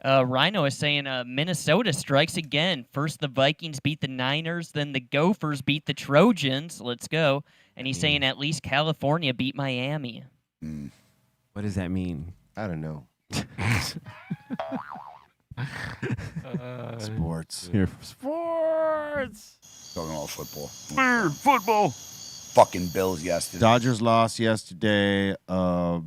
Rhino is saying Minnesota strikes again. First the Vikings beat the Niners, then the Gophers beat the Trojans. Let's go. And he's saying at least California beat Miami. What does that mean? I don't know. Sports. Here, sports. Talking about football. Football. fucking Bills yesterday. Dodgers lost yesterday. Oh,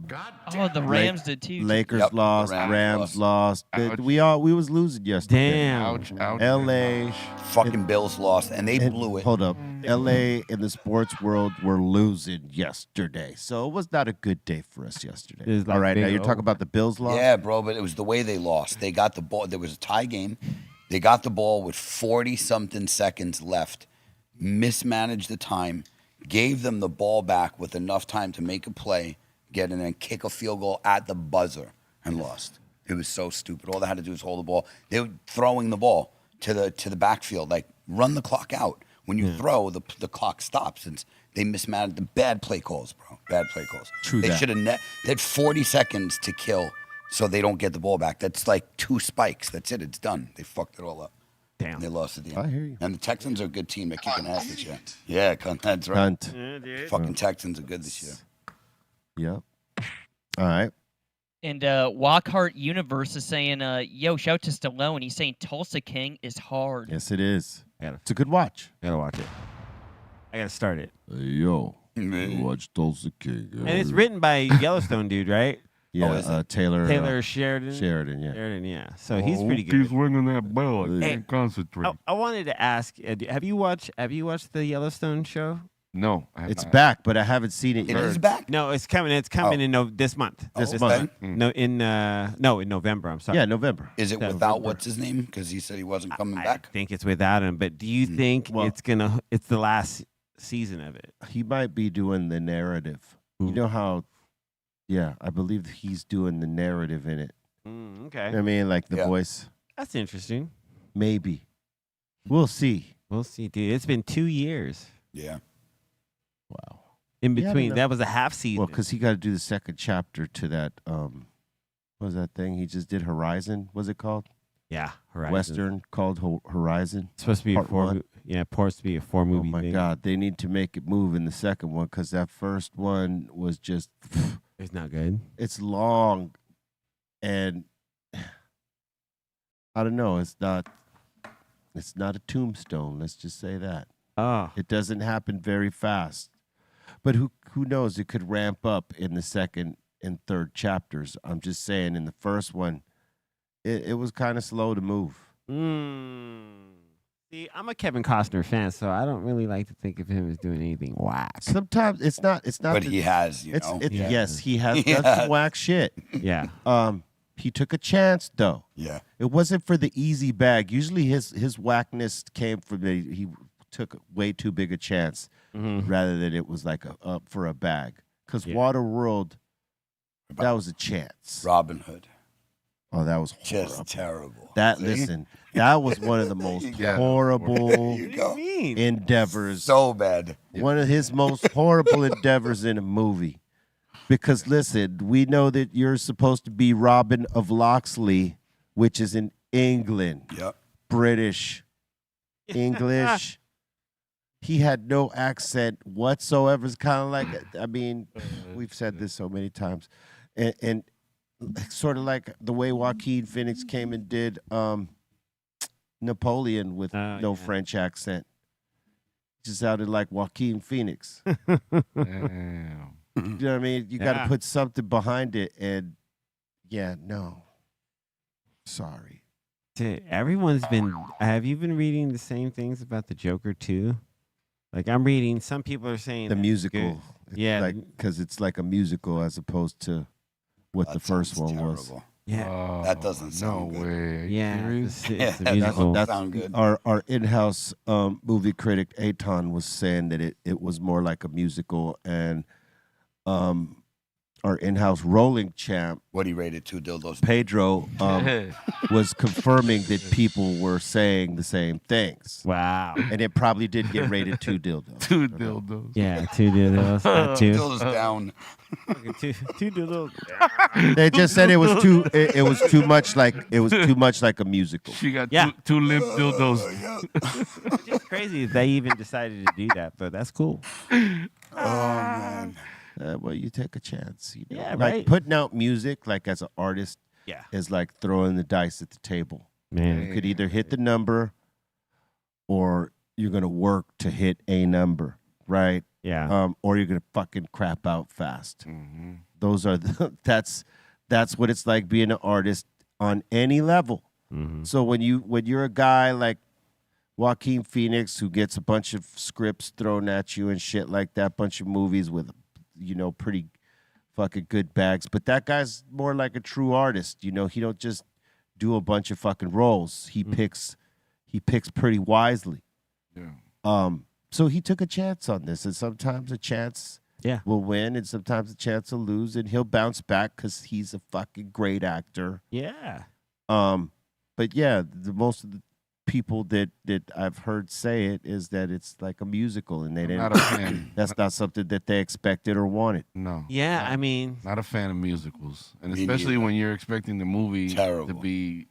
the Rams did too. Lakers Yep, the lost. Rams lost. We was losing yesterday. Damn. Ouch, ouch. L.A. Fucking Bills lost, and they blew it. Hold up. L.A. in the sports world were losing yesterday, so it was not a good day for us yesterday. It was like All right, now big you're talking about the Bills loss. Yeah, bro, but it was the way they lost. They got the ball. There was a tie game. They got the ball with 40-something seconds left, mismanaged the time, gave them the ball back with enough time to make a play, get in and kick a field goal at the buzzer, and lost. It was so stupid. All they had to do was hold the ball. They were throwing the ball to the backfield, like run the clock out. When you throw, the clock stops. And they mismanaged the bad play calls, bro. Bad play calls. True They that. should have they had 40 seconds to kill, so they don't get the ball back. That's like 2 spikes. That's it. It's done. They fucked it all up. Damn. And they lost at the end. I hear you. And the Texans are a good team. They're kicking ass this year. Yeah, that's right. Cunt. Fucking Texans are good this year. Yep. All right. And Walkhart Universe is saying, yo, shout to Stallone. He's saying Tulsa King is hard. Yes, it is. Gotta- It's a good watch. Gotta watch it. I gotta start it. Hey, yo, watch Tulsa King. And it's written by Yellowstone dude, right? Yeah, Taylor. Taylor Sheridan. Sheridan, yeah. Sheridan, yeah. So he's pretty good. He's ringing that bell. I Hey, can't concentrate. I wanted to ask, have you watched the Yellowstone show? No, I have It's not. back, but I haven't seen it It yet. is back? No, it's coming. It's coming in this month. This Oh, month. okay. No, in November. I'm sorry. Yeah, November. Is it Yeah, without November. what's his name? Because he said he wasn't coming I back. think it's without him. But do you think Well- it's the last season of it? He might be doing the narrative. You know how? Yeah, I believe he's doing the narrative in it. Okay, I mean, like the Yeah. voice. that's interesting. Maybe. We'll see. We'll see, dude. It's been 2 years Yeah. Wow. in Yeah, I between. don't know. That was a half season. Well, because he got to do the second chapter to that. What was that thing he just did? Horizon. Was it called? yeah, Horizon. Western called Horizon. It's supposed to be Part a four. one. Supposed to be a 4 movie Oh my thing. God, they need to make it move in the second one because that first one was just. It's not good. It's long, and I don't know. It's not a tombstone. Let's just say that Oh, it doesn't happen very fast. But who knows? It could ramp up in the second and third chapters. I'm just saying, in the first one, it was kind of slow to move. See, I'm a Kevin Costner fan, so I don't really like to think of him as doing anything whack. Sometimes it's not. But the- he has, you It's know. it's Yeah. yes, he has Yeah. done some whack shit. Yeah. He took a chance though. Yeah. It wasn't for the easy bag. Usually his whackness came from he took way too big a chance rather than it was like up for a bag. Because Yeah. Waterworld, that was a chance. Robin Hood. Oh, that was horrible. Just terrible. That See? listen, that was one of the most Yeah. horrible There you go. endeavors. So bad. One of his most horrible endeavors in a movie. Because listen, we know that you're supposed to be Robin of Locksley, which is in England, Yep. British, English. He had no accent whatsoever. It's kind of like, I mean, we've said this so many times, and sort of like the way Joaquin Phoenix came and did Napoleon with no yeah. French accent. Just sounded like Joaquin Phoenix. Damn. You know what I mean? You got to Yeah. put something behind it, and yeah, no, sorry. Everyone's been. Have you been reading the same things about the Joker too? Like I'm reading. Some people are saying The that it's musical, good. Yeah, like because it's like a musical as opposed to what the That first sounds one was. terrible. Yeah, That doesn't sound no good. way. Are you yeah. serious? It's a Yeah, musical. that's sound good. Our in-house movie critic Aton was saying that it was more like a musical, and our in-house rolling champ What he rated 2 dildos. Pedro was confirming that people were saying the same things, Wow. and it probably did get rated 2 dildos. 2 dildos. Yeah, 2 dildos. Not 2. Dildos down. Two dildos. They just said it was too. It was too much like a musical. She got Yeah. two limp dildos. It's just crazy that they even decided to do that, but that's cool. Oh, man. Well, you take a chance. You know? Yeah, like right. putting out music, like as an artist, Yeah. is like throwing the dice at the table. Man. You could either hit the number, or you're gonna work to hit a number. right? Yeah. Or you're gonna fucking crap out fast. Mm-hmm. Those are that's what it's like being an artist on any level. Mm-hmm. So when you're a guy like Joaquin Phoenix who gets a bunch of scripts thrown at you and shit like that, bunch of movies with, pretty fucking good bags, but that guy's more like a true artist. He don't just do a bunch of fucking roles. He picks pretty wisely. Yeah. So he took a chance on this, and sometimes a chance will win, and sometimes a chance will lose, and he'll bounce back because he's a fucking great actor. Yeah. But yeah, most of the people that I've heard say it is that it's like a musical, and they didn't. Not a fan. That's not something that they expected or wanted. No. Yeah, I mean, Not a fan of musicals, and Me especially neither. when you're expecting the movie Terrible. to be,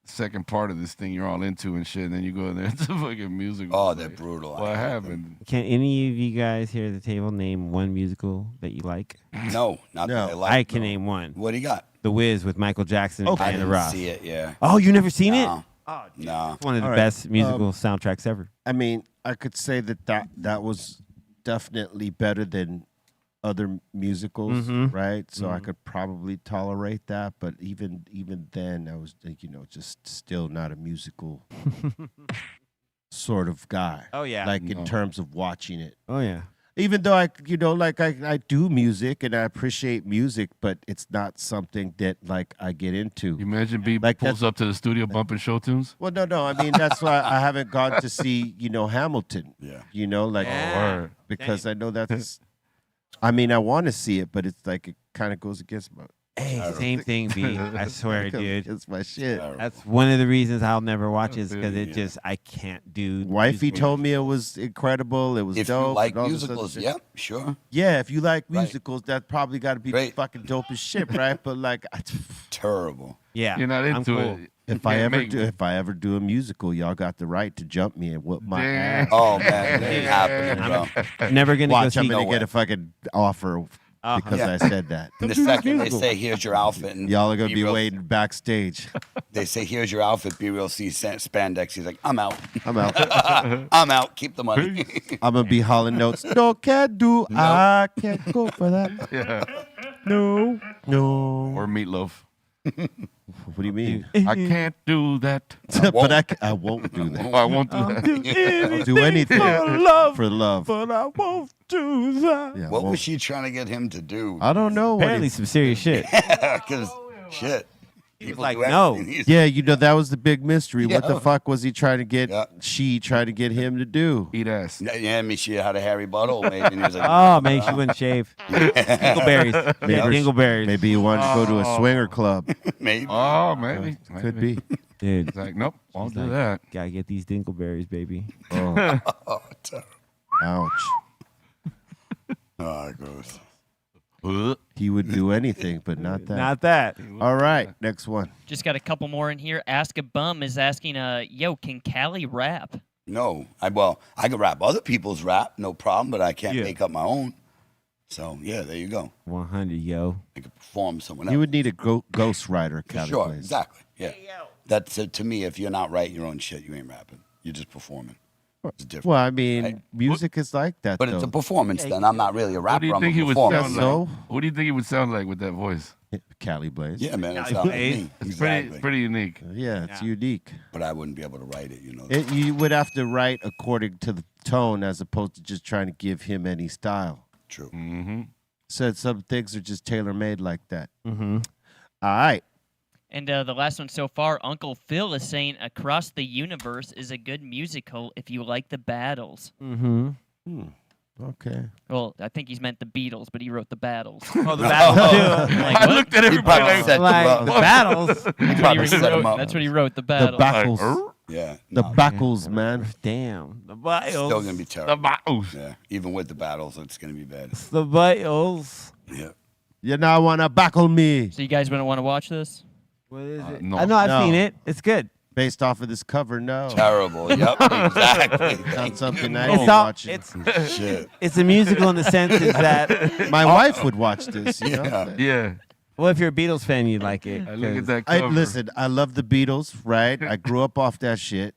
second part of this thing you're all into and shit, and then you go in there, it's a fucking musical. Oh, It's they're like, brutal. What happened? can any of you guys here at the table name one musical that you like? No, not that I like. I can name one. What do you got? The Wiz with Michael Jackson and I Diana didn't Ross. see it. Yeah. Oh, you never seen it? No. Oh, dude, No. it's one of the All right. best musical soundtracks ever. I mean, I could say that was definitely better than other musicals, Mhm. right? So I could probably tolerate that, but even then, I was, just still not a musical sort of guy. Oh yeah. Like in terms of watching it. Oh yeah. Even though I do music and I appreciate music, but it's not something that like I get into. You imagine B Like pulls up to the studio bumping show tunes? Well, no. I mean, that's why I haven't gone to see, Hamilton. Yeah. Word. Because I know that's. I mean, I want to see it, but it's like it kind of goes against my. Hey, same thing, B. I swear, dude. It's my shit. That's one of the reasons I'll never watch it, because I can't do. Wifey told me it was incredible. It was If dope. you like and all this other musicals, shit. yeah, sure. Yeah, if you like Right. musicals, that probably got to be Great. fucking dope as shit, right? But like, Terrible. Yeah, You're not I'm into cool. it. if I ever do a musical, y'all got the right to jump me and whoop my Damn. ass. Oh man, it ain't happening, bro. Never gonna Watch, go I'm see. gonna no get way. a fucking offer because Yeah. I said that. And the second they say, "Here's your outfit," and Y'all are gonna be B-Real- waiting backstage. They say, "Here's your outfit." B-Real sees spandex. He's like, "I'm out. I'm out. I'm out. Keep the money." I'm gonna be hollering notes. No, can't do. I can't go for that. Yeah. No. Or Meatloaf. What do you mean? I can't do that. But I won't do that. I won't do that. I'll do anything for love. But I won't do that. Yeah, What won't. was she trying to get him to do? I don't know. What Apparently, some serious shit. Because shit. People like, do no. everything. He's- Yeah, that was the big mystery. What the Yeah. fuck was he trying to get? Yeah. She tried to get him to do. Eat ass. Yeah, I mean, she had a hairy butthole, maybe. And he was like, Oh man, she wouldn't shave. Dingleberries. Yeah, dingleberries. Maybe he wanted to go to a swinger club. maybe. Oh, maybe. Could be. Dude, It's like, nope, won't do like, that. gotta get these dingleberries, baby. Oh, Oh, terrible. ouch. Oh, gross. He would do anything, but not that. Not that. All right, next one. Just got a couple more in here. Ask a Bum is asking, yo, can Callie rap? No, I could rap other people's rap, no problem, but I can't Yeah. make up my own. So yeah, there you go. 100, yo. I could perform someone else. You would need a ghost writer, Cali Sure, Blaze. exactly. Yeah. That's to me. If you're not writing your own shit, you ain't rapping. You're just performing. It's different. Well, I mean, Right. music is like that, But though. it's a performance. Then I'm not really a What rapper. do you I'm think a he would performer. sound like? So? What do you think he would sound like with that voice? Cali Blaze. Yeah, man. It's Yeah, not like it's me. It's Exactly. pretty unique. Yeah, it's unique. But I wouldn't be able to write it. You know. You would have to write according to the tone as opposed to just trying to give him any style. True. Mm-hmm. So some things are just tailor-made like that. Mm-hmm. All right. And the last one so far, Uncle Phil is saying Across the Universe is a good musical if you like the battles. Mm-hmm. Okay. Well, I think he's meant the Beatles, but he wrote the battles. Oh, the battles too. Like, I what? looked at He everybody probably like, set them Like up. the battles. That's what he probably set 'em wrote. up. That's what he wrote, the The battles. backles. Yeah. The no, backles, man. Damn. The Still battles. gonna be the terrible. battles. Yeah. Even with the battles, it's gonna be bad. The battles. Yeah. You now wanna backle me. So you guys wouldn't want to watch this? What is it? no. I know I've No. seen it. It's good. Based off of this cover, no. Terrible. Yep. Exactly. Not something I It's ain't all. watching. It's Shit. it's a musical in the sense is that My wife would watch this. You know? Yeah. Yeah. well, if you're a Beatles fan, you'd like it. I look at 'cause- that I cover. listen. I love the Beatles, right? I grew up off that shit.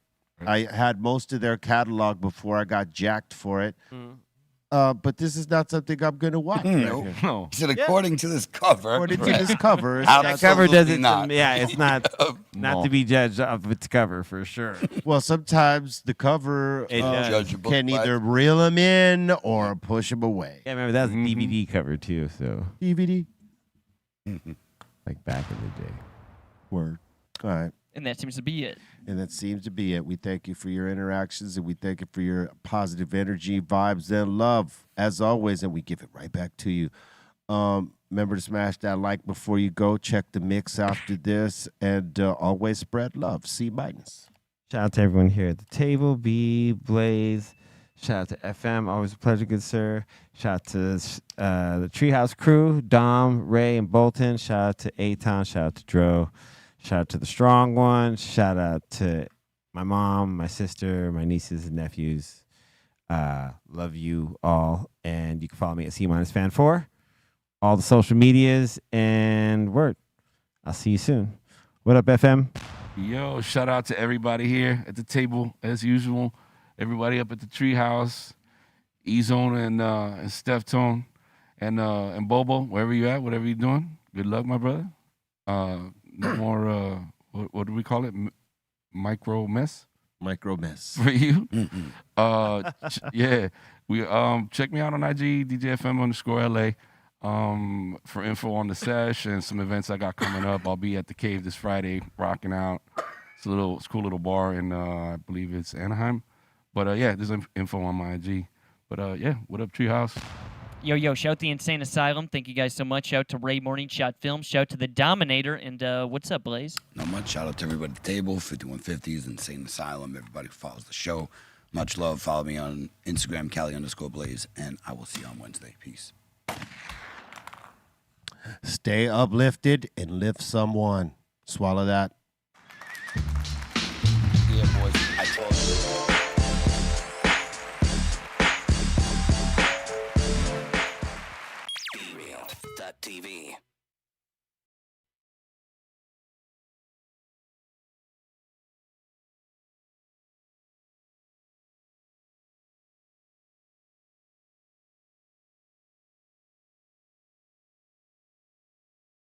I had most of their catalog before I got jacked for it. But this is not something I'm going to watch. No. He said, according to this cover. According to this cover. The cover doesn't. not. Yeah, it's not No. to be judged of its cover for sure. Well, sometimes the cover Judge a book can by either its- reel them in or push them away. Yeah, remember that was a DVD cover too. So DVD? like back in the day. Word. All right. And that seems to be it. And that seems to be it. We thank you for your interactions and we thank you for your positive energy, vibes, and love, as always. And we give it right back to you. Remember to smash that like before you go. Check the mix after this. And always spread love. C-. Shout out to everyone here at the table. B, Blaze. Shout out to FM. Always a pleasure, good sir. Shout out to the Treehouse crew. Dom, Ray, and Bolton. Shout out to A-Town. Shout out to Dro. Shout out to the Strong One. Shout out to my mom, my sister, my nieces and nephews. Love you all. And you can follow me at C-Fan4. All the social medias. And word. I'll see you soon. What up, FM? Yo, shout out to everybody here at the table, as usual. Everybody up at the Treehouse. E-Zone and Steph Tone. And Bobo, wherever you at, whatever you're doing. Good luck, my brother. No more, what do we call it? Micro mess? Micro mess. For you? Yeah. We check me out on IG, DJFM_LA. For info on the sesh and some events I got coming up. I'll be at the Cave this Friday, rocking out. It's a cool little bar in, I believe it's Anaheim. But yeah, there's info on my IG. But yeah, what up, Treehouse? Yo, shout the Insane Asylum. Thank you guys so much. Shout to Ray Morning Shot Films. Shout to the Dominator. And what's up, Blaze? Not much. Shout out to everybody at the table, 5150s, Insane Asylum, everybody who follows the show. Much love. Follow me on Instagram, Cali_Blaze, and I will see you on Wednesday. Peace. Stay uplifted and lift someone. Swallow that. Yeah, boys. I told you.